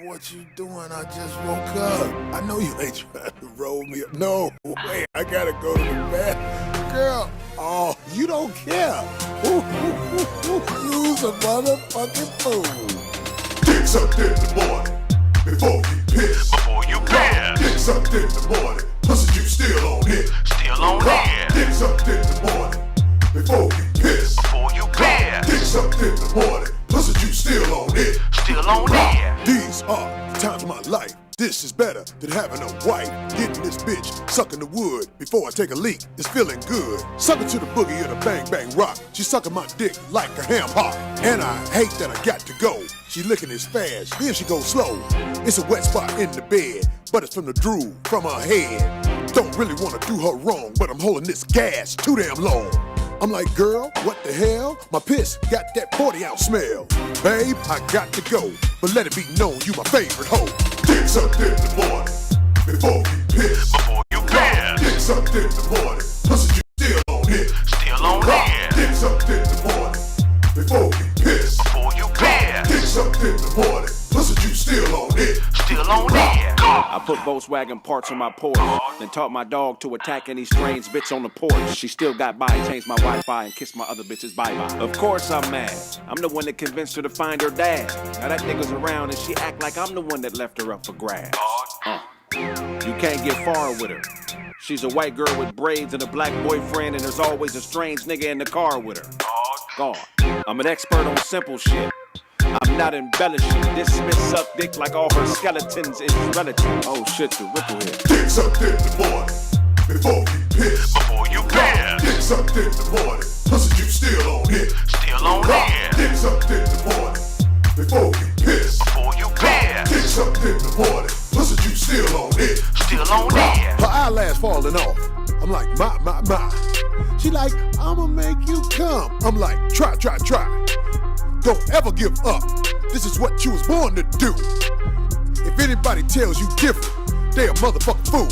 What you doing? I just woke up. I know you ain't trying to roll me up. No, wait, I gotta go to the bathroom. Girl, oh, you don't care. You's a motherfucking fool. Get sucked in the morning before you piss. Before you piss. Get sucked in the morning. Pussy, you still on it. Still on it. Get sucked in the morning before you piss. Before you piss. Get sucked in the morning. Pussy, you still on it. Still on it. These are the times of my life. This is better than having a wife. Getting this bitch, sucking the wood before I take a leak. It's feeling good. Sucking to the boogie of the bang bang rock. She sucking my dick like a ham hock. And I hate that I got to go. She licking his fast, then she goes slow. It's a wet spot in the bed, but it's from the drool from her head. Don't really want to do her wrong, but I'm holding this gas too damn long. I'm like, girl, what the hell? My piss got that 40-ounce smell. Babe, I got to go, but let it be known you my favorite hoe. Get sucked in the morning before you piss. Before you piss. Get sucked in the morning, pussy you still on it. Still on it. Get sucked in the morning before you piss. Before you Get piss. sucked in the morning, pussy you still on it. Still on it. I put Volkswagen parts on my porch, then taught my dog to attack any strange bitch on the porch. She still got by, changed my Wi-Fi, and kissed my other bitches bye-bye. Of course I'm mad. I'm the one that convinced her to find her dad. Now that nigga's around and she act like I'm the one that left her up for grabs. You can't get far with her. She's a white girl with braids and a black boyfriend, and there's always a strange nigga in the car with her. Gone. I'm an expert on simple shit. I'm not embellishing. This Smith suck dick like all her skeletons is relative. Oh shit, the ripple hit. Dick sucked in the morning before you piss. Before you piss. Dick sucked in the morning. Pussy, you still on it. Still on it. Dick sucked in the morning before you piss. Before you piss. Dick sucked in the morning. Pussy, you still on it. Still on it. Her eyelash falling off. I'm like, my. She like, I'ma make you come. I'm like, try. Don't ever give up. This is what you was born to do. If anybody tells you different, they a motherfucking fool.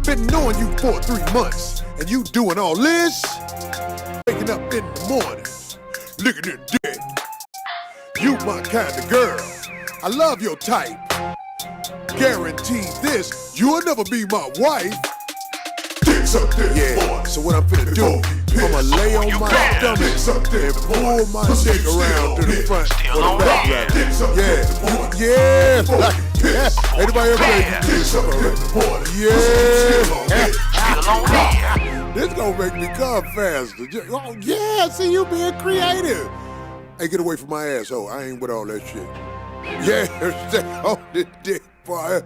Been knowing you for 3 months, and you doing all this. Waking up in the morning, licking it dick. You my kind of girl. I love your type. Guarantee this, you'll never be my wife. Yeah, so what I'm finna do, I'ma lay on my stomach and pull my dick around to the front or the back rather. Yeah, like, yeah. Anybody ever played this? Yeah. This gonna make me come faster. Oh yeah, see you being creative. Hey, get away from my asshole. I ain't with all that shit. Yeah, stay on the dick, boy.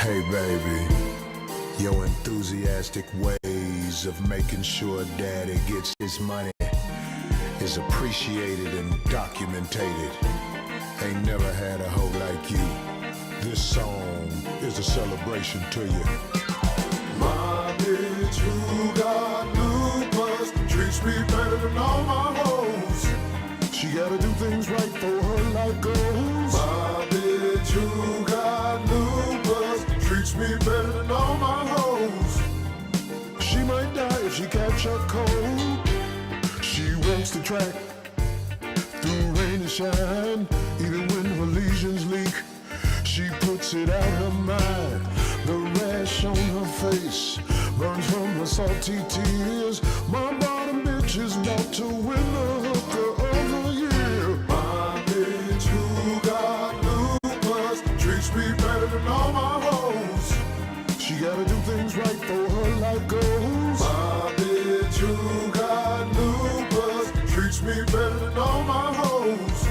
Hey baby, your enthusiastic ways of making sure daddy gets his money is appreciated and documented. Ain't never had a hoe like you. This song is a celebration to you. My bitch who got lupus treats me better than all my hoes. She gotta do things right for her life goes. My bitch who got lupus treats me better than all my hoes. She might die if she catch a cold. She works the track through rain and shine. Even when her lesions leak, she puts it out her mind. The rash on her face burns from her salty tears. My bottom bitch is about to win the hooker of the year. My bitch who got lupus treats me better than all my hoes. She gotta do things right for her life goes. My bitch who got lupus treats me better than all my hoes.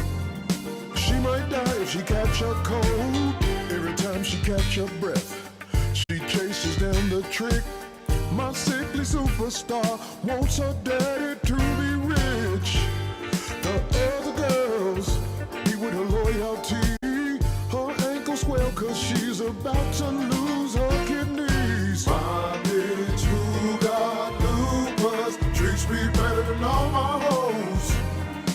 She might die if she catch a cold. Every time she catch her breath, she chases down the trick. My sickly superstar wants her daddy to be rich. The other girls be with her loyalty. Her ankles swell cause she's about to lose her kidneys. My bitch who got lupus treats me better than all my hoes.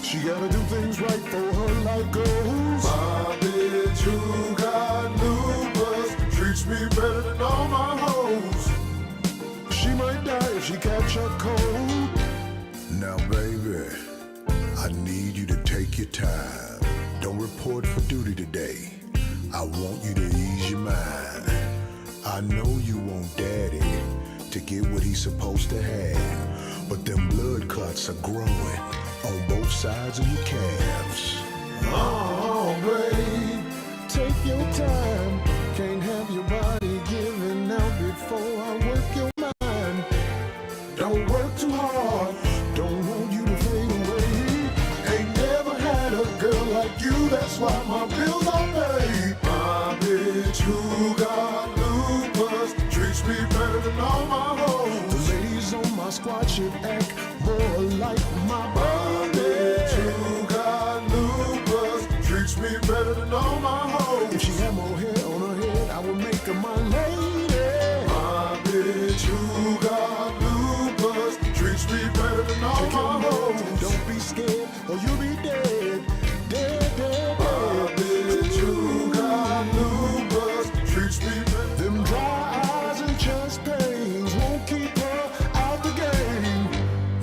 She gotta do things right for her life goes. My bitch who got lupus treats me better than all my hoes. She might die if she catch a cold. Now baby, I need you to take your time. Don't report for duty today. I want you to ease your mind. I know you want daddy to get what he's supposed to have, but them blood clots are growing on both sides of your calves. Oh, babe, take your time. Can't have your body giving out before I work your mind. Don't work too hard, don't want you to fade away. Ain't never had a girl like you, that's why my bills are paid. My bitch who got lupus treats me better than all my hoes. The ladies on my squad should act more like my bitch who got lupus treats me better than all my hoes. If she had more hair on her head, I would make her my lady. My bitch who got lupus Take your load, don't be scared, or you'll be dead. Dead, dead, dead. Bitch, got lupus, treats me. Them dry eyes and chest pains won't keep her out the game.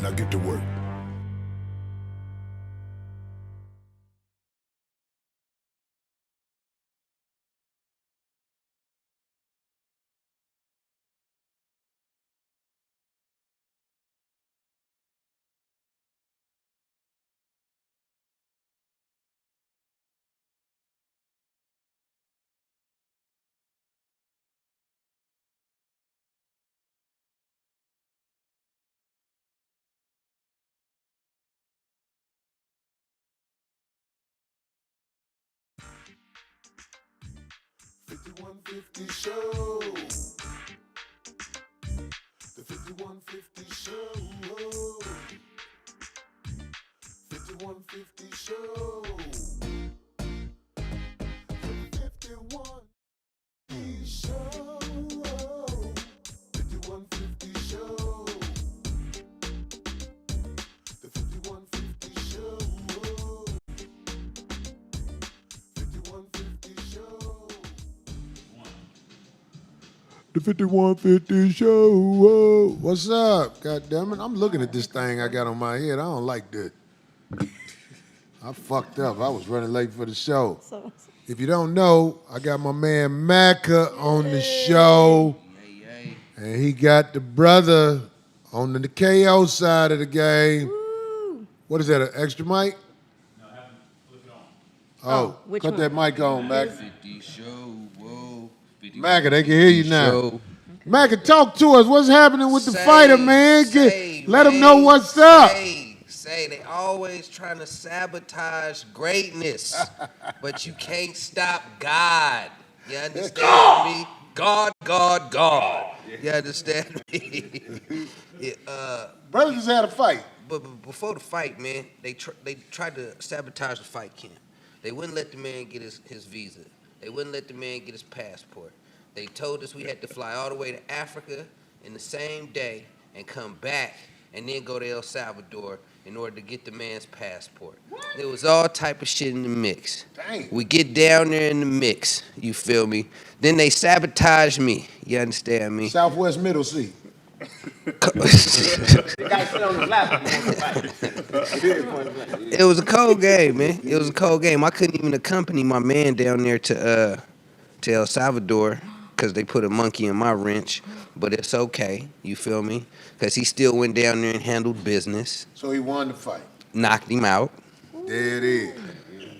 Now get to work. Show. The 5150 show. 5150 show. The 5150 show. 5150 show. The 5150 show. 5150 show. The 5150 show. Whoa. What's up? God damn it. I'm looking at this thing I got on my head. I don't like that. I fucked up. I was running late for the show. If you don't know, I got my man Macca on the show. And he got the brother on the KO side of the game. What is that, an extra mic? No, I haven't flipped it on. Oh, which cut one? that mic on, Mac. 50 show, whoa. 50 Macca, they can hear you now. show. Macca, talk to us. What's happening with the fighter, man? Let them man, know what's up. Say, they always trying to sabotage greatness, but you can't stop God. You understand me? God. You understand me? Brothers just had a fight. But before the fight, man, they tried to sabotage the fight camp. They wouldn't let the man get his visa. They wouldn't let the man get his passport. They told us we had to fly all the way to Africa in the same day and come back and then go to El Salvador in order to get the man's passport. There was all type of shit in the mix. Dang. We get down there in the mix, you feel me? Then they sabotage me, you understand me? Southwest Middle Seat. It was a cold game, man. It was a cold game. I couldn't even accompany my man down there to El Salvador because they put a monkey in my wrench. But it's okay, you feel me? Because he still went down there and handled business. So he won the fight. Knocked him out. There it is.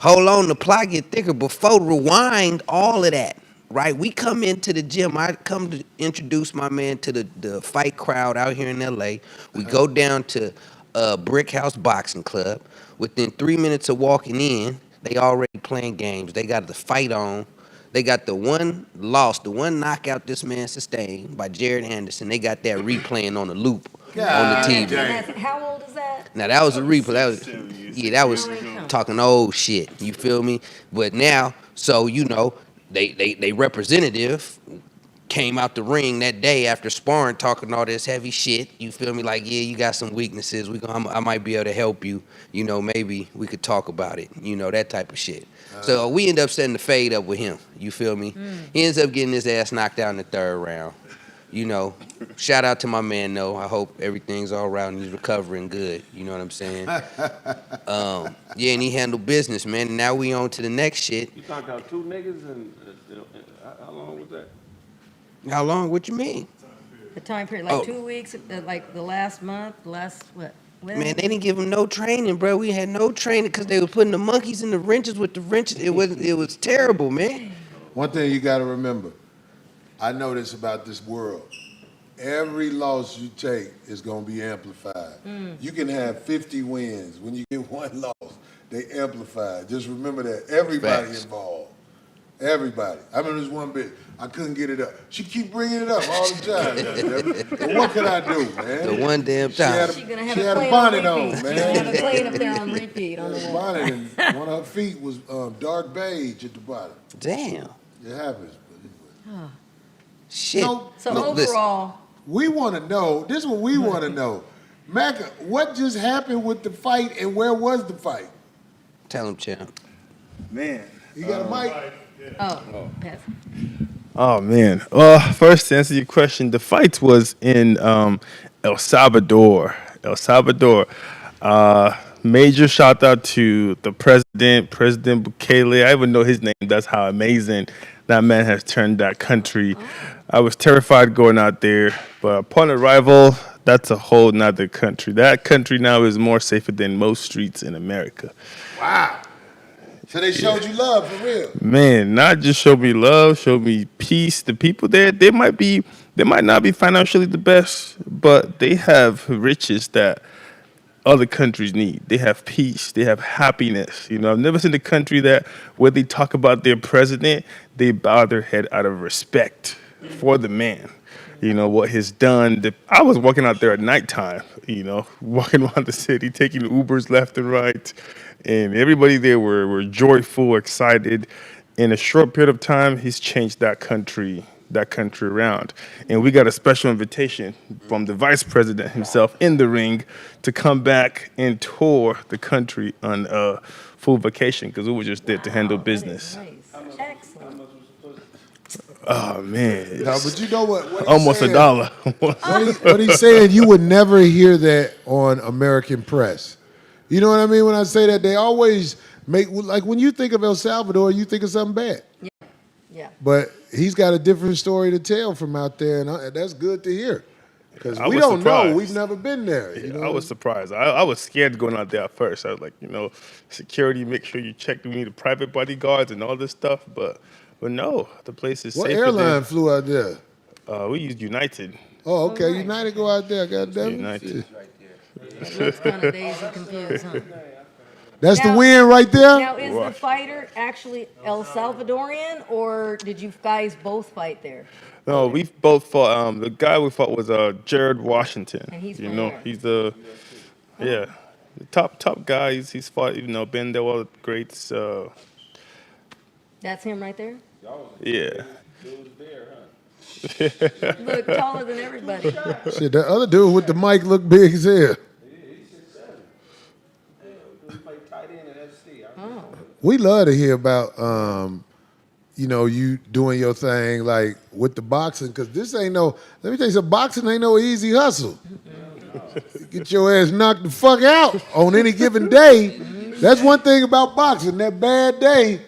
Hold on, the plot get thicker. Before rewind all of that, right? We come into the gym. I come to introduce my man to the fight crowd out here in L.A. We go down to Brick House Boxing Club. Within 3 minutes of walking in, they already playing games. They got the fight on. They got the one loss, the one knockout this man sustained by Jared Anderson. They got that replaying on the loop on the TV. How old is that? Now that was a replay. That was talking old shit. You feel me? But now, so you know, they representative came out the ring that day after sparring, talking all this heavy shit. You feel me? Like, yeah, you got some weaknesses. I might be able to help you. You know, maybe we could talk about it. You know, that type of shit. So we end up setting the fade up with him. You feel me? He ends up getting his ass knocked out in the third round. You know, shout out to my man, though. I hope everything's all right and he's recovering good. You know what I'm saying? Yeah, and he handled business, man. And now we on to the next shit. You talking about two niggas and how long was that? How long? What you mean? The time period, like 2 weeks, like the last month, what? When? Man, they didn't give him no training, bro. We had no training because they were putting the monkeys in the wrenches with the wrenches. It was terrible, man. One thing you got to remember, I know this about this world. Every loss you take is going to be amplified. You can have 50 wins. When you get one loss, they amplify. Just remember that. Everybody involved. Everybody. I remember this one bit. I couldn't get it up. She keep bringing it up all the time. But what could I do, man? The one damn time. She had a bonnet on, man. She's gonna have a plane up there on repeat on the wall. Bonnet, and one of her feet was dark beige at the bottom. Damn. It happens. Shit. No, So overall, we want to know. This is what we want to know. Macca, what just happened with the fight and where was the fight? Tell him, champ. Man. You got a mic? Oh, pass. Oh, man. First, to answer your question, the fight was in El Salvador. El Salvador. Major shout out to the president, President Bukele. I even know his name. That's how amazing that man has turned that country. I was terrified going out there, but upon arrival, that's a whole nother country. That country now is more safer than most streets in America. Wow. So they showed you love for real. Man, not just show me love, show me peace. The people there, they might not be financially the best, but they have riches that other countries need. They have peace, they have happiness. You know, I've never seen a country that where they talk about their president, they bow their head out of respect for the man. You know, what he's done. I was walking out there at nighttime, you know, walking around the city, taking Ubers left and right. And everybody there were joyful, excited. In a short period of time, he's changed that country around. And we got a special invitation from the vice president himself in the ring to come back and tour the country on a full vacation because we were just there to handle business. Excellent. Oh, man. No, but you know what Almost saying, $1. what he's saying, you would never hear that on American press. You know what I mean? When I say that, they always make, like when you think of El Salvador, you think of something bad. Yeah. But he's got a different story to tell from out there, and that's good to hear. Because I we was don't surprised. know. We've never been there. You know? I was surprised. I was scared going out there at first. I was like, you know, security, make sure you check. We need the private bodyguards and all this stuff. But no, the place is What safer. airline flew out there? We used United. Oh, okay. United go out there. Goddamn. United. It looks kind of dazed and confused, huh? That's Now- the win right there? Now, is the fighter actually El Salvadorian, or did you guys both fight there? No, we both fought. The guy we fought was Jared Washington. And he's you from know, where? he's the top guy. He's fought. You know, been there all the greats. That's him right there? Yeah. Look taller than everybody. Shit, that other dude with the mic looked big as hell. Oh. We love to hear about, you know, you doing your thing like with the boxing, because this ain't no, let me tell you something, boxing ain't no easy hustle. Get your ass knocked the fuck out on any given day. That's one thing about boxing, that bad day.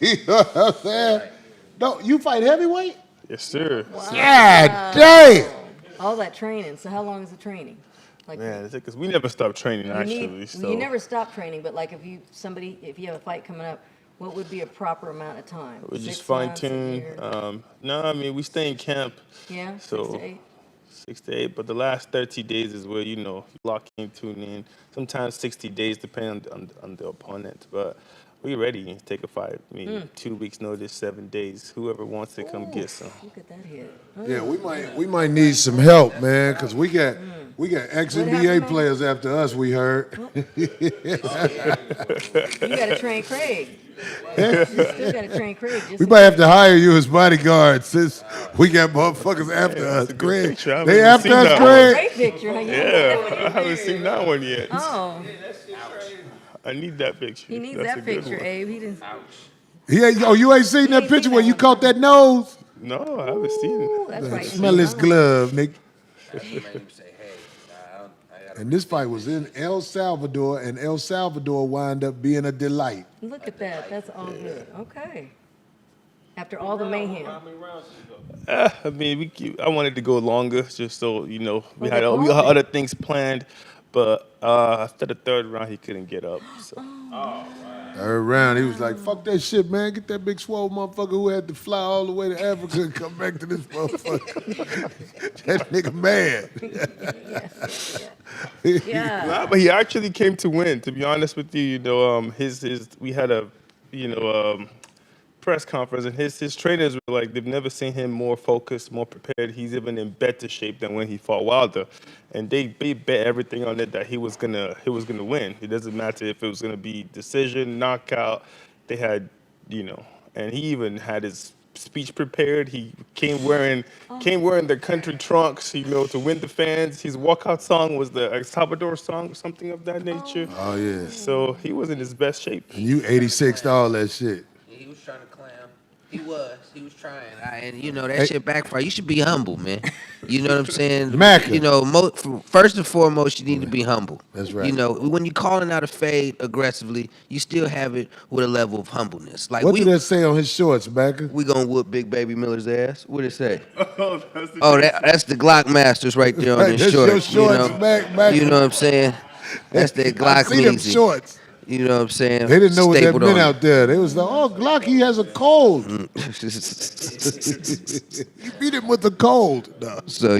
You know what I'm saying? No, you fight heavyweight? Yes, sir. Wow. God damn. All that training. So how long is the training? Like, Man, because we never stopped training actually. So you never stop training, but like if you have a fight coming up, what would be a proper amount of time? we just 6 fine months, a tune. year? No, I mean we stay in camp. Yeah, So 6 to 8. 6 to 8, but the last 30 days is where, you know, you lock in, tune in. Sometimes 60 days, depending on the opponent. But we ready to take a fight. I mean, 2 weeks notice, 7 days. Whoever wants to come get some. Look at that hit. Yeah, we might need some help, man, because we got ex-NBA players after us, we heard. You got to train Kraig. You still got to train Kraig. We might have to hire you as bodyguard since we got motherfuckers after us, Craig. They after us, Craig. Great picture. Huh? Yeah, I haven't seen that one yet. Oh, I need that picture. he needs That's a that good picture, one. Abe. He didn't. You ain't seen that picture where you caught that nose? No, I haven't seen it. That's right. Smell this glove, Nick. And this fight was in El Salvador, and El Salvador wound up being a delight. Look at that. That's all good. Okay. After all the mayhem. I mean, I wanted to go longer, just so you know we Well, had they we called had it. other things planned, but after the third round, he couldn't get up. So. Third round, he was like, fuck that shit, man. Get that big swole motherfucker who had to fly all the way to Africa and come back to this motherfucker. That nigga mad. Yeah. Nah, but he actually came to win. To be honest with you, you know, we had a, press conference, and his trainers were like, they've never seen him more focused, more prepared. He's even in better shape than when he fought Wilder, and they bet everything on it that he was gonna win. It doesn't matter if it was gonna be decision, knockout. They had, and he even had his speech prepared. He came wearing the country trunks, to win the fans. His walkout song was the El Salvador song, something of that nature. Oh yeah. So he was in his best shape. And you 86'd all that shit. He was trying to clown. He was trying. And that shit backfire. You should be humble, man. You know what I'm saying? Macca. First and foremost, you need to be humble. That's right. When you're calling out a fade aggressively, you still have it with a level of humbleness. Like what did that say on his shorts, Macca? We gonna whoop Big Baby Miller's ass. What did it say? That's the Glock Masters right there on his shorts. Your shorts, Macca. You know what I'm saying? That's that Glock I see them Meezy. shorts. You know what I'm saying? They didn't know what that Stapled meant on out there. They was like, oh, Glock, he has a cold. You beat him with the cold. No. So,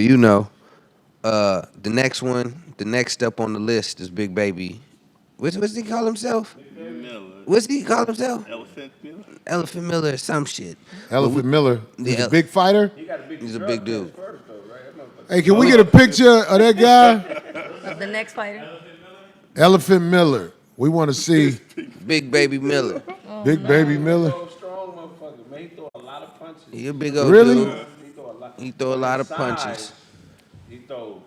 the next step on the list is Big Baby. What's he call himself? Miller. What's he call himself? Elephant Miller. Elephant Miller or some shit. Elephant Miller. He's a big fighter? He's a big dude. Hey, can we get a picture of that guy? The next fighter. Elephant Miller. We want to see Big Baby Miller. Big Baby Miller. Strong motherfucker, man. He throw a lot of punches. He a big old Really? dude. He throw a lot of punches. He throw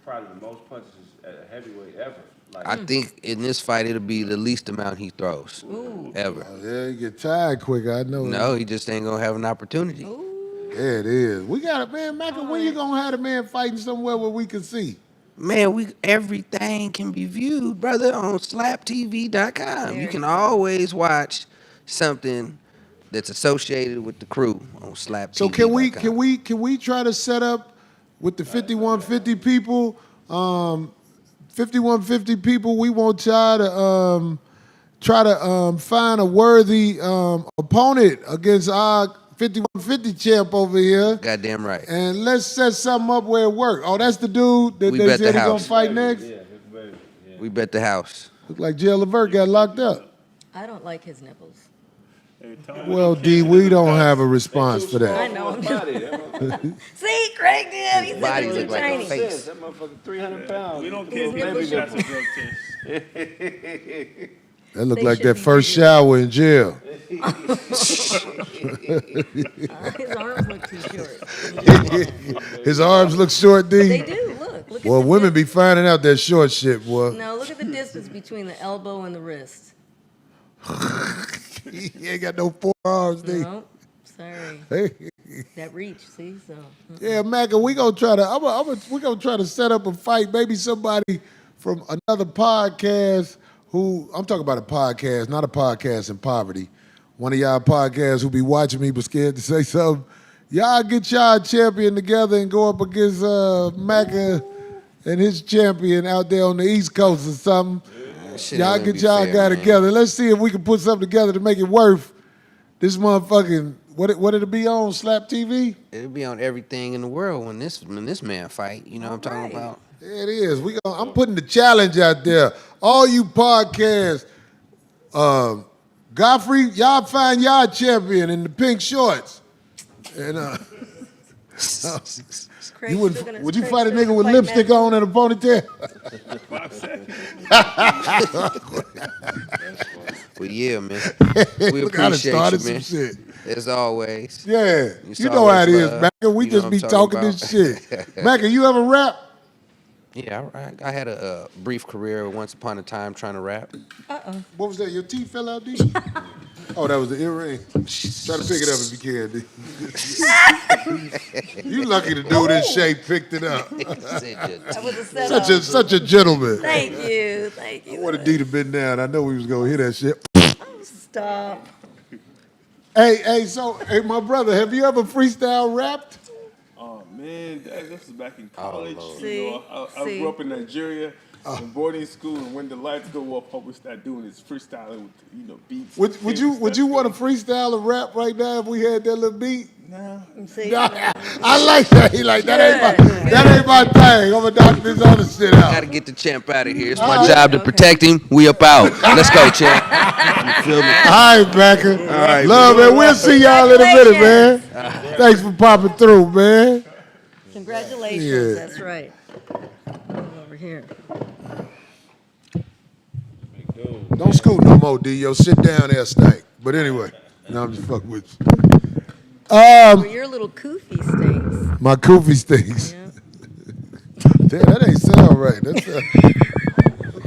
probably the most punches at a heavyweight ever. I think in this fight it'll be the least amount he throws ever. Oh, yeah, you get tired quick. I know. No, he just ain't gonna have an opportunity. Yeah, it is. We got a man, Macca. When you gonna have a man fighting somewhere where we can see? Man, everything can be viewed, brother, on slaptv.com. You can always watch something that's associated with the crew on slaptv.com. So can we try to set up with the 5150 people? 5150 people, we want y'all to try to find a worthy opponent against our 5150 champ over here. Goddamn right. And let's set something up where it works. Oh, that's the dude that they said he's gonna fight next? Yeah. We bet the house. Look like Jill Levert got locked up. I don't like his nipples. Well, D, we don't have a response for I that. know. I'm just... See, Kraig did. He said Body they're look too like a tiny. face. That motherfucker 300 pounds. We don't care if we got some drug test. That looked They like should that be first video. shower in jail. His arms look too short. His arms look short, D? They do. Look Well, at the women be finding out that short shit, boy. No, look at the distance between the elbow and the wrist. He ain't got no forearms, D. No, sorry. That reach, see? So. Yeah, Macca, we gonna try to. We gonna try to set up a fight. Maybe somebody from another podcast. Who I'm talking about a podcast, not a podcast in poverty. One of y'all podcasts who be watching me but scared to say something. Y'all get y'all champion together and go up against Macca and his champion out there on the East Coast or something. Y'all get y'all guy together. Let's see if we can put something together to make it worth this motherfucking. What did it be on? Slap TV? It'll be on everything in the world when this man fight. You know what I'm talking about? Yeah, it is. I'm putting the challenge out there. All you podcasts, Godfrey, y'all find y'all champion in the pink shorts. And would you fight a nigga with lipstick on and a ponytail? Well, yeah, man. We Look, I done appreciate started you, man. some shit. As always. Yeah, It's you know how it always is, love. Macca. We You know just what be I'm talking talking this shit. about. Macca, you ever rap? Yeah, I had a brief career once upon a time trying to rap. What was that? Your teeth fell out, D? Oh, that was the earring. Try to pick it up if you can, D. You lucky the dude in shape picked it up. That was a setup. Such a gentleman. Thank you. I wanted D to bend down. I know we was gonna hear that shit. Stop. Hey, my brother, have you ever freestyle rapped? Oh man, this was back in college. See? I grew up in Nigeria, in boarding school, and when the lights go off, all we start doing is freestyling with beats. Would you want to freestyle a rap right now if we had that little beat? No. See? Nah, I like that. He like that ain't my thing. I'm gonna knock this other shit out. Gotta get the champ out of here. It's my job to protect him. We up out. Let's go, champ. You feel me? All right, Macca. All right, love, man. We'll see y'all in a minute, man. Thanks for popping through, man. Congratulations. Yeah. That's right. Over here. Don't scoot no more, D. Yo, sit down there, stank. But anyway, no, I'm just fucking with you. Or your little koofy stinks. My koofy stinks. Yeah. Damn, that ain't sound right. That's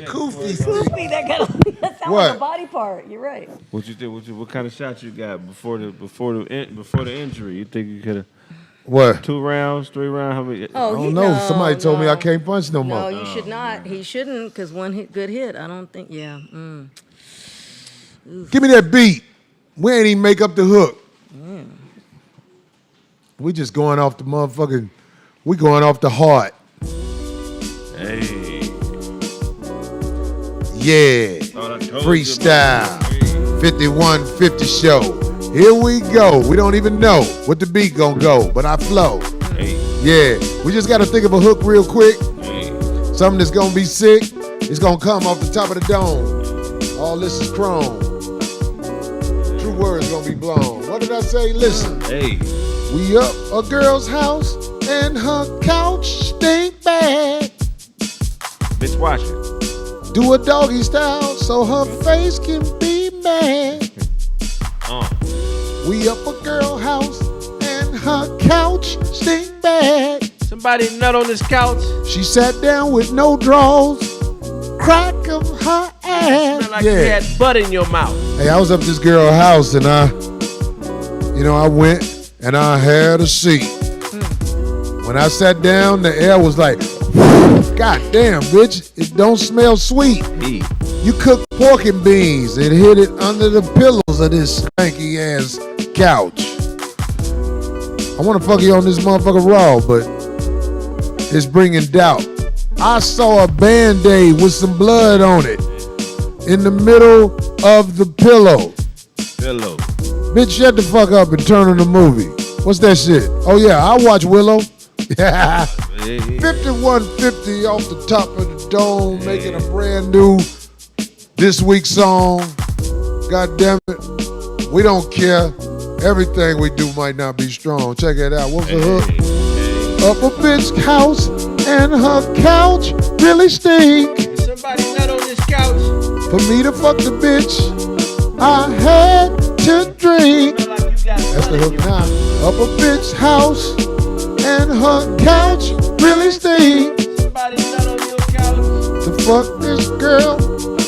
koofy stinks. Koofy, that sounds What? like a body part. You're right. What you think? What kind of shot you got before the injury? You think you could have What? 2 rounds, 3 rounds? How many? Oh, I don't know. Somebody told me I can't punch no more. No, you should not. He shouldn't, because good hit. I don't think. Yeah. Give me that beat. We ain't even make up the hook. We just going off the motherfucking. We going off the heart. Hey. Yeah. Freestyle. 5150 show. Here we go. We don't even know what the beat gonna go, but I flow. Hey. Yeah. We just gotta think of a hook real quick. Hey. Something that's gonna be sick. It's gonna come off the top of the dome. All this is chrome. True words gonna be blown. What did I say? Listen. Hey. We up a girl's house and her couch stink bad. Bitch, watch it. Do a doggy style so her face can be mad. We up a girl house and her couch stink bad. Somebody nut on this couch. She sat down with no drawers, crack of her ass. Smell like you had butt in your mouth. Hey, I was up this girl's house and I went and I had a seat. When I sat down, the air was like, God damn, bitch, it don't smell sweet. You cook pork and beans and hid it under the pillows of this stanky ass couch. I want to fuck you on this motherfucker raw, but it's bringing doubt. I saw a Band-Aid with some blood on it in the middle of the pillow. Bitch, shut the fuck up and turn on the movie. What's that shit? Oh yeah, I watch Willow. 5150 off the top of the dome, making a brand new this week's song. God damn it. We don't care. Everything we do might not be strong. Check it out. What's the hook? Up a bitch house and her couch really stink. Somebody nut on this couch. For me to fuck the bitch, I had to drink. That's the hook now. Up a bitch house and her couch really stink. Somebody nut on your couch. To fuck this girl,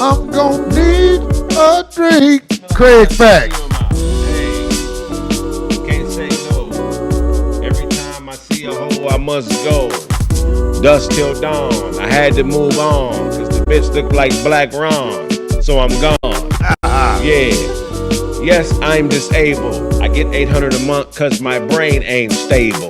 I'm gonna need a drink. KraigFacts. Can't say no. Every time I see a hoe, I must go. Dusk till dawn. I had to move on, cause the bitch look like Black Ron. So I'm gone. Yeah. Yes, I'm disabled. I get 800 a month cause my brain ain't stable.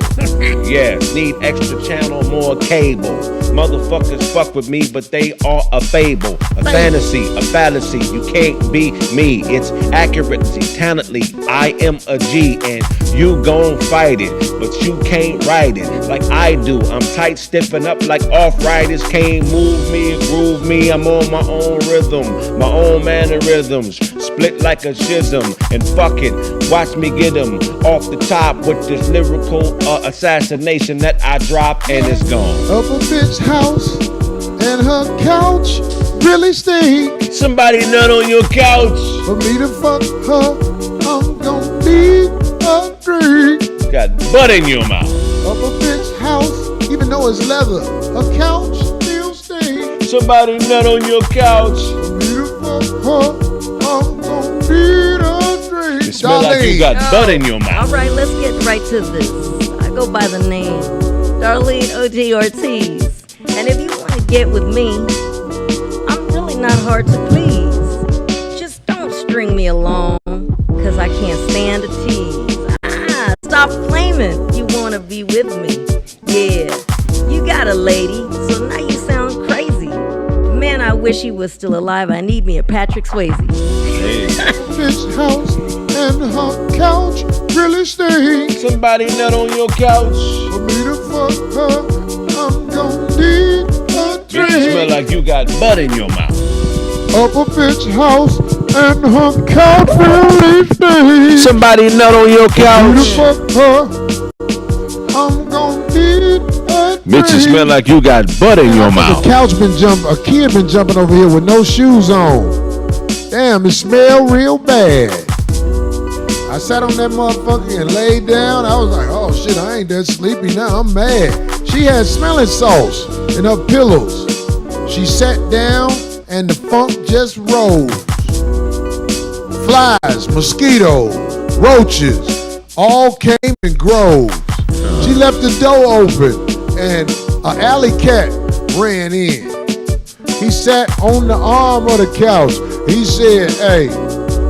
Yes, need extra channel, more cable. Motherfuckers fuck with me, but they are a fable. A fantasy, a fallacy. You can't be me. It's accuracy, talently. I am a G and you gon' fight it, but you can't ride it like I do. I'm tight, stiffen up like off-riders. Can't move me, groove me. I'm on my own rhythm, my own mannerisms. Split like a schism and fuck it. Watch me get him off the top with this lyrical assassination that I drop and it's gone. Up a bitch house and her couch really stink. Somebody nut on your couch. For me to fuck her, I'm gonna need a drink. Got butt in your mouth. Up a bitch house, even though it's leather, her couch still stinks. Somebody nut on your couch. For me to fuck her, I'm gonna need a drink. It smell like you got butt in your mouth. All right, let's get right to this. I go by the name DarleneOrtiz. And if you want to get with me, I'm really not hard to please. Just don't string me along, cause I can't stand a tease. Stop claiming you want to be with me. Yeah, you got a lady, so now you sound crazy. Man, I wish he was still alive. I need me a Patrick Swayze. Bitch house and her couch really stinks. Somebody nut on your couch. For me to fuck her, I'm gonna need a drink. Bitch, smell like you got butt in your mouth. Up a bitch house and her couch really stinks. Somebody nut on your couch. For me to fuck her, I'm gonna need a drink. Bitch, it smell like you got butt in your mouth. A kid been jumping over here with no shoes on. Damn, it smell real bad. I sat on that motherfucker and laid down. I was like, oh shit, I ain't that sleepy now. I'm mad. She had smelling salts in her pillows. She sat down and the funk just rose. Flies, mosquitoes, roaches, all came in groves. She left the door open and an alley cat ran in. He sat on the arm of the couch. He said, hey,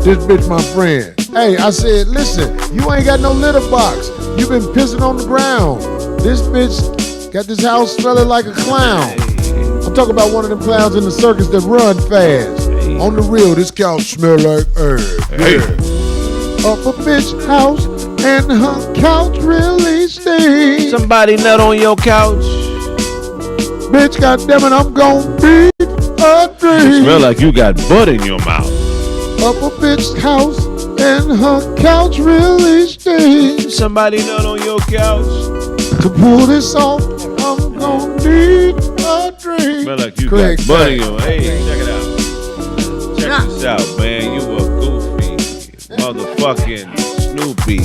this bitch my friend. Hey, I said, listen, you ain't got no litter box. You been pissing on the ground. This bitch got this house smelling like a clown. I'm talking about one of them clowns in the circus that run fast. On the real, this couch smell like herb. Yeah. Up a bitch house and her couch really stinks. Somebody nut on your couch. Bitch, goddammit, I'm gon' beat a dream. You smell like you got butt in your mouth. Up a bitch's house and her couch really stinks. Somebody nut on your couch. To pull this off, I'm gon' need a drink. Smell like you Kraig got butt in your mouth. Hey, check it out. Check this out, man. You a goofy motherfucking Snoopy.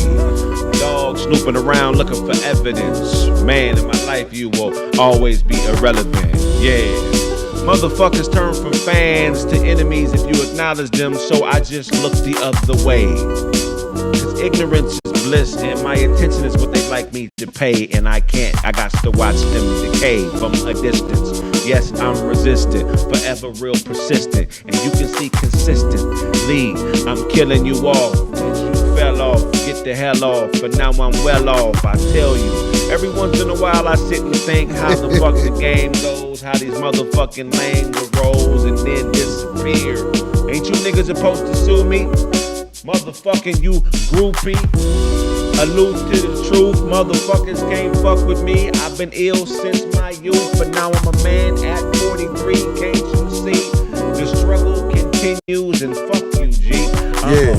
Dog snooping around looking for evidence. Man, in my life you will always be irrelevant. Yeah. Motherfuckers turn from fans to enemies if you acknowledge them, so I just look the other way. Cause ignorance is bliss, and my attention is what they like me to pay, and I can't. I got to watch them decay from a distance. Yes, I'm resistant, forever real persistent, and you can see consistently I'm killing you off. You fell off, get the hell off, but now I'm well off. I tell you, every once in a while I sit and think how the fuck the game goes, how these motherfucking lames arose and then disappear. Ain't you niggas supposed to sue me? Motherfucking you groupie. Allude to the truth, motherfuckers can't fuck with me. I've been ill since my youth, but now I'm a man at 43. Can't you see? The struggle continues and fuck you, G. Yeah.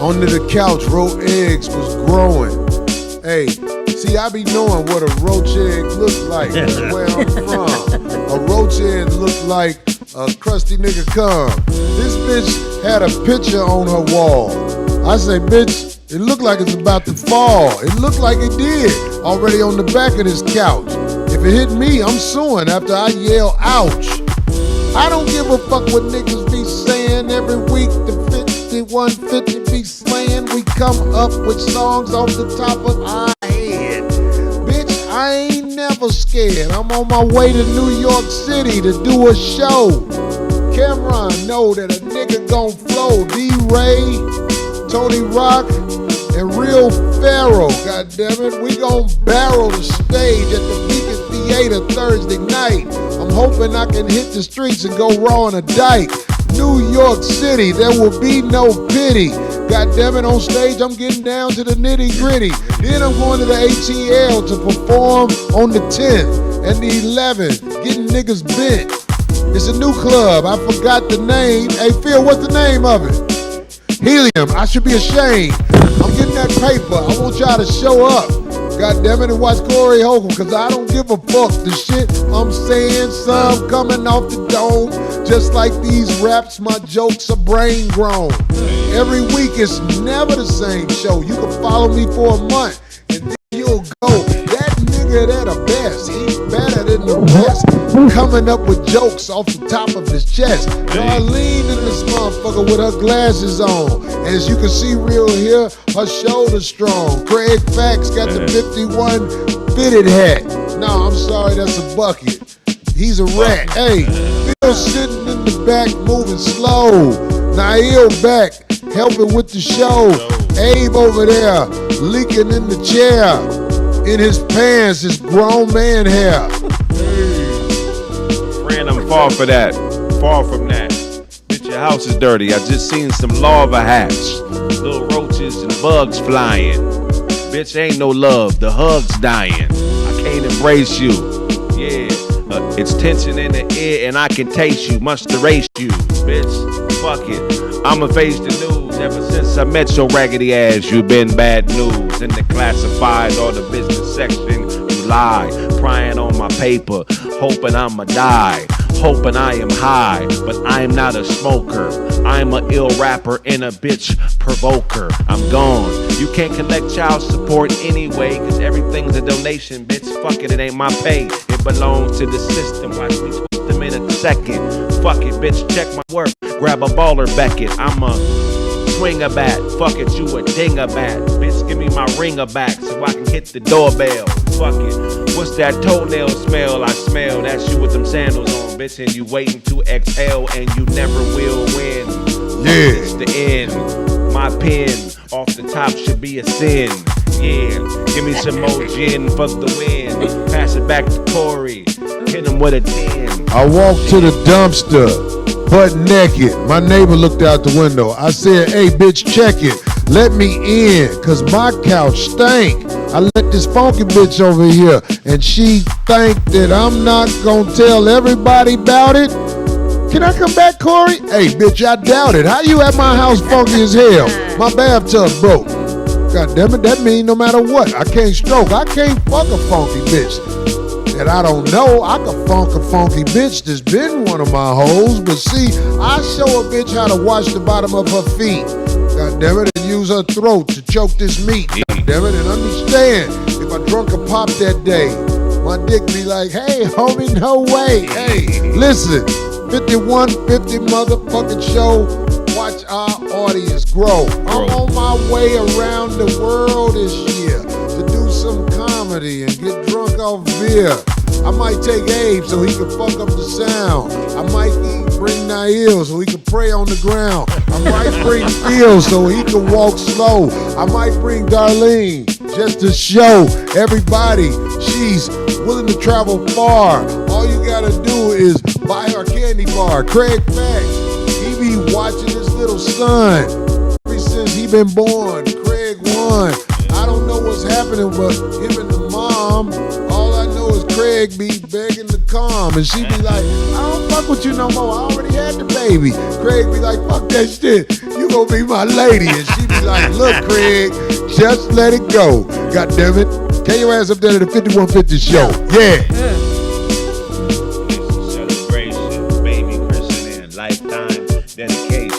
Under the couch, raw eggs was growing. Hey, see, I be knowing what a roach egg looks like. That's where I'm from. A roach egg look like a crusty nigga cum. This bitch had a picture on her wall. I say, bitch, it looked like it's about to fall. It looked like it did already on the back of this couch. If it hit me, I'm suing after I yell, ouch. I don't give a fuck what niggas be saying every week. The 5150 be slaying. We come up with songs off the top of our head. Bitch, I ain't never scared. I'm on my way to New York City to do a show. Cameron know that a nigga gon' flow. D-Ray, Tony Rock, and Real Pharaoh. Goddammit, we gon' barrel the stage at the Beacon Theater Thursday night. I'm hoping I can hit the streets and go raw on a dike. New York City, there will be no pity. Goddammit, on stage, I'm getting down to the nitty gritty. Then I'm going to the ATL to perform on the 10th and the 11th, getting niggas bent. It's a new club, I forgot the name. Hey Phil, what's the name of it? Helium, I should be ashamed. I'm getting that paper, I want y'all to show up. Goddammit, and watch Corey Holcomb, cause I don't give a fuck. The shit I'm saying, some coming off the dome. Just like these raps, my jokes are brain grown. Every week it's never the same show. You can follow me for a month and then you'll go. That nigga that the best, he's better than the rest. Coming up with jokes off the top of his chest. Darlene in this motherfucker with her glasses on. As you can see real here, her shoulder's strong. KraigFacts got the 51 fitted hat. No, I'm sorry, that's a bucket. He's a rat. Hey, Phil sitting in the back moving slow. Nail back, helping with the show. Abe over there, leaking in the chair. In his pants, his grown man hair. Friend, I'm far for that. Far from that. Bitch, your house is dirty. I just seen some larva hatch. Little roaches and bugs flying. Bitch, ain't no love. The hug's dying. I can't embrace you. Yeah. It's tension in the air and I can taste you, must erase you, bitch, fuck it. I'ma face the news, ever since I met your raggedy ass, you been bad news. In the classifieds or the business section, you lie, prying on my paper, hoping I'ma die. hoping I am high, but I am not a smoker. I'm a ill rapper and a bitch provoker. I'm gone. You can't collect child support anyway, cause everything's a donation, bitch. Fuck it, it ain't my pay. It belongs to the system. Watch me twist them in a second. Fuck it, bitch, check my work. Grab a baller Beckett. I'm a swing a bat. Fuck it, you a ding a bat. Bitch, give me my ringer back so I can hit the doorbell. Fuck it. What's that toenail smell? I smell that's you with them sandals on, bitch, and you waiting to exhale and you never will win. Yeah. It's the end. My pen off the top should be a sin. Yeah, give me some more gin, fuck the wind. Pass it back to Corey. Hit him with a 10. I walked to the dumpster, butt naked. My neighbor looked out the window. I said, hey, bitch, check it. Let me in, cause my couch stank. I let this funky bitch over here, and she think that I'm not gonna tell everybody about it. Can I come back, Corey? Hey, bitch, I doubt it. How you at my house funky as hell? My bathtub broke. God damn it, that mean no matter what, I can't stroke. I can't fuck a funky bitch that I don't know. I can funk a funky bitch that's been one of my hoes, but see, I show a bitch how to wash the bottom of her feet. God damn it, and use her throat to choke this meat. God damn it, and understand, if I drunk a pop that day, my dick be like, hey, homie, no way. Hey, listen, 5150 motherfucking show. Watch our audience grow. I'm on my way around the world this year to do some comedy and get drunk off beer. I might take Abe so he can fuck up the sound. I might bring Nuys so he can pray on the ground. I might bring Phil so he can walk slow. I might bring Darlene just to show everybody she's willing to travel far. All you gotta do is buy her candy bar. KraigFacts. He be watching his little son ever since he been born. Kraig won. I don't know what's happening with him and the mom. All I know is Kraig be begging to come, and she be like, I don't fuck with you no more. I already had the baby. Kraig be like, fuck that shit. You gonna be my lady. And she be like, look, Kraig, just let it go. God damn it. Tell your ass up there to the 5150 show. Yeah. Celebration, baby christening, lifetime dedication.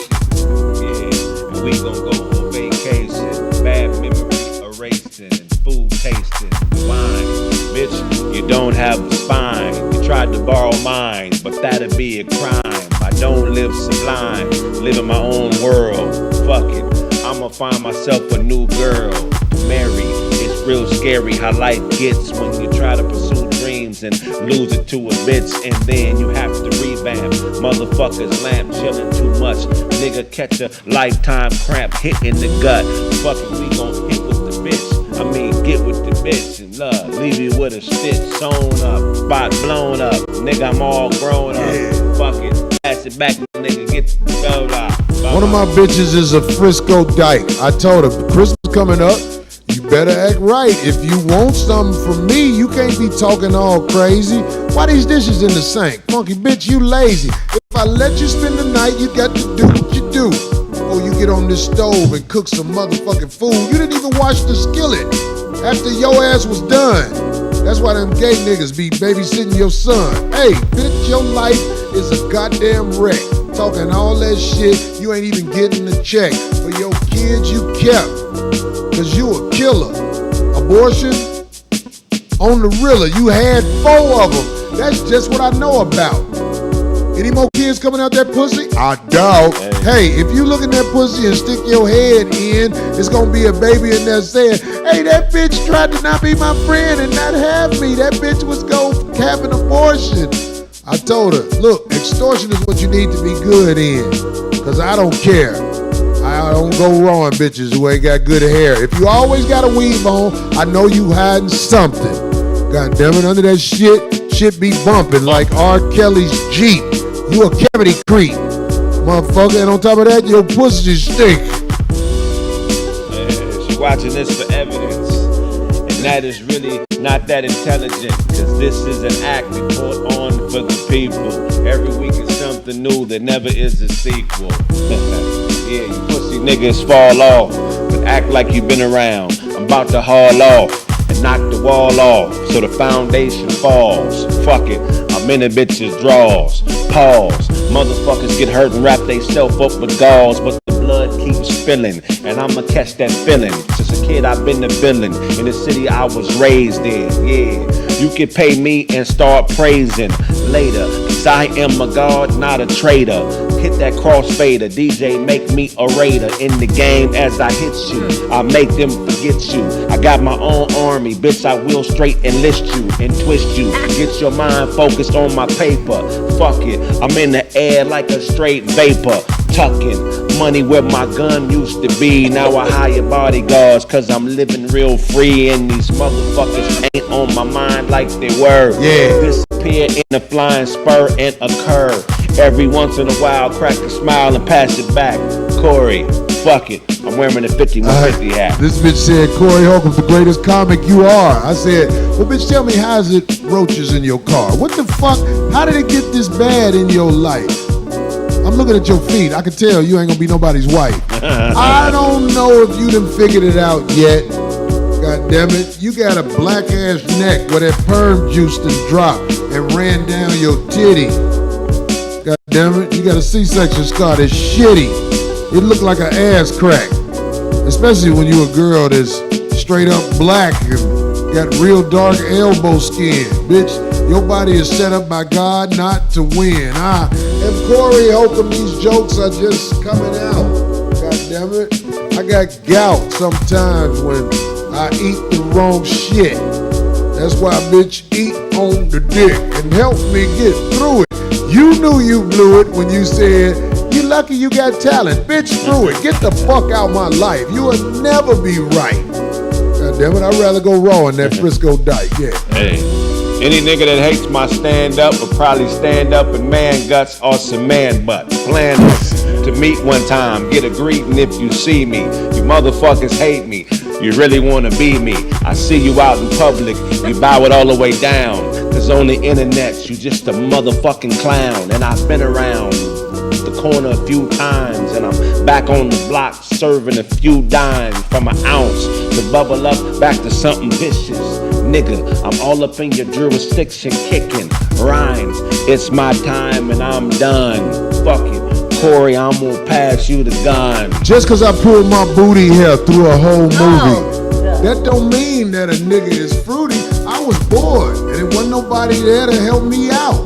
Yeah, and we gon' go on vacation. Bad memory erasing, food tasting, wine. Bitch, you don't have a spine. You tried to borrow mine, but that'd be a crime. I don't live sublime, live in my own world. Fuck it, I'ma find myself a new girl to marry. It's real scary how life gets when you try to pursue dreams and lose it to a bitch, and then you have to revamp. Motherfuckers lamp chilling too much. Nigga catch a lifetime cramp hit in the gut. Fuck it, we gon' hit with the bitch. I mean, get with the bitch and love. Leave you with a stitch sewn up, spot blown up. Nigga, I'm all grown up. Fuck it, pass it back, nigga, get the spell out. One of my bitches is a Frisco dyke. I told her, Christmas coming up, you better act right. If you want something from me, you can't be talking all crazy. Why these dishes in the sink? Funky bitch, you lazy. If I let you spend the night, you got to do what you do. Or you get on this stove and cook some motherfucking food. You didn't even wash the skillet after your ass was done. That's why them gay niggas be babysitting your son. Hey, bitch, your life is a goddamn wreck. Talking all that shit, you ain't even getting a check. For your kids you kept, cause you a killer. Abortion? On the realer, you had 4 of them. That's just what I know about. Any more kids coming out that pussy? I doubt. Hey, if you look in that pussy and stick your head in, it's gonna be a baby in there saying, hey, that bitch tried to not be my friend and not have me. That bitch was gonna have an abortion. I told her, look, extortion is what you need to be good in, cause I don't care. I don't go wrong bitches who ain't got good hair. If you always got a weave on, I know you hiding something. God damn it, under that shit be bumping like R. Kelly's Jeep. You a cavity creep, motherfucker, and on top of that, your pussy stink. She watching this for evidence, and that is really not that intelligent, cause this is an act we put on for the people. Every week is something new, there never is a sequel. Yeah, you pussy niggas fall off, but act like you've been around. I'm about to haul off and knock the wall off so the foundation falls. Fuck it, I'm in the bitches' draws. Pause. Motherfuckers get hurt and wrap they self up with gauze, but the blood keeps spilling, and I'ma catch that feeling. Since a kid I've been the villain in the city I was raised in. Yeah, you can pay me and start praising later, 'cause I am a god, not a traitor. Hit that crossfader, DJ make me a raider in the game as I hit you. I make them forget you. I got my own army, bitch, I will straight enlist you and twist you. Get your mind focused on my paper. Fuck it, I'm in the air like a straight vapor. Tucking money where my gun used to be. Now I hire bodyguards, 'cause I'm living real free, and these motherfuckers ain't on my mind like they were. Yeah. Disappear in a flying spur and occur. Every once in a while, crack a smile and pass it back. Corey, fuck it, I'm wearing a 5150 hat. This bitch said, Corey Holcomb, the greatest comic you are. I said, well, bitch, tell me, how's it roaches in your car? What the fuck? How did it get this bad in your life? I'm looking at your feet. I can tell you ain't gonna be nobody's wife. I don't know if you done figured it out yet. God damn it. You got a black ass neck where that perm juice done dropped and ran down your titty. God damn it. You got a C-section scar that's shitty. It looked like an ass crack. Especially when you a girl that's straight up black and got real dark elbow skin. Bitch, your body is set up by God not to win. I am Corey Holcomb. These jokes are just coming out. God damn it. I got gout sometimes when I eat the wrong shit. That's why, bitch, eat on the dick and help me get through it. You knew you blew it when you said, you lucky you got talent. Bitch, screw it. Get the fuck out my life. You will never be right. God damn it, I'd rather go raw in that Frisco Dyke, yeah. Hey, any nigga that hates my stand up will probably stand up in man guts or some man butt. Plan us to meet one time, get a greeting if you see me. You motherfuckers hate me, you really wanna be me. I see you out in public, you bow it all the way down. 'Cause on the internet, you just a motherfucking clown. And I've been around the corner a few times, and I'm back on the block serving a few dimes from an ounce to bubble up back to something vicious. Nigga, I'm all up in your jurisdiction kicking rhymes. It's my time and I'm done. Fuck it, Corey, I'm gonna pass you the gun. Just 'cause I pulled my booty hair through a whole movie, that don't mean that a nigga is fruity. I was bored and there wasn't nobody there to help me out.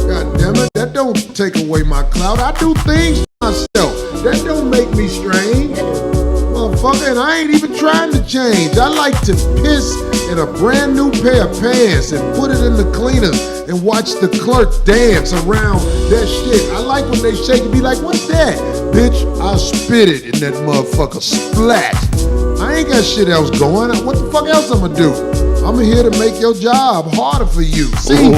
God damn it, that don't take away my clout. I do things to myself. That don't make me strange. Motherfucker, and I ain't even trying to change. I like to piss in a brand new pair of pants and put it in the cleaner and watch the clerk dance around that shit. I like when they shake and be like, what's that? Bitch, I spit it in that motherfucker splat. I ain't got shit else going. What the fuck else I'ma do? I'm here to make your job harder for you. See,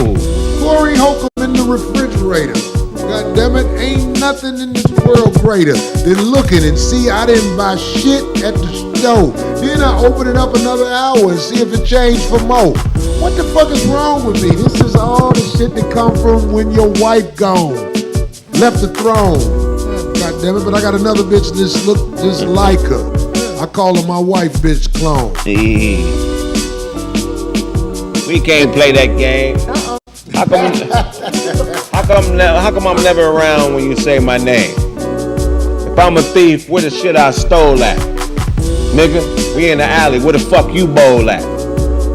Corey Holcomb in the refrigerator. God damn it, ain't nothing in this world greater than looking and see I didn't buy shit at the store. Then I open it up another hour and see if it changed for more. What the fuck is wrong with me? This is all the shit that come from when your wife gone, left the throne. God damn it, but I got another bitch that look just like her. I call her my wife bitch clone. We can't play that game. How come I'm never around when you say my name? If I'm a thief, where the shit I stole at? Nigga, we in the alley, where the fuck you bowl at?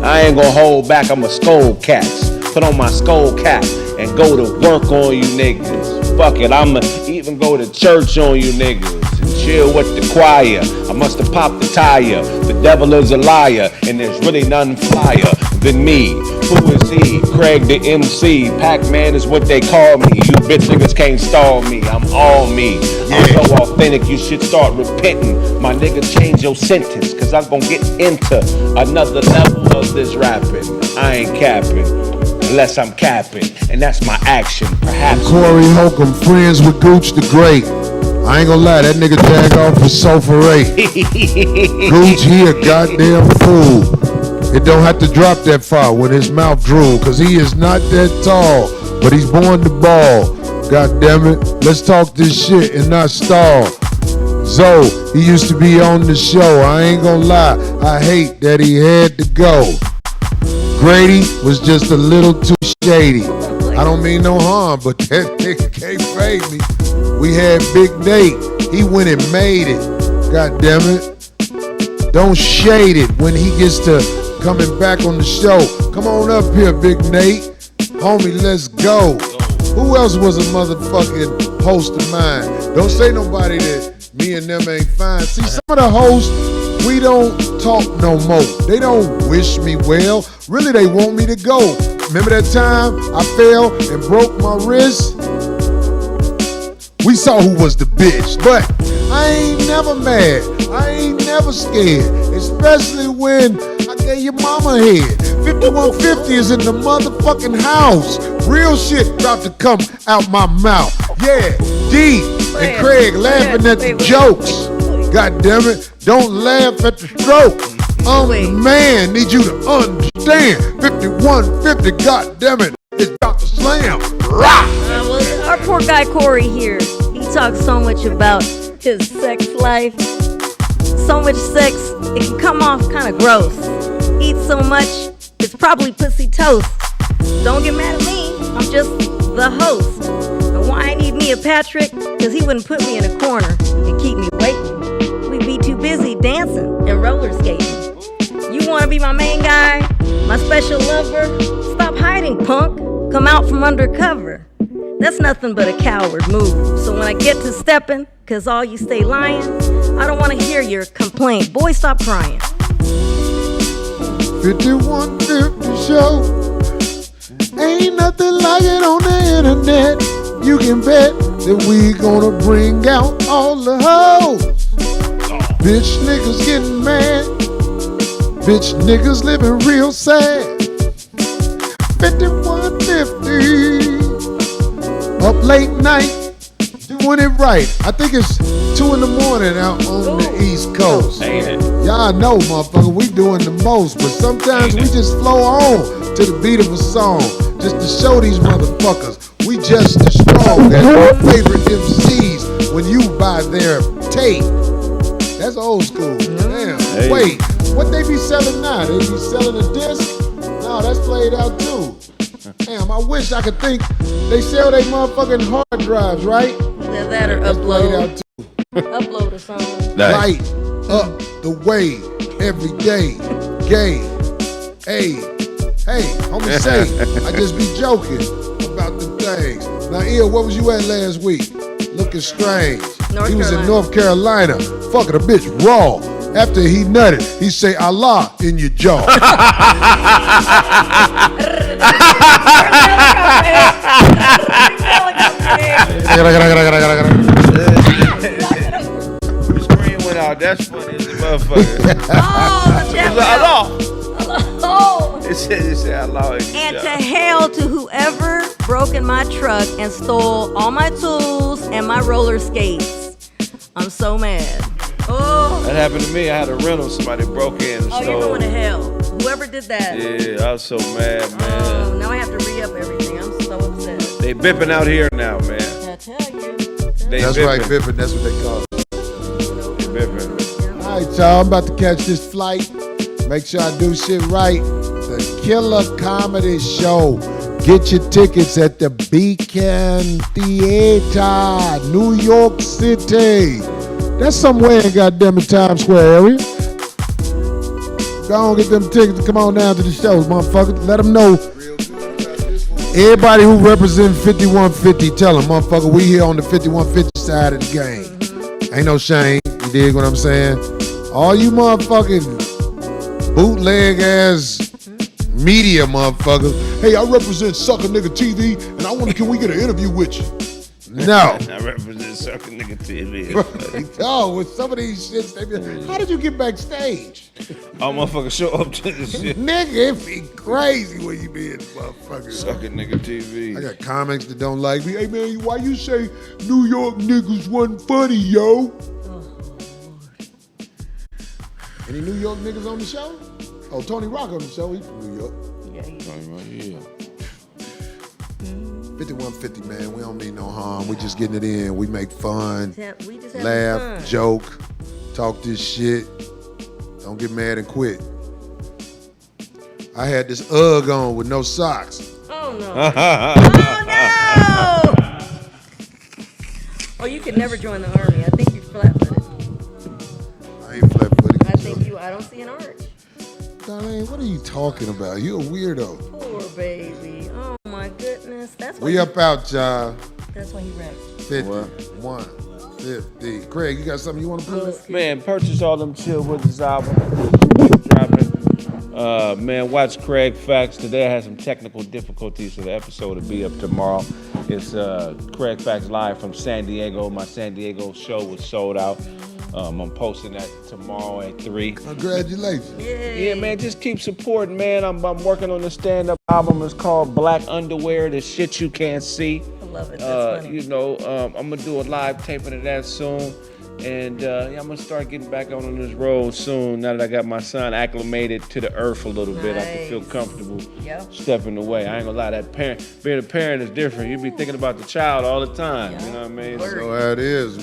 I ain't gonna hold back, I'ma scold cats. Put on my skull cap and go to work on you niggas. Fuck it, I'ma even go to church on you niggas. Chill with the choir. I must have popped the tire. The devil is a liar, and there's really none flyer than me. Who is he? Kraig the MC. Pac-Man is what they call me. You bitch niggas can't stall me. I'm all me. I'm so authentic, you should start repenting. My nigga, change your sentence, 'cause I'm gonna get into another level of this rapping. I ain't capping, unless I'm capping, and that's my action. Perhaps Corey Holcomb, friends with Gooch the Great. I ain't gonna lie, that nigga jag off for sulfurate. Gooch, he a goddamn fool. It don't have to drop that far when his mouth drool, 'cause he is not that tall, but he's born to ball. God damn it, let's talk this shit and not stall. Zoe, he used to be on the show. I ain't gonna lie, I hate that he had to go. Grady was just a little too shady. I don't mean no harm, but that nigga can't fade me. We had Big Nate. He went and made it. God damn it. Don't shade it when he gets to coming back on the show. Come on up here, Big Nate. Homie, let's go. Who else was a motherfucking host of mine? Don't say nobody that me and them ain't fine. See, some of the hosts, we don't talk no more. They don't wish me well. Really, they want me to go. Remember that time I fell and broke my wrist? We saw who was the bitch, but I ain't never mad. I ain't never scared, especially when I gave your mama head. 5150 is in the motherfucking house. Real shit about to come out my mouth. Yeah, D and Kraig laughing at the jokes. God damn it, don't laugh at the stroke. I'm the man, need you to understand. 5150, god damn it, it's about to slam. Well, our poor guy Corey here, he talks so much about his sex life. So much sex, it can come off kind of gross. Eat so much, it's probably pussy toast. Don't get mad at me, I'm just the host. And why I need me a Patrick? Cause he wouldn't put me in a corner and keep me waiting. We'd be too busy dancing and roller skating. You wanna be my main guy? My special lover? Stop hiding, punk. Come out from undercover. That's nothing but a coward move. So when I get to stepping, cause all you stay lying, I don't wanna hear your complaint. Boy, stop crying. 5150 show. Ain't nothing like it on the internet. You can bet that we gonna bring out all the hoes. Bitch niggas getting mad. Bitch niggas living real sad. 5150. Up late night, doing it right. I think it's 2 in the morning out on the East Coast. Ain't it? Y'all know, motherfucker, we doing the most, but sometimes we just flow on to the beat of a song, just to show these motherfuckers we just as strong as our favorite MCs when you buy their tape. That's old school. Damn. Hey. Wait, what they be selling now? They be selling a disc? No, that's played out too. Damn, I wish I could think they sell they motherfucking hard drives, right? That or That's played upload. out too. Upload or something. Light up the way every day. Gay. Hey, homie say, I just be joking about the things. Now, Ill, what was you at last week? Looking strange. He was in North Carolina, fucking a bitch raw. After he nutted, he say Allah in your jaw. The screen went out. That's funny as a motherfucker. Oh, the It was like, Allah. Oh. It said Allah. And to hell to whoever broke in my truck and stole all my tools and my roller skates. I'm so mad. Oh. That happened to me. I had a rental. Somebody broke in and Oh, stole. you're going to hell. Whoever did that. Yeah, I was so mad, man. Oh, now I have to re-up everything. I'm so upset. They bipping out here now, man. I tell you. They That's bipping. right, bipping. That's what they call it. They bipping. All right, y'all. I'm about to catch this flight. Make sure I do shit right. The Killer Comedy Show. Get your tickets at the Beacon Theater, New York City. That's somewhere in goddamn Times Square area. Go on, get them tickets to come on down to the shows, motherfucker. Let them know. Everybody who represent 5150, tell them, motherfucker, we here on the 5150 side of the game. Ain't no shame. You dig what I'm saying? All you motherfucking bootleg ass media motherfuckers. Hey, I represent Sucker Nigga TV, and I wonder, can we get an interview with you? No. I represent Sucker Nigga TV. Oh, with some of these shits, they be, how did you get backstage? All motherfuckers show up to this shit. Nigga, it be crazy when you be in motherfuckers. Sucker Nigga TV. I got comics that don't like me. Hey man, why you say New York niggas wasn't funny, yo? Any New York niggas on the show? Oh, Tony Rock on the show. He from New York. Yeah. 5150, man. We don't mean no harm. We just getting it in. We make fun, We just having laugh, fun. joke, talk this shit. Don't get mad and quit. I had this UGG on with no socks. Oh Oh no! Oh no! Oh, you could never join the army. I think you're flat-footed. I ain't flat-footed. I think you. I don't see an arch. Darlene, what are you talking about? You a weirdo. Poor baby. Oh my goodness. That's why We up out, y'all. That's why he wrecked. 51, 50. Kraig, you got something you want to put? Man, purchase all them Chill Wizards albums. Keep dropping. Man, watch KraigFacts. Today I had some technical difficulties, so the episode will be up tomorrow. It's KraigFacts live from San Diego. My San Diego show was sold out. I'm posting that tomorrow at 3. Congratulations. Yeah, man, just keep supporting, man. I'm working on the stand-up album. It's called Black Underwear, the shit you can't see. I love it. That's funny. You know, I'm going to do a live taping of that soon. And yeah, I'm going to start getting back on this road soon. Now that I got my son acclimated to the earth a little bit, I can feel comfortable stepping away. I ain't going to lie, being a parent is different. You be thinking about the child all the time. You know what I mean? So how it is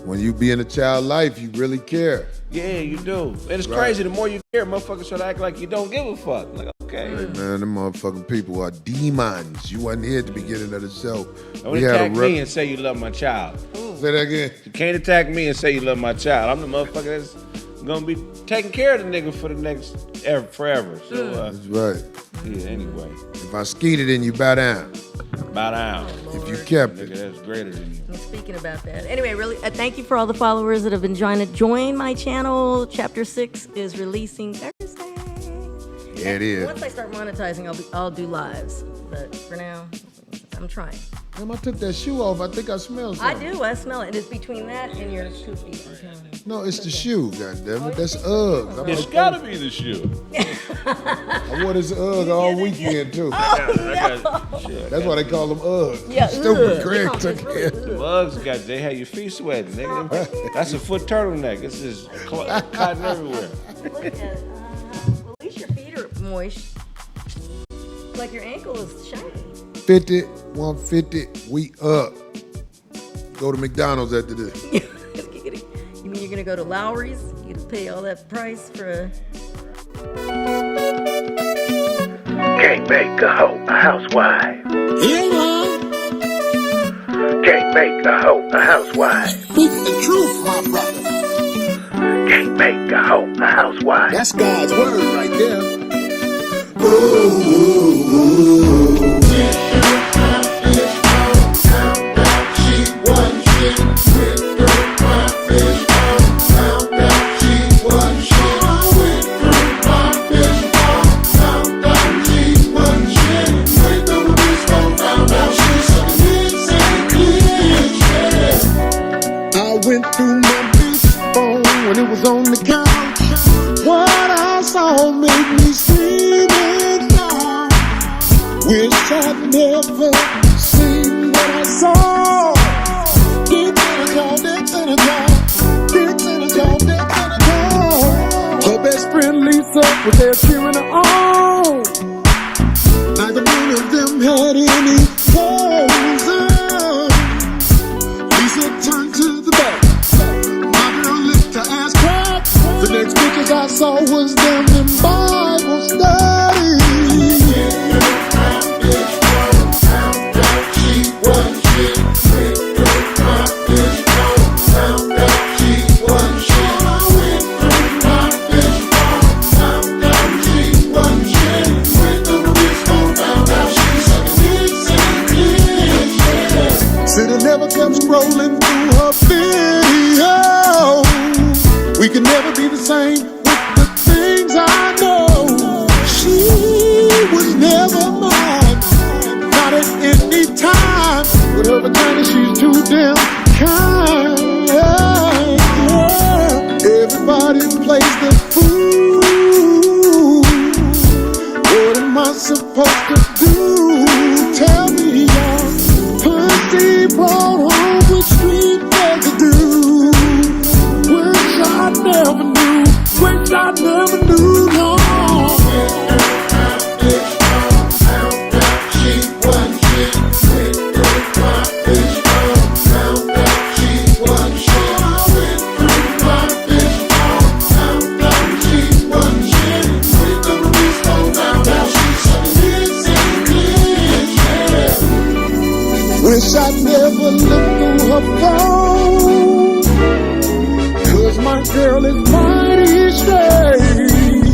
when you be in a child life, you really care. Yeah, you do. And it's crazy. The more you care, motherfuckers try to act like you don't give a fuck. Like, okay. Hey, man, them motherfucking people are demons. You wasn't here at the beginning of the show. Don't attack me and say you love my child. Say that again. You can't attack me and say you love my child. I'm the motherfucker that's gonna be taking care of the nigga for the next forever. So that's right. Yeah. Anyway, if I skeeted in, you bow down. Bow down. If you kept nigga, that's greater than you. Speaking about that. Anyway, really, thank you for all the followers that have been trying to join my channel. Chapter 6 is releasing Thursday. Yeah, it is. Once I start monetizing, I'll do lives. But for now, I'm trying. Damn, I took that shoe off. I think I smell something. I do. I smell it. It's between that and your poopy. No, it's the shoe, goddammit. That's Uggs. It's gotta be the shoe. I wore this Ugg all weekend, too. That's why they call them Uggs. Yeah, Stupid Kraig took it. Uggs they have your feet sweating, nigga. That's a foot turtleneck. It's just cotton everywhere. At least your feet are moist. Like your ankle is shiny. 50, 150, we up. Go to McDonald's after this. You mean you're gonna go to Lowry's? You gonna pay all that price for a... Can't make a hoe a housewife. Can't make a hoe a housewife. Speak the truth, my brother. Can't make a hoe a housewife. That's God's word right there. I went through my big phone when it was on the couch. What I saw made me scream and shout. Wish I'd never seen what I saw. Dicks in a jar, dicks in a jar, dicks in a jar, dicks in a jar. Her best friend Lisa was there cheering her on. Neither one of them had any clothes on. Lisa turned to the back. My girl licked her ass crack. The next pictures I saw was them in Bible study. Said I never kept scrolling through her video. We could never be the same with the things I know. She was never mine, not at any time. With her vagina, she's too damn kind. Everybody plays the fool. What am I supposed to do? Tell me, y'all. Pussy brought home with sweet residue. Wish I never knew. Wish I never knew. No. never look through her phone, 'cause my girl is mighty straight.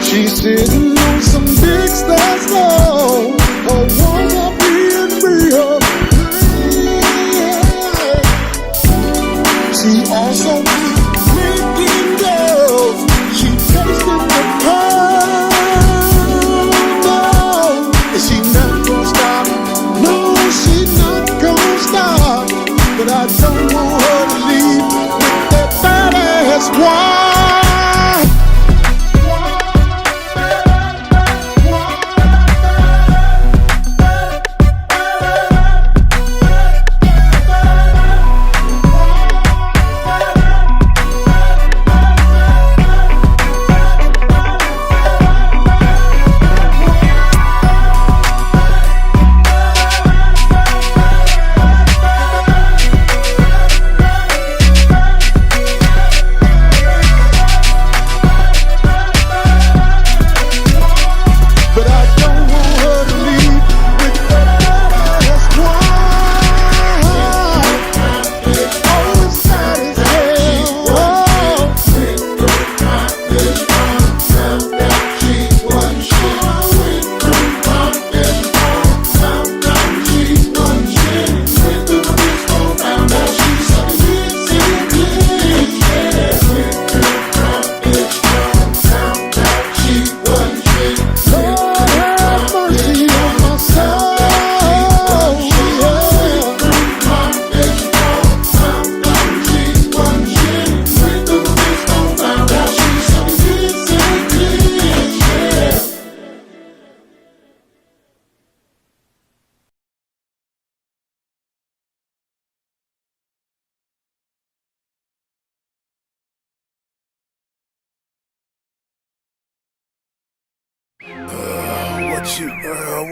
She's sitting on some big stars low, or wanna be in real. She also likes making girls. She tasted the pearl. Is she not gonna stop? No, she's not gonna stop. But I don't want her to leave with that badass wife.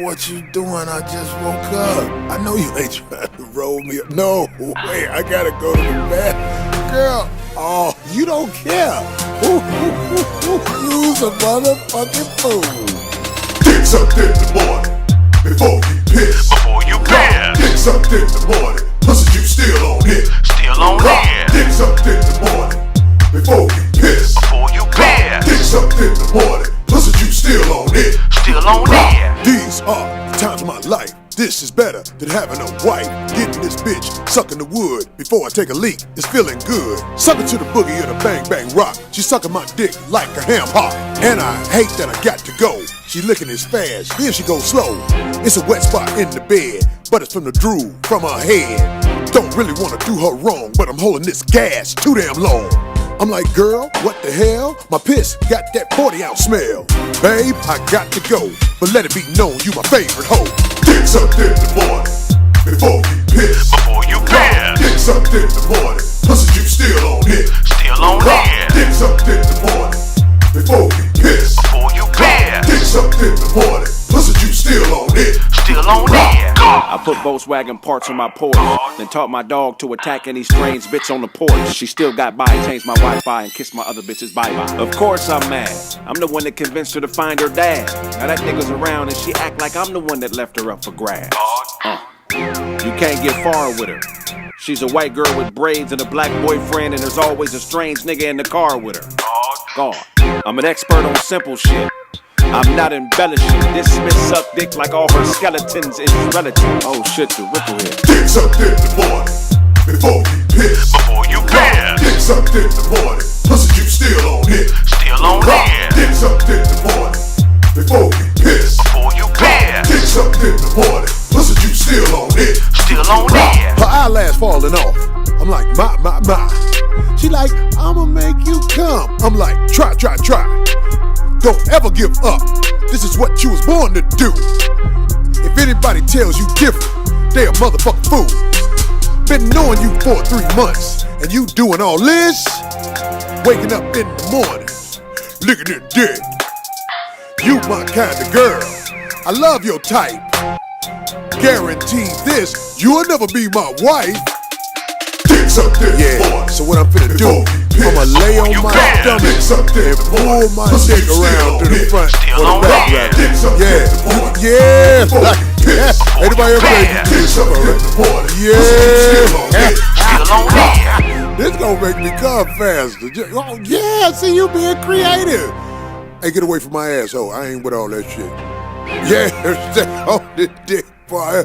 What you doing? I just woke up. I know you ain't trying to roll me up. No, wait, I gotta go to the bathroom. Girl, oh, you don't care. You's a motherfucking fool. Dick sucked in the morning before you piss. Before you piss. Dick sucked in the morning. Pussy, you still on it. Still on it. Dick sucked in the morning before you piss. Before you piss. Dick sucked in the morning. Pussy, you still on it. Still on it. These are the times of my life. This is better than having a wife. Getting this bitch sucking the wood before I take a leak. It's feeling good. Sucking to the boogie of the bang bang rock. She sucking my dick like a ham hock. And I hate that I got to go. She licking it fast, then she goes slow. It's a wet spot in the bed, but it's from the drool from her head. Don't really wanna do her wrong, but I'm holding this gas too damn long. I'm like, girl, what the hell? My piss got that 40-ounce smell. Babe, I got to go, but let it be known you my favorite hoe. Dick sucked in the morning before you piss. Before you piss. Dick sucked in the morning. Pussy, you still on it. Still on it. Dick sucked in the morning before you piss. Before you piss. Dick sucked in the morning. Pussy, you still on it. Still on it. I put Volkswagen parts on my porch, then taught my dog to attack any strange bitch on the porch. She still got by, changed my Wi-Fi, and kissed my other bitches bye-bye. Of course I'm mad. I'm the one that convinced her to find her dad. Now that nigga's around and she act like I'm the one that left her up for grabs. You can't get far with her. She's a white girl with braids and a black boyfriend, and there's always a strange nigga in the car with her. God, I'm an expert on simple shit. I'm not embellishing. This Smith suck dick like all her skeletons is relative. Oh shit, the ripple here. Dick sucked in the morning before you piss. Before you piss. Dick sucked in the morning. Pussy, you still on it. Still on it. Dick sucked in the morning before you piss. Before you piss. Dick sucked in the morning. Pussy, you still on it. Still on it. Her eyelash falling off. I'm like, my. She like, I'ma make you come. I'm like, try. Don't ever give up. This is what you was born to do. If anybody tells you different, they a motherfucking fool. Been knowing you for 3 months, and you doing all this? Waking up in the morning, licking it dick. You my kind of girl. I love your type. Guarantee this, you'll never be my wife. Yeah, so what I'm finna do, I'ma lay on my stomach and pull my dick around to the front or the back. Yeah, Anybody else ready? Yeah. This gonna make me come faster. Oh, yeah, see you being creative. Hey, get away from my asshole. I ain't with all that shit. Yeah, stay on the dick, boy.